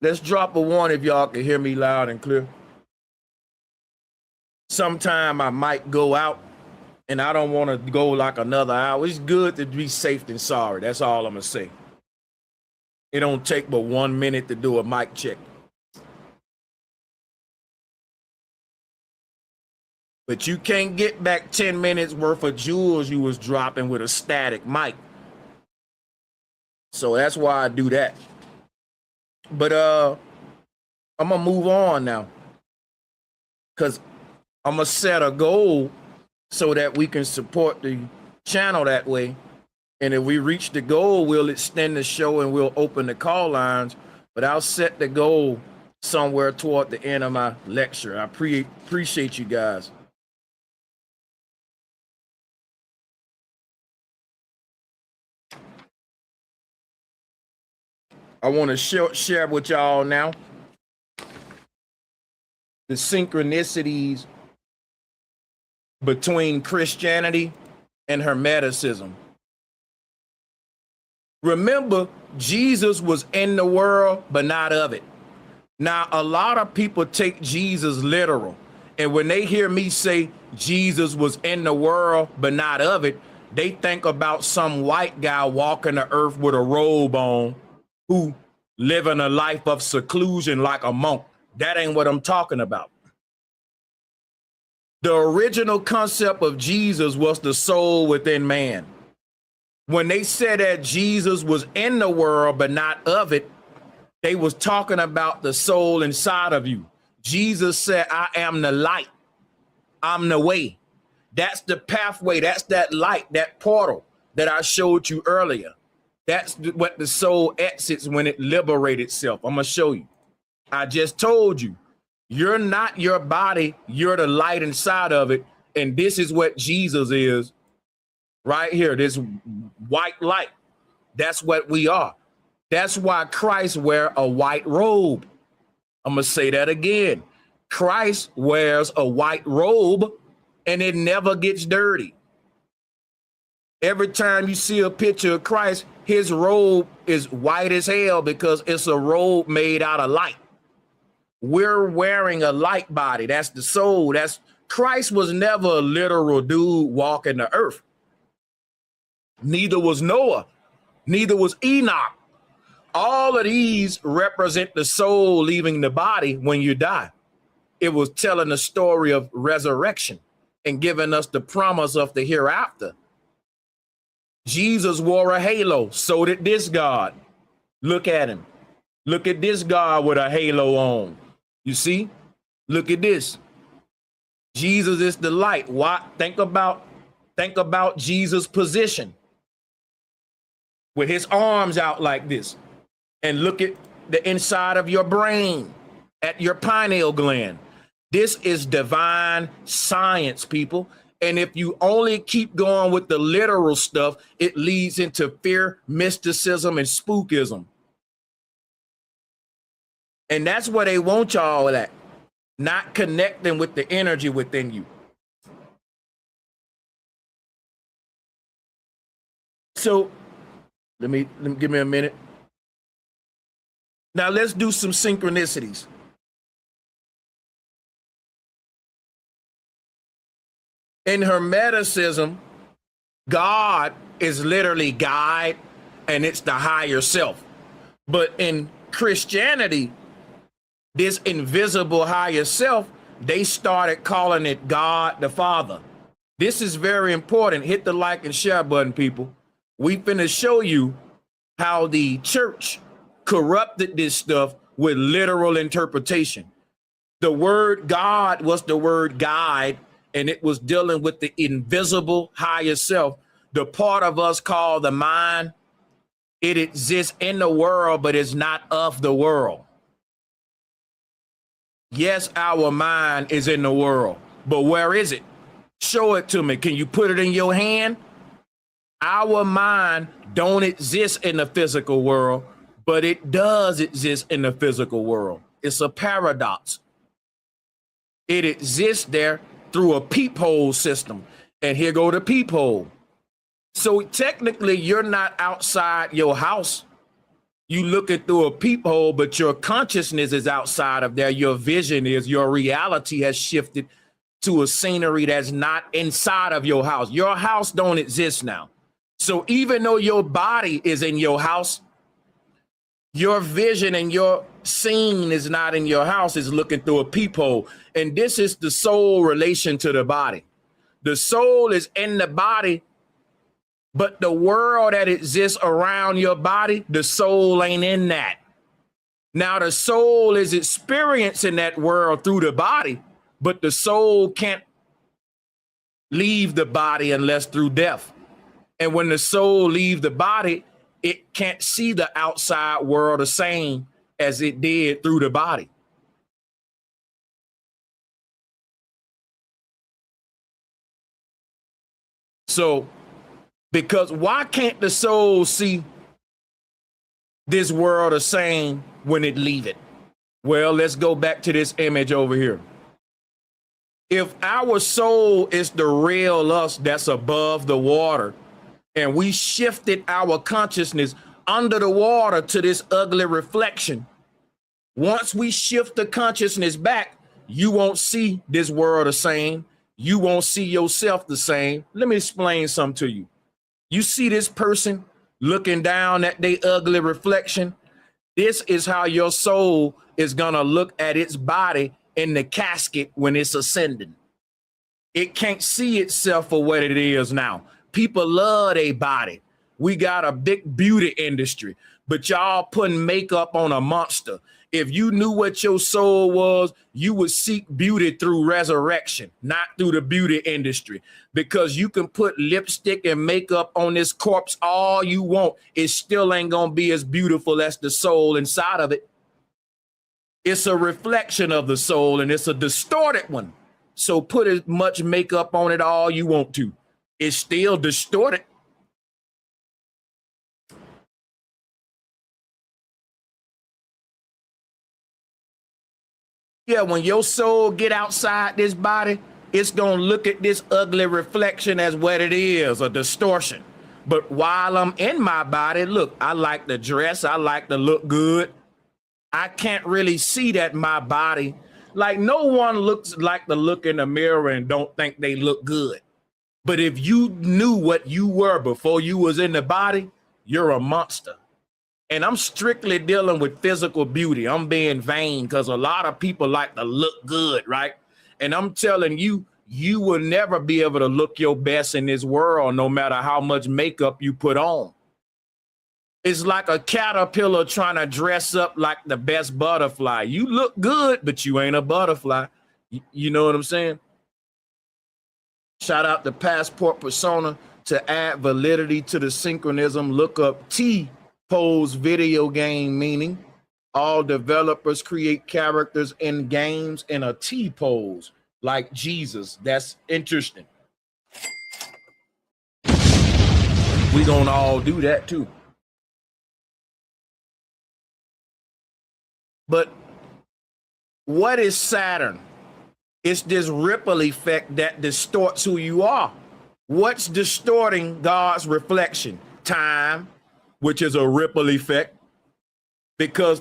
Let's drop a 1 if y'all can hear me loud and clear. Sometime I might go out and I don't want to go like another hour. It's good to be safe than sorry. That's all I'm going to say. It don't take but 1 minute to do a mic check. But you can't get back 10 minutes worth of jewels you was dropping with a static mic. So that's why I do that. But I'm gonna move on now, because I'm gonna set a goal so that we can support the channel that way. And if we reach the goal, we'll extend the show and we'll open the call lines. But I'll set the goal somewhere toward the end of my lecture. I appreciate you guys. I want to share with y'all now the synchronicities between Christianity and Hermeticism. Remember, Jesus was in the world, but not of it. Now, a lot of people take Jesus literal. And when they hear me say Jesus was in the world, but not of it, they think about some white guy walking the earth with a robe on, who living a life of seclusion like a monk. That ain't what I'm talking about. The original concept of Jesus was the soul within man. When they said that Jesus was in the world but not of it, they was talking about the soul inside of you. Jesus said, I am the light. I'm the way. That's the pathway. That's that light, that portal that I showed you earlier. That's what the soul exits when it liberates itself. I'm going to show you. I just told you, you're not your body. You're the light inside of it. And this is what Jesus is right here. This white light. That's what we are. That's why Christ wears a white robe. I'm going to say that again. Christ wears a white robe and it never gets dirty. Every time you see a picture of Christ, his robe is white as hell because it's a robe made out of light. We're wearing a light body. That's the soul. That's Christ was never a literal dude walking the earth. Neither was Noah. Neither was Enoch. All of these represent the soul leaving the body when you die. It was telling the story of resurrection and giving us the promise of the hereafter. Jesus wore a halo. So did this God. Look at him. Look at this God with a halo on. You see? Look at this. Jesus is the light. Why? Think about Jesus' position with his arms out like this. And look at the inside of your brain, at your pineal gland. This is divine science, people. And if you only keep going with the literal stuff, it leads into fear, mysticism, and spookism. And that's where they want y'all at, not connecting with the energy within you. So let me give me a minute. Now let's do some synchronicities. In Hermeticism, God is literally guide, and it's the higher self. But in Christianity, this invisible higher self, they started calling it God the Father. This is very important. Hit the like and share button, people. We finna show you how the church corrupted this stuff with literal interpretation. The word God was the word guide, and it was dealing with the invisible higher self, the part of us called the mind. It exists in the world, but is not of the world. Yes, our mind is in the world, but where is it? Show it to me. Can you put it in your hand? Our mind don't exist in the physical world, but it does exist in the physical world. It's a paradox. It exists there through a peephole system. And here go the peephole. So technically, you're not outside your house. You looking through a peephole, but your consciousness is outside of there. Your vision is, your reality has shifted to a scenery that's not inside of your house. Your house don't exist now. So even though your body is in your house, your vision and your scene is not in your house, is looking through a peephole. And this is the soul relation to the body. The soul is in the body, but the world that exists around your body, the soul ain't in that. Now the soul is experiencing that world through the body, but the soul can't leave the body unless through death. And when the soul leaves the body, it can't see the outside world the same as it did through the body. So, because why can't the soul see this world the same when it leave it? Well, let's go back to this image over here. If our soul is the real us that's above the water, and we shifted our consciousness under the water to this ugly reflection, once we shift the consciousness back, you won't see this world the same. You won't see yourself the same. Let me explain something to you. You see this person looking down at their ugly reflection. This is how your soul is going to look at its body in the casket when it's ascending. It can't see itself for what it is now. People love their body. We got a big beauty industry, but y'all putting makeup on a monster. If you knew what your soul was, you would seek beauty through resurrection, not through the beauty industry, because you can put lipstick and makeup on this corpse all you want. It still ain't going to be as beautiful as the soul inside of it. It's a reflection of the soul, and it's a distorted one. So put as much makeup on it all you want to. It's still distorted. Yeah, when your soul get outside this body, it's going to look at this ugly reflection as what it is, a distortion. But while I'm in my body, look, I like to dress, I like to look good. I can't really see that my body, like no one looks like to look in the mirror and don't think they look good. But if you knew what you were before you was in the body, you're a monster. And I'm strictly dealing with physical beauty. I'm being vain because a lot of people like to look good, right? And I'm telling you, you will never be able to look your best in this world, no matter how much makeup you put on. It's like a caterpillar trying to dress up like the best butterfly. You look good, but you ain't a butterfly. You know what I'm saying? Shout out to Passport Persona. To add validity to the synchronism, look up T-pose video game meaning. All developers create characters in games in a T-pose, like Jesus. That's interesting. We gonna all do that too. But what is Saturn? It's this ripple effect that distorts who you are. What's distorting God's reflection? Time, which is a ripple effect, because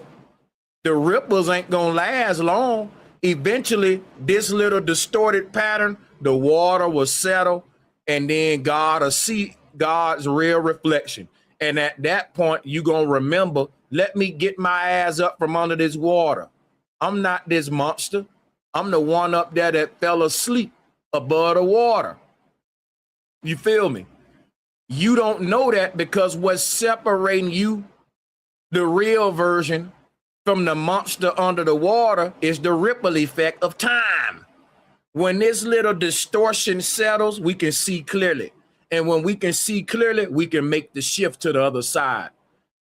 the ripples ain't gonna last long. Eventually, this little distorted pattern, the water will settle, and then God will see God's real reflection. And at that point, you gonna remember, let me get my ass up from under this water. I'm not this monster. I'm the one up there that fell asleep above the water. You feel me? You don't know that because what's separating you, the real version, from the monster under the water is the ripple effect of time. When this little distortion settles, we can see clearly. And when we can see clearly, we can make the shift to the other side.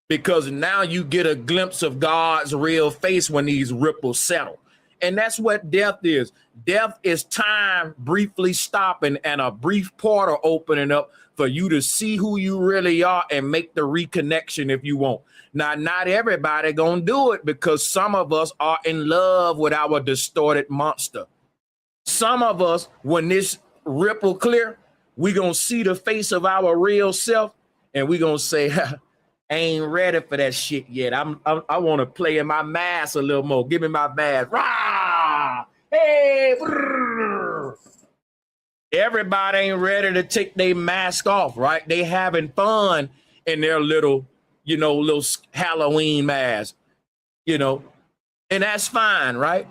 Because now you get a glimpse of God's real face when these ripples settle. And that's what death is. Death is time briefly stopping and a brief portal opening up for you to see who you really are and make the reconnection if you want. Now, not everybody gonna do it because some of us are in love with our distorted monster. Some of us, when this ripple clear, we gonna see the face of our real self and we gonna say, I ain't ready for that shit yet. I want to play in my mask a little more. Give me my mask. Rah! Hey! Brrr. Everybody ain't ready to take their mask off, right? They having fun in their little, little Halloween mask, and that's fine, right?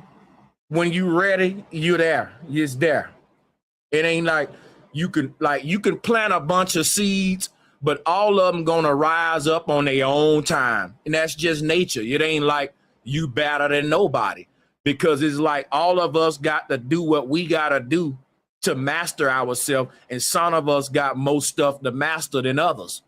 When you ready, you're there. It's there. It ain't like you can plant a bunch of seeds, but all of them gonna rise up on their own time. And that's just nature. It ain't like you better than nobody, because it's like all of us got to do what we gotta do to master ourselves. And some of us got more stuff to master than others.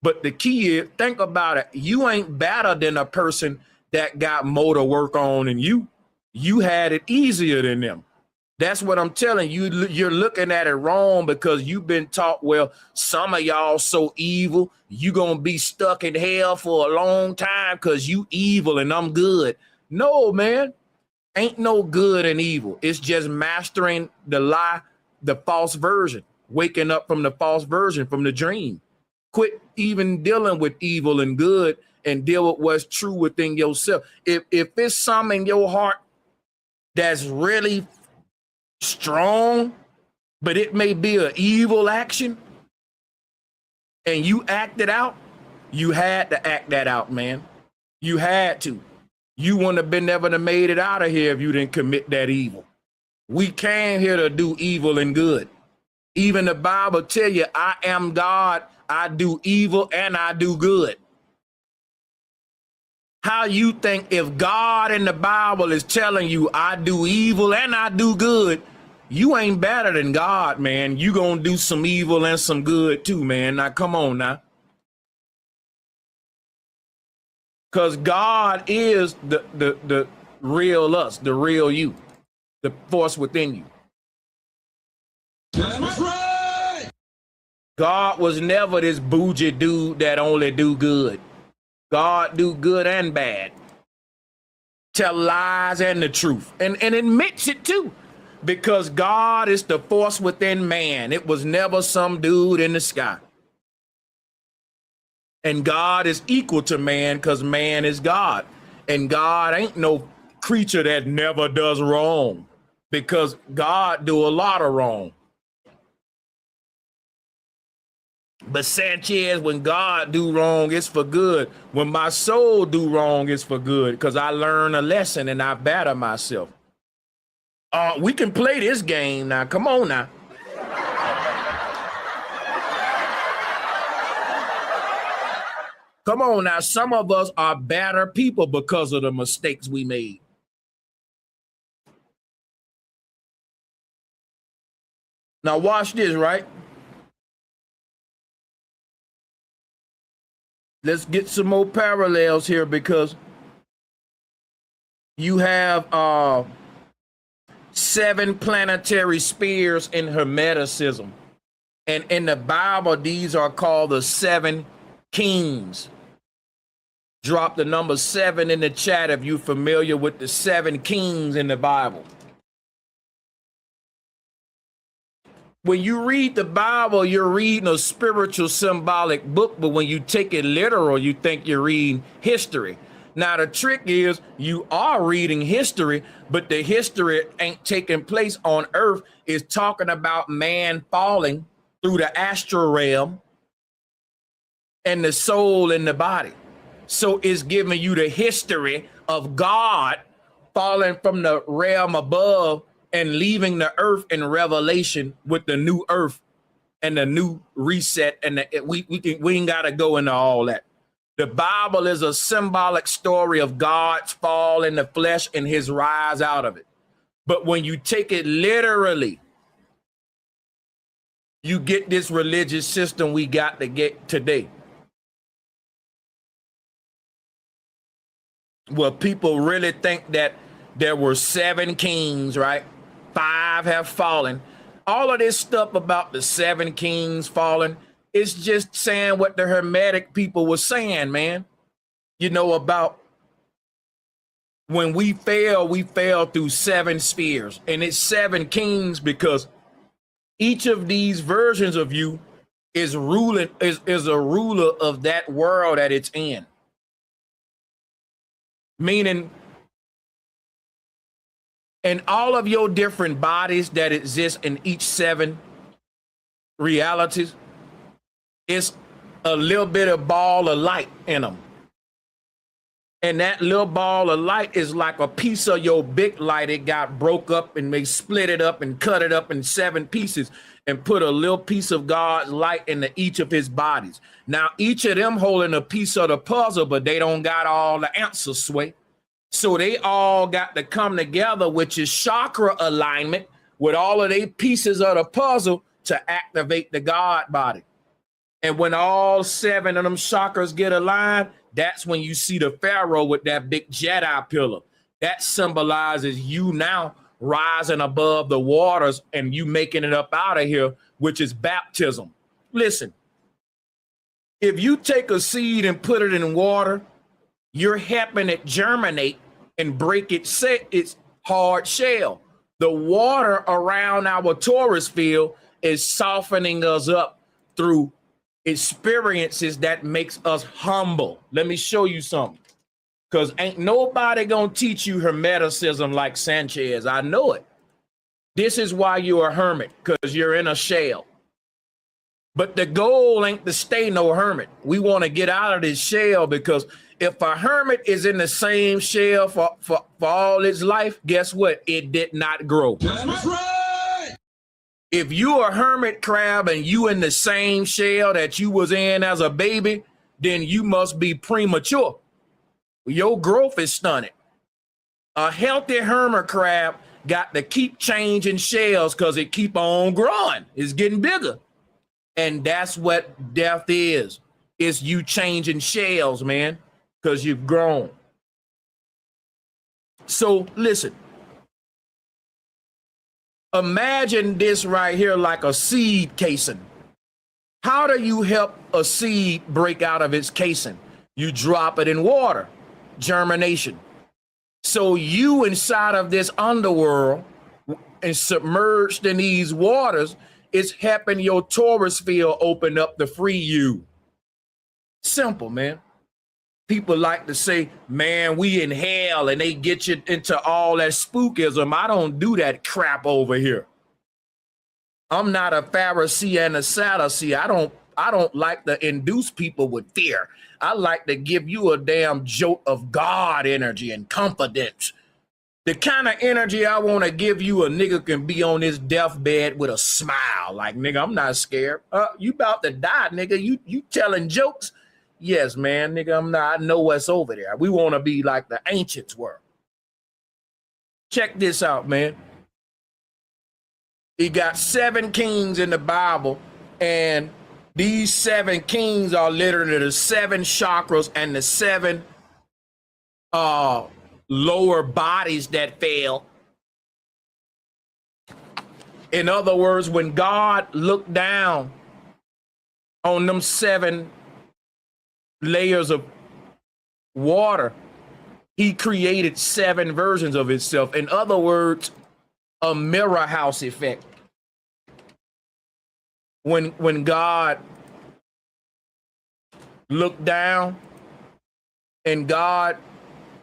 But the key is, think about it. You ain't better than a person that got more to work on than you. You had it easier than them. That's what I'm telling you. You're looking at it wrong because you've been taught, well, some of y'all so evil, you gonna be stuck in hell for a long time because you evil and I'm good. No, man, ain't no good and evil. It's just mastering the lie, the false version, waking up from the false version, from the dream. Quit even dealing with evil and good and deal with what's true within yourself. If it's something in your heart that's really strong, but it may be an evil action, and you act it out, you had to act that out, man. You had to. You wouldn't have been able to made it out of here if you didn't commit that evil. We came here to do evil and good. Even the Bible tell you, I am God, I do evil and I do good. How you think if God in the Bible is telling you I do evil and I do good, you ain't better than God, man. You gonna do some evil and some good too, man. Now come on now. Because God is the real us, the real you, the force within you. That's right. God was never this bougie dude that only do good. God do good and bad. Tell lies and the truth. And admits it too. Because God is the force within man. It was never some dude in the sky. And God is equal to man because man is God. And God ain't no creature that never does wrong, because God do a lot of wrong. But Sanchez, when God do wrong, it's for good. When my soul do wrong, it's for good, because I learn a lesson and I better myself. We can play this game now. Come on now. Come on now. Some of us are better people because of the mistakes we made. Now watch this, right? Let's get some more parallels here, because you have 7 planetary spheres in Hermeticism. And in the Bible, these are called the 7 kings. Drop the number 7 in the chat if you're familiar with the 7 kings in the Bible. When you read the Bible, you're reading a spiritual symbolic book, but when you take it literal, you think you're reading history. Now, the trick is you are reading history, but the history ain't taking place on earth. It's talking about man falling through the astral realm and the soul in the body. So it's giving you the history of God falling from the realm above and leaving the earth in Revelation with the new earth and the new reset. And we ain't got to go into all that. The Bible is a symbolic story of God's fall in the flesh and his rise out of it. But when you take it literally, you get this religious system we got to get today, where people really think that there were 7 kings, right? 5 have fallen. All of this stuff about the 7 kings falling, it's just saying what the Hermetic people were saying, man. You know, about when we fell through 7 spheres. And it's 7 kings because each of these versions of you is a ruler of that world that it's in. Meaning, in all of your different bodies that exist in each 7 realities, it's a little bit of ball of light in them. And that little ball of light is like a piece of your big light. It got broke up and they split it up and cut it up in 7 pieces and put a little piece of God's light into each of his bodies. Now, each of them holding a piece of the puzzle, but they don't got all the answers, Sway. So they all got to come together, which is chakra alignment, with all of their pieces of the puzzle to activate the God body. And when all 7 of them chakras get aligned, that's when you see the Pharaoh with that big Jedi pillar. That symbolizes you now rising above the waters and you making it up out of here, which is baptism. Listen, if you take a seed and put it in water, you're helping it germinate and break its hard shell. The water around our torus field is softening us up through experiences that makes us humble. Let me show you something, because ain't nobody gonna teach you Hermeticism like Sanchez. I know it. This is why you're a hermit, because you're in a shell. But the goal ain't to stay no hermit. We want to get out of this shell, because if a hermit is in the same shell for all its life, guess what? It did not grow. That's right. If you a hermit crab and you in the same shell that you was in as a baby, then you must be premature. Your growth is stunted. A healthy hermit crab got to keep changing shells because it keep on growing. It's getting bigger. And that's what death is. It's you changing shells, man, because you've grown. So listen. Imagine this right here like a seed casing. How do you help a seed break out of its casing? You drop it in water, germination. So you inside of this underworld and submerged in these waters, it's helping your torus field open up to free you. Simple, man. People like to say, man, we in hell, and they get you into all that spookism. I don't do that crap over here. I'm not a Pharisee and a Sadducee. I don't like to induce people with fear. I like to give you a damn jolt of God energy and confidence. The kind of energy I want to give you, a nigga can be on his deathbed with a smile. Like, nigga, I'm not scared. You about to die, nigga. You telling jokes? Yes, man, nigga, I'm not. I know what's over there. We want to be like the ancients were. Check this out, man. He got 7 kings in the Bible, and these 7 kings are literally the 7 chakras and the 7 lower bodies that fell. In other words, when God looked down on them 7 layers of water, he created 7 versions of himself. In other words, a mirror house effect. When God looked down and God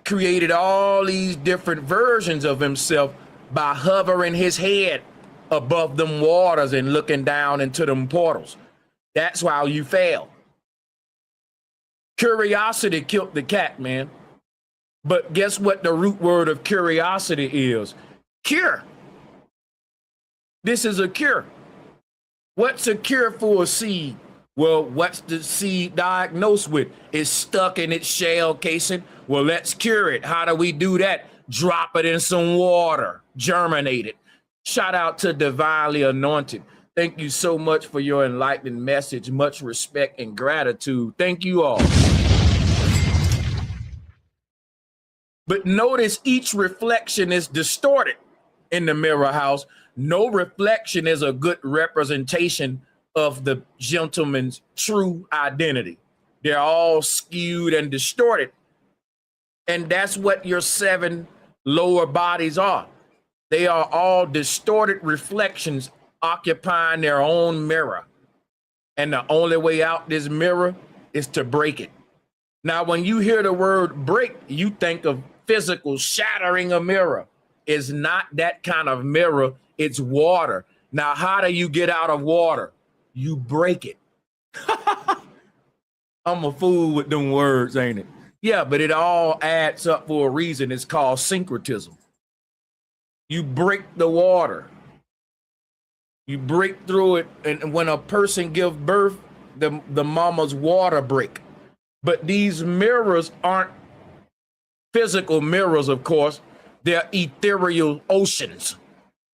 created all these different versions of himself by hovering his head above them waters and looking down into them portals. That's why you fail. Curiosity killed the cat, man. But guess what the root word of curiosity is? Cure. This is a cure. What's a cure for a seed? Well, what's the seed diagnosed with? It's stuck in its shell casing. Well, let's cure it. How do we do that? Drop it in some water, germinate it. Shout out to Divinely Anointed. Thank you so much for your enlightening message. Much respect and gratitude. Thank you all. But notice each reflection is distorted in the mirror house. No reflection is a good representation of the gentleman's true identity. They're all skewed and distorted. And that's what your 7 lower bodies are. They are all distorted reflections occupying their own mirror. And the only way out this mirror is to break it. Now, when you hear the word break, you think of physical shattering a mirror. It's not that kind of mirror. It's water. Now, how do you get out of water? You break it. I'm a fool with them words, ain't it? Yeah, but it all adds up for a reason. It's called syncretism. You break the water. You break through it. And when a person gives birth, the mama's water break. But these mirrors aren't physical mirrors, of course. They're ethereal oceans.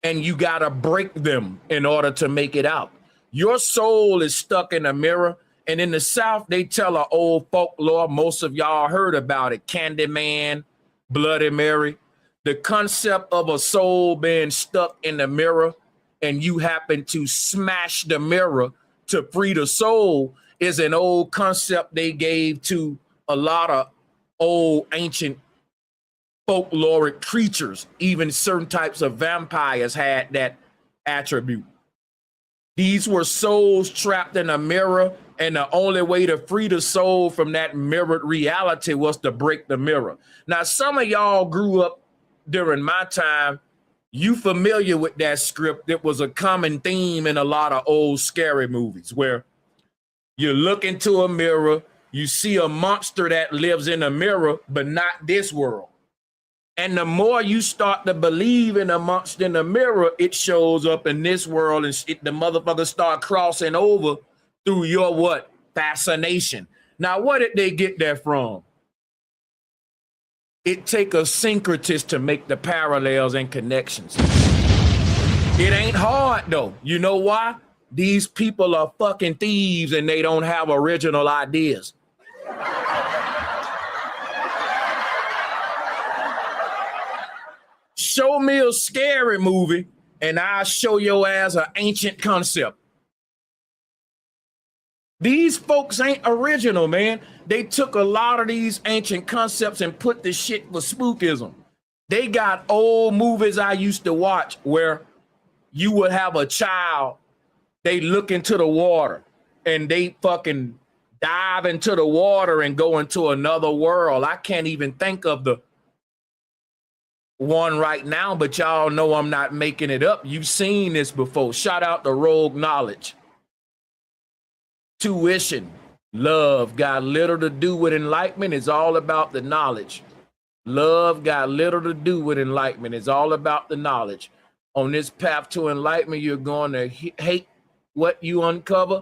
And you got to break them in order to make it out. Your soul is stuck in a mirror. And in the South, they tell an old folklore. Most of y'all heard about it. Candyman, Bloody Mary. The concept of a soul being stuck in the mirror and you happen to smash the mirror to free the soul is an old concept they gave to a lot of old ancient folkloric creatures. Even certain types of vampires had that attribute. These were souls trapped in a mirror, and the only way to free the soul from that mirrored reality was to break the mirror. Now, some of y'all grew up during my time. You familiar with that script? It was a common theme in a lot of old scary movies where you look into a mirror, you see a monster that lives in a mirror, but not this world. And the more you start to believe in a monster in the mirror, it shows up in this world, and the motherfuckers start crossing over through your what? Fascination. Now, where did they get that from? It take a syncretist to make the parallels and connections. It ain't hard, though. You know why? These people are fucking thieves and they don't have original ideas. Show me a scary movie and I'll show your ass an ancient concept. These folks ain't original, man. They took a lot of these ancient concepts and put the shit for spookism. They got old movies I used to watch where you would have a child, they look into the water and they fucking dive into the water and go into another world. I can't even think of the one right now, but y'all know I'm not making it up. You've seen this before. Shout out to Rogue Knowledge. Tuition, love got little to do with enlightenment. It's all about the knowledge. Love got little to do with enlightenment. It's all about the knowledge. On this path to enlightenment, you're going to hate what you uncover.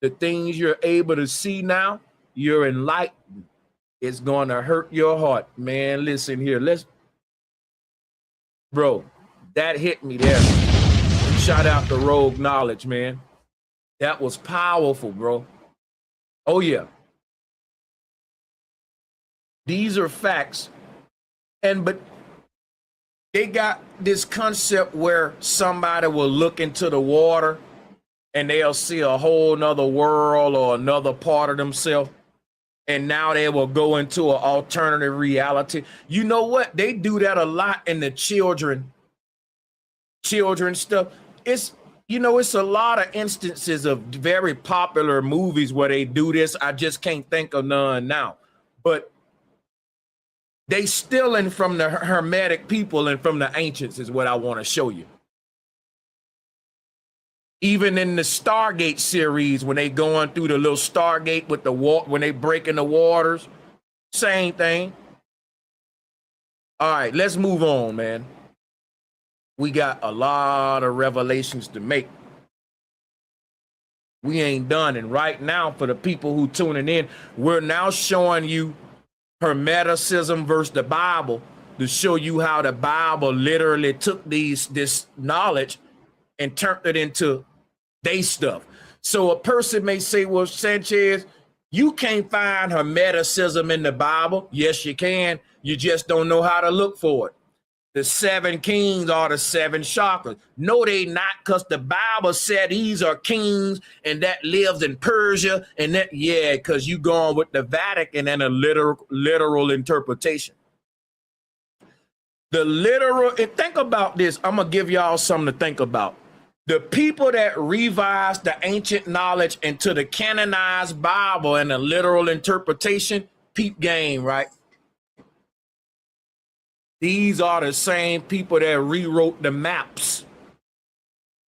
The things you're able to see now, you're enlightened. It's going to hurt your heart. Man, listen here. Bro, that hit me there. Shout out to Rogue Knowledge, man. That was powerful, bro. Oh, yeah. These are facts. But they got this concept where somebody will look into the water and they'll see a whole nother world or another part of themselves. And now they will go into an alternative reality. You know what? They do that a lot in the children stuff. It's a lot of instances of very popular movies where they do this. I just can't think of none now. But they stealing from the Hermetic people and from the ancients is what I want to show you. Even in the Stargate series, when they going through the little Stargate with the water, when they breaking the waters, same thing. All right, let's move on, man. We got a lot of revelations to make. We ain't done. And right now, for the people who tuning in, we're now showing you Hermeticism versus the Bible to show you how the Bible literally took this knowledge and turned it into they stuff. So a person may say, well, Sanchez, you can't find Hermeticism in the Bible. Yes, you can. You just don't know how to look for it. The 7 kings are the 7 chakras. No, they not, because the Bible said these are kings and that lives in Persia and that, yeah, because you going with the Vatican and a literal interpretation. The literal, and think about this. I'm going to give y'all something to think about. The people that revised the ancient knowledge into the canonized Bible and a literal interpretation, peep game, right? These are the same people that rewrote the maps.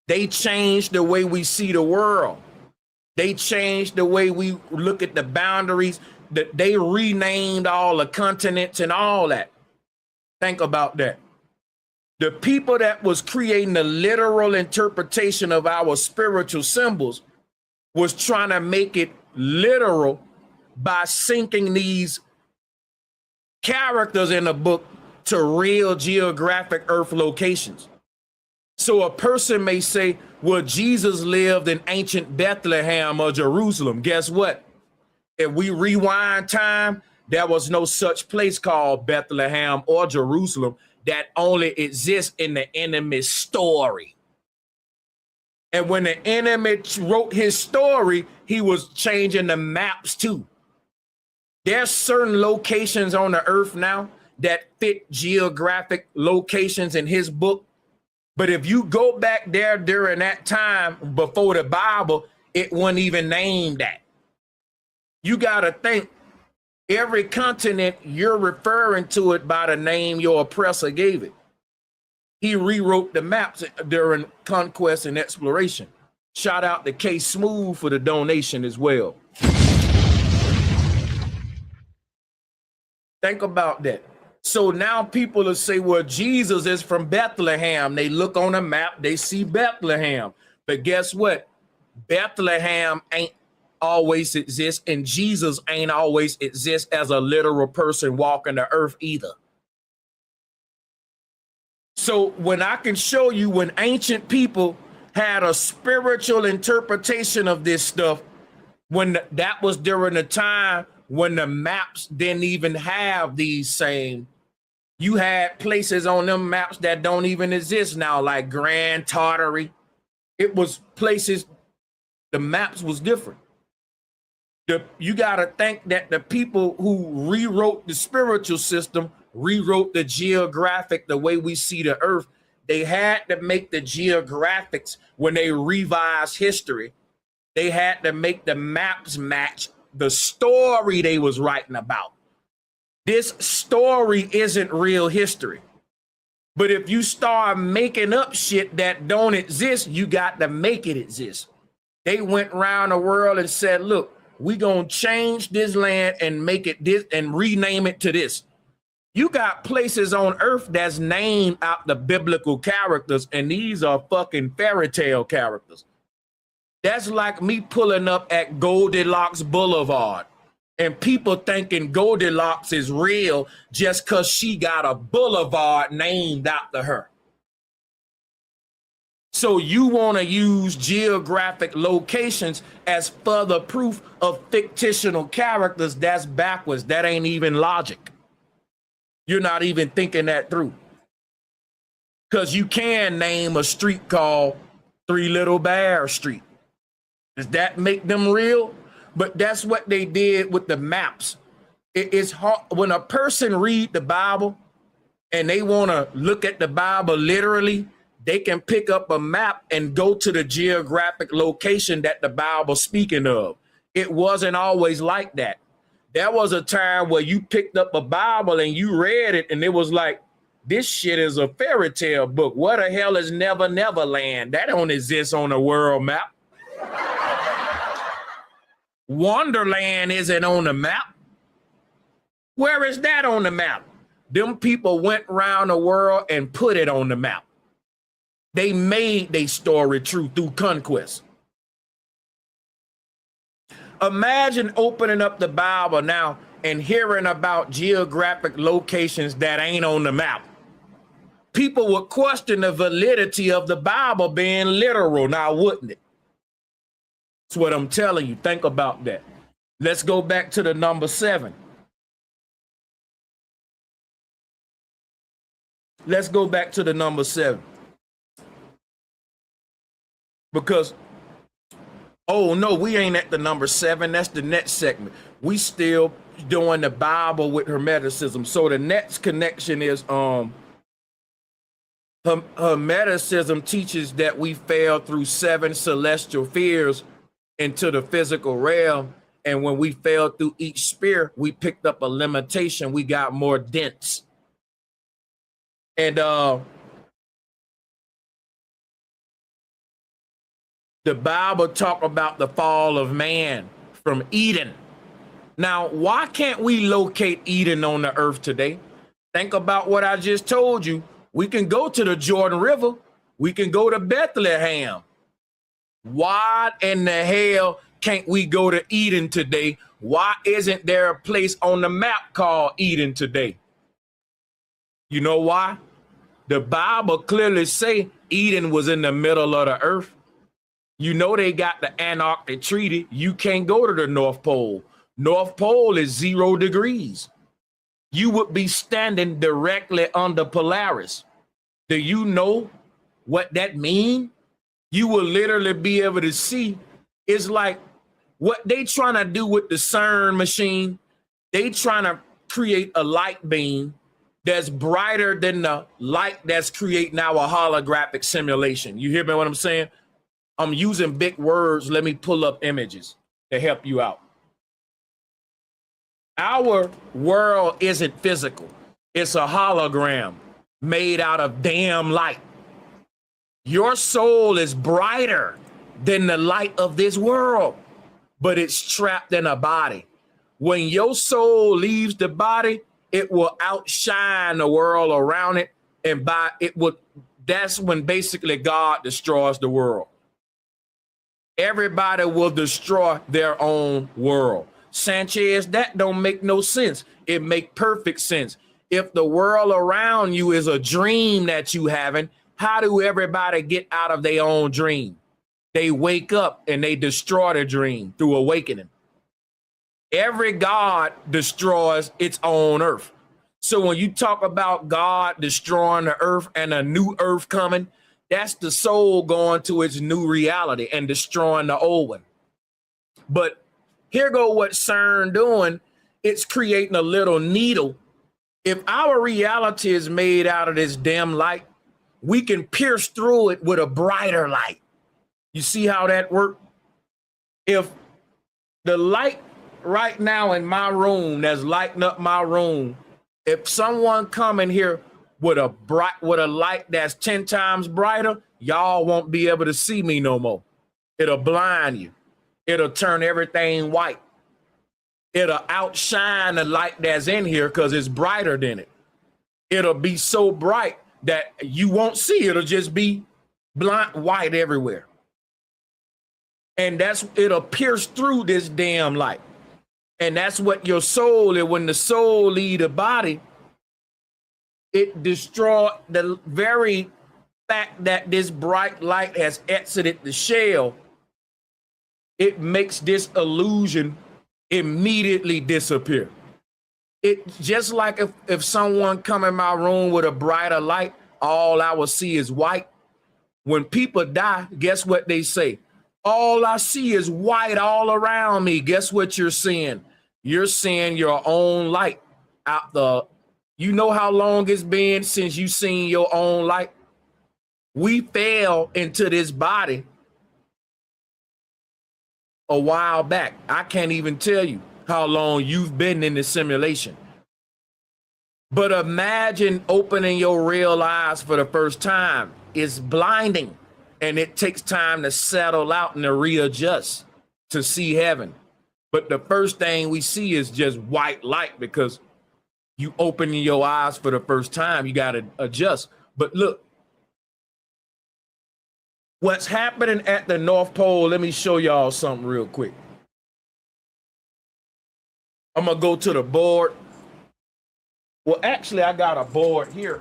They changed the way we see the world. They changed the way we look at the boundaries. That they renamed all the continents and all that. Think about that. The people that was creating the literal interpretation of our spiritual symbols was trying to make it literal by syncing these characters in the book to real geographic earth locations. So a person may say, well, Jesus lived in ancient Bethlehem or Jerusalem. Guess what? If we rewind time, there was no such place called Bethlehem or Jerusalem. That only exists in the enemy's story. And when the enemy wrote his story, he was changing the maps too. There's certain locations on the earth now that fit geographic locations in his book. But if you go back there during that time before the Bible, it wasn't even named that. You got to think. Every continent, you're referring to it by the name your oppressor gave it. He rewrote the maps during conquest and exploration. Shout out to K Smooth for the donation as well. Think about that. So now people will say, well, Jesus is from Bethlehem. They look on a map, they see Bethlehem. But guess what? Bethlehem ain't always exist, and Jesus ain't always exist as a literal person walking the earth either. So when I can show you when ancient people had a spiritual interpretation of this stuff, when that was during the time when the maps didn't even have these same, you had places on them maps that don't even exist now, like Grand Tartary. It was places, the maps was different. You got to think that the people who rewrote the spiritual system, rewrote the geographic, the way we see the earth, they had to make the geographics when they revised history. They had to make the maps match the story they was writing about. This story isn't real history. But if you start making up shit that don't exist, you got to make it exist. They went around the world and said, look, we gonna change this land and make it this and rename it to this. You got places on earth that's named out the biblical characters, and these are fucking fairy tale characters. That's like me pulling up at Goldilocks Boulevard and people thinking Goldilocks is real just because she got a boulevard named after her. So you want to use geographic locations as further proof of fictional characters. That's backwards. That ain't even logic. You're not even thinking that through. Because you can name a street called Three Little Bear Street. Does that make them real? But that's what they did with the maps. It's hard when a person read the Bible and they want to look at the Bible literally. They can pick up a map and go to the geographic location that the Bible's speaking of. It wasn't always like that. There was a time where you picked up a Bible and you read it and it was like, this shit is a fairy tale book. What the hell is Never Never Land? That don't exist on the world map. Wonderland isn't on the map. Where is that on the map? Them people went around the world and put it on the map. They made their story true through conquest. Imagine opening up the Bible now and hearing about geographic locations that ain't on the map. People would question the validity of the Bible being literal, now wouldn't it? That's what I'm telling you. Think about that. Let's go back to the number 7. Let's go back to the number 7. Because, oh no, we ain't at the number 7. That's the next segment. We still doing the Bible with Hermeticism. So the next connection is Hermeticism teaches that we fell through 7 celestial spheres into the physical realm. And when we fell through each sphere, we picked up a limitation. We got more dense. And the Bible talk about the fall of man from Eden. Now, why can't we locate Eden on the earth today? Think about what I just told you. We can go to the Jordan River. We can go to Bethlehem. Why in the hell can't we go to Eden today? Why isn't there a place on the map called Eden today? You know why? The Bible clearly say Eden was in the middle of the earth. You know they got the Antarctic Treaty. You can't go to the North Pole. North Pole is 0 degrees. You would be standing directly under Polaris. Do you know what that means? You will literally be able to see. It's like what they trying to do with the CERN machine. They trying to create a light beam that's brighter than the light that's creating our holographic simulation. You hear me what I'm saying? I'm using big words. Let me pull up images to help you out. Our world isn't physical. It's a hologram made out of damn light. Your soul is brighter than the light of this world, but it's trapped in a body. When your soul leaves the body, it will outshine the world around it, and that's when basically God destroys the world. Everybody will destroy their own world. Sanchez, that don't make no sense. It make perfect sense. If the world around you is a dream that you having, how do everybody get out of their own dream? They wake up and they destroy the dream through awakening. Every God destroys its own earth. So when you talk about God destroying the earth and a new earth coming, that's the soul going to its new reality and destroying the old one. But here go what CERN doing. It's creating a little needle. If our reality is made out of this dim light, we can pierce through it with a brighter light. You see how that works? If the light right now in my room that's lighting up my room, if someone come in here with a light that's 10 times brighter, y'all won't be able to see me no more. It'll blind you. It'll turn everything white. It'll outshine the light that's in here because it's brighter than it. It'll be so bright that you won't see. It'll just be blind white everywhere. And it'll pierce through this damn light. And that's what your soul is. When the soul leaves the body, it destroys the very fact that this bright light has exited the shell. It makes this illusion immediately disappear. It's just like if someone come in my room with a brighter light, all I will see is white. When people die, guess what they say? All I see is white all around me. Guess what you're seeing? You're seeing your own light out you know how long it's been since you seen your own light? We fell into this body a while back. I can't even tell you how long you've been in the simulation. But imagine opening your real eyes for the first time. It's blinding, and it takes time to settle out and to readjust to see heaven. But the first thing we see is just white light because you opening your eyes for the first time. You got to adjust. But look, what's happening at the North Pole, let me show y'all something real quick. I'm going to go to the board. Well, actually, I got a board here.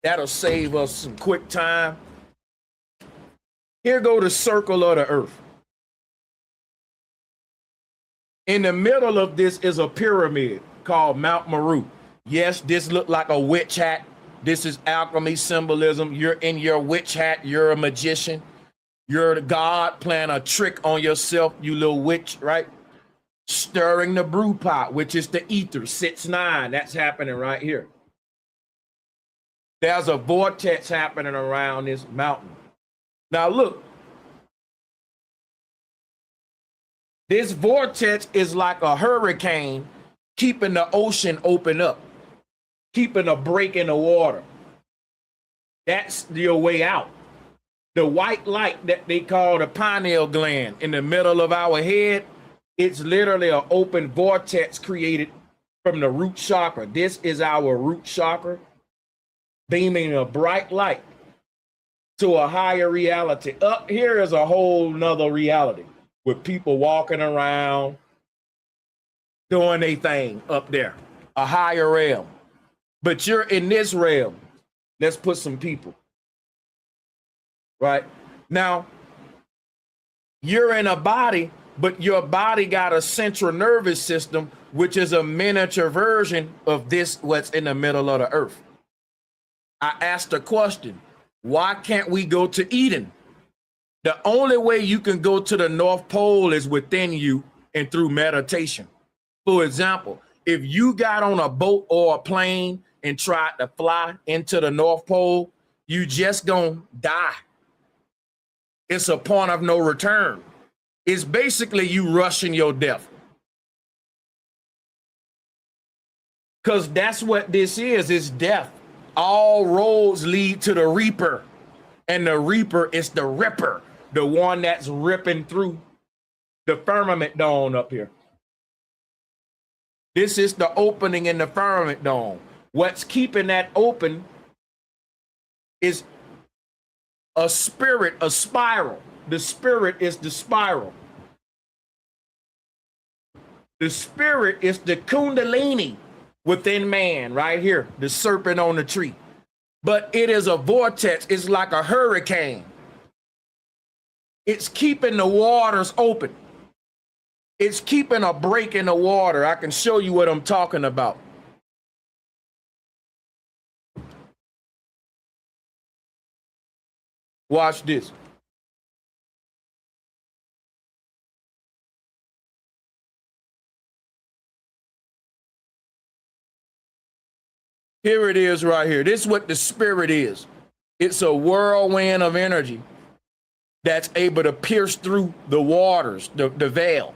That'll save us some quick time. Here go the circle of the earth. In the middle of this is a pyramid called Mount Meru. Yes, this looked like a witch hat. This is alchemy symbolism. You're in your witch hat. You're a magician. You're the god playing a trick on yourself, you little witch, right? Stirring the brew pot, which is the ether, 6-9. That's happening right here. There's a vortex happening around this mountain. Now look, this vortex is like a hurricane keeping the ocean open up, keeping a break in the water. That's your way out. The white light that they call the pineal gland in the middle of our head, it's literally an open vortex created from the root chakra. This is our root chakra, beaming a bright light to a higher reality. Up here is a whole nother reality with people walking around doing their thing up there, a higher realm. But you're in this realm. Let's put some people. Right? Now, you're in a body, but your body got a central nervous system, which is a miniature version of this, what's in the middle of the earth. I asked a question. Why can't we go to Eden? The only way you can go to the North Pole is within you and through meditation. For example, if you got on a boat or a plane and tried to fly into the North Pole, you just gonna die. It's a point of no return. It's basically you rushing your death. Because that's what this is death. All roads lead to the reaper. And the reaper is the ripper, the one that's ripping through the firmament dome up here. This is the opening in the firmament dome. What's keeping that open is a spirit, a spiral. The spirit is the spiral. The spirit is the kundalini within man, right here, the serpent on the tree. But it is a vortex. It's like a hurricane. It's keeping the waters open. It's keeping a break in the water. I can show you what I'm talking about. Watch this. Here it is right here. This is what the spirit is. It's a whirlwind of energy that's able to pierce through the waters, the veil.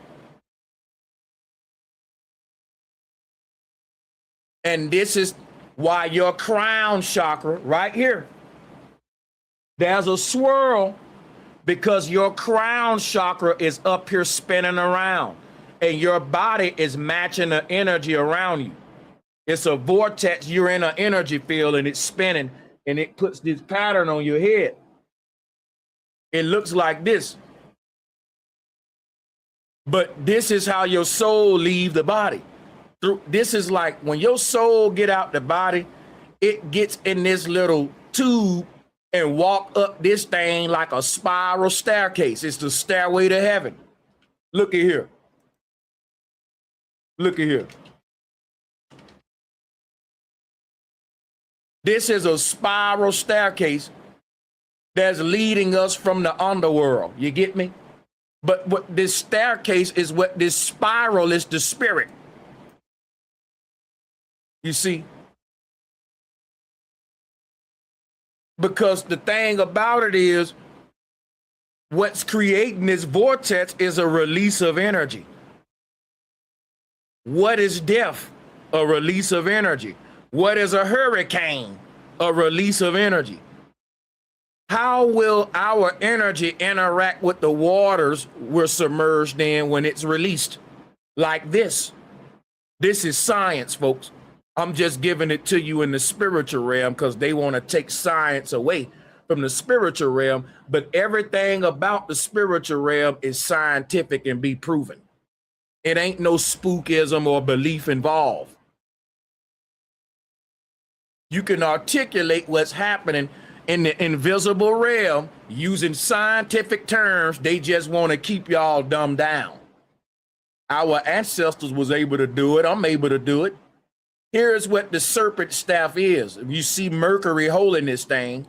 And this is why your crown chakra right here, there's a swirl because your crown chakra is up here spinning around and your body is matching the energy around you. It's a vortex. You're in an energy field and it's spinning and it puts this pattern on your head. It looks like this. But this is how your soul leaves the body. This is like when your soul get out the body, it gets in this little tube and walk up this thing like a spiral staircase. It's the stairway to heaven. Look at here. Look at here. This is a spiral staircase that's leading us from the underworld. You get me? But what this staircase is, what this spiral is, the spirit. You see? Because the thing about it is, what's creating this vortex is a release of energy. What is death? A release of energy. What is a hurricane? A release of energy. How will our energy interact with the waters we're submerged in when it's released? Like this. This is science, folks. I'm just giving it to you in the spiritual realm because they want to take science away from the spiritual realm. But everything about the spiritual realm is scientific and be proven. It ain't no spookism or belief involved. You can articulate what's happening in the invisible realm using scientific terms. They just want to keep y'all dumbed down. Our ancestors was able to do it. I'm able to do it. Here's what the serpent staff is. You see Mercury holding this thing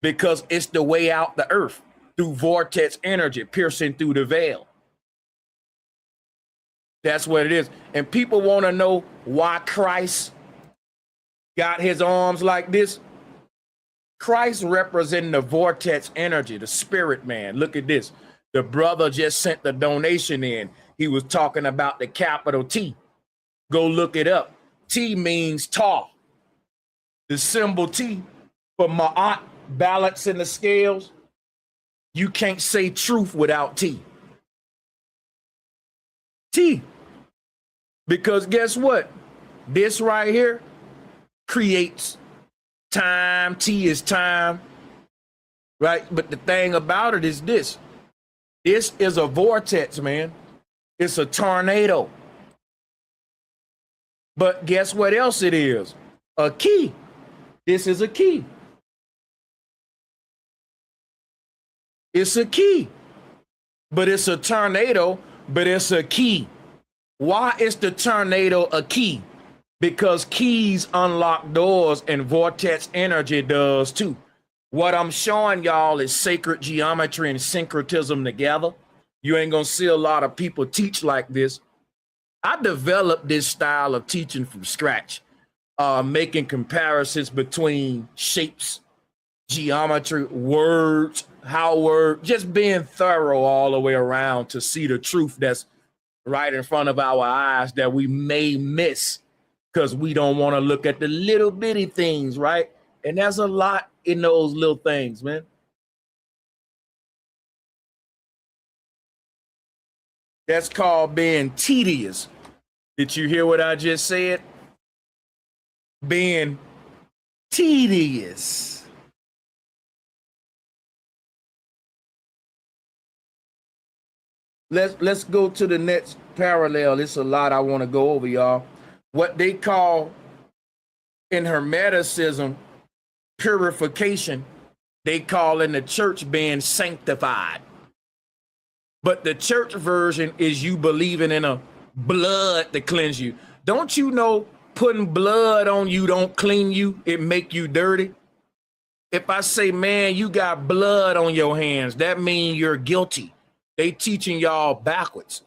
because it's the way out the earth through vortex energy piercing through the veil. That's what it is. And people want to know why Christ got his arms like this. Christ representing the vortex energy, the spirit man. Look at this. The brother just sent the donation in. He was talking about the capital T. Go look it up. T means tar. The symbol T for Ma'at, balance in the scales. You can't say truth without T. T. Because guess what? This right here creates time. T is time. Right? But the thing about it is this. This is a vortex, man. It's a tornado. But guess what else it is? A key. This is a key. It's a key. But it's a tornado, but it's a key. Why is the tornado a key? Because keys unlock doors and vortex energy does too. What I'm showing y'all is sacred geometry and syncretism together. You ain't gonna see a lot of people teach like this. I developed this style of teaching from scratch, making comparisons between shapes, geometry, words, just being thorough all the way around to see the truth that's right in front of our eyes that we may miss because we don't want to look at the little bitty things, right? And there's a lot in those little things, man. That's called being tedious. Did you hear what I just said? Being tedious. Let's go to the next parallel. It's a lot I want to go over, y'all. What they call in Hermeticism purification, they call in the church being sanctified. But the church version is you believing in a blood to cleanse you. Don't you know putting blood on you don't clean you? It make you dirty. If I say, man, you got blood on your hands, that means you're guilty. They teaching y'all backwards.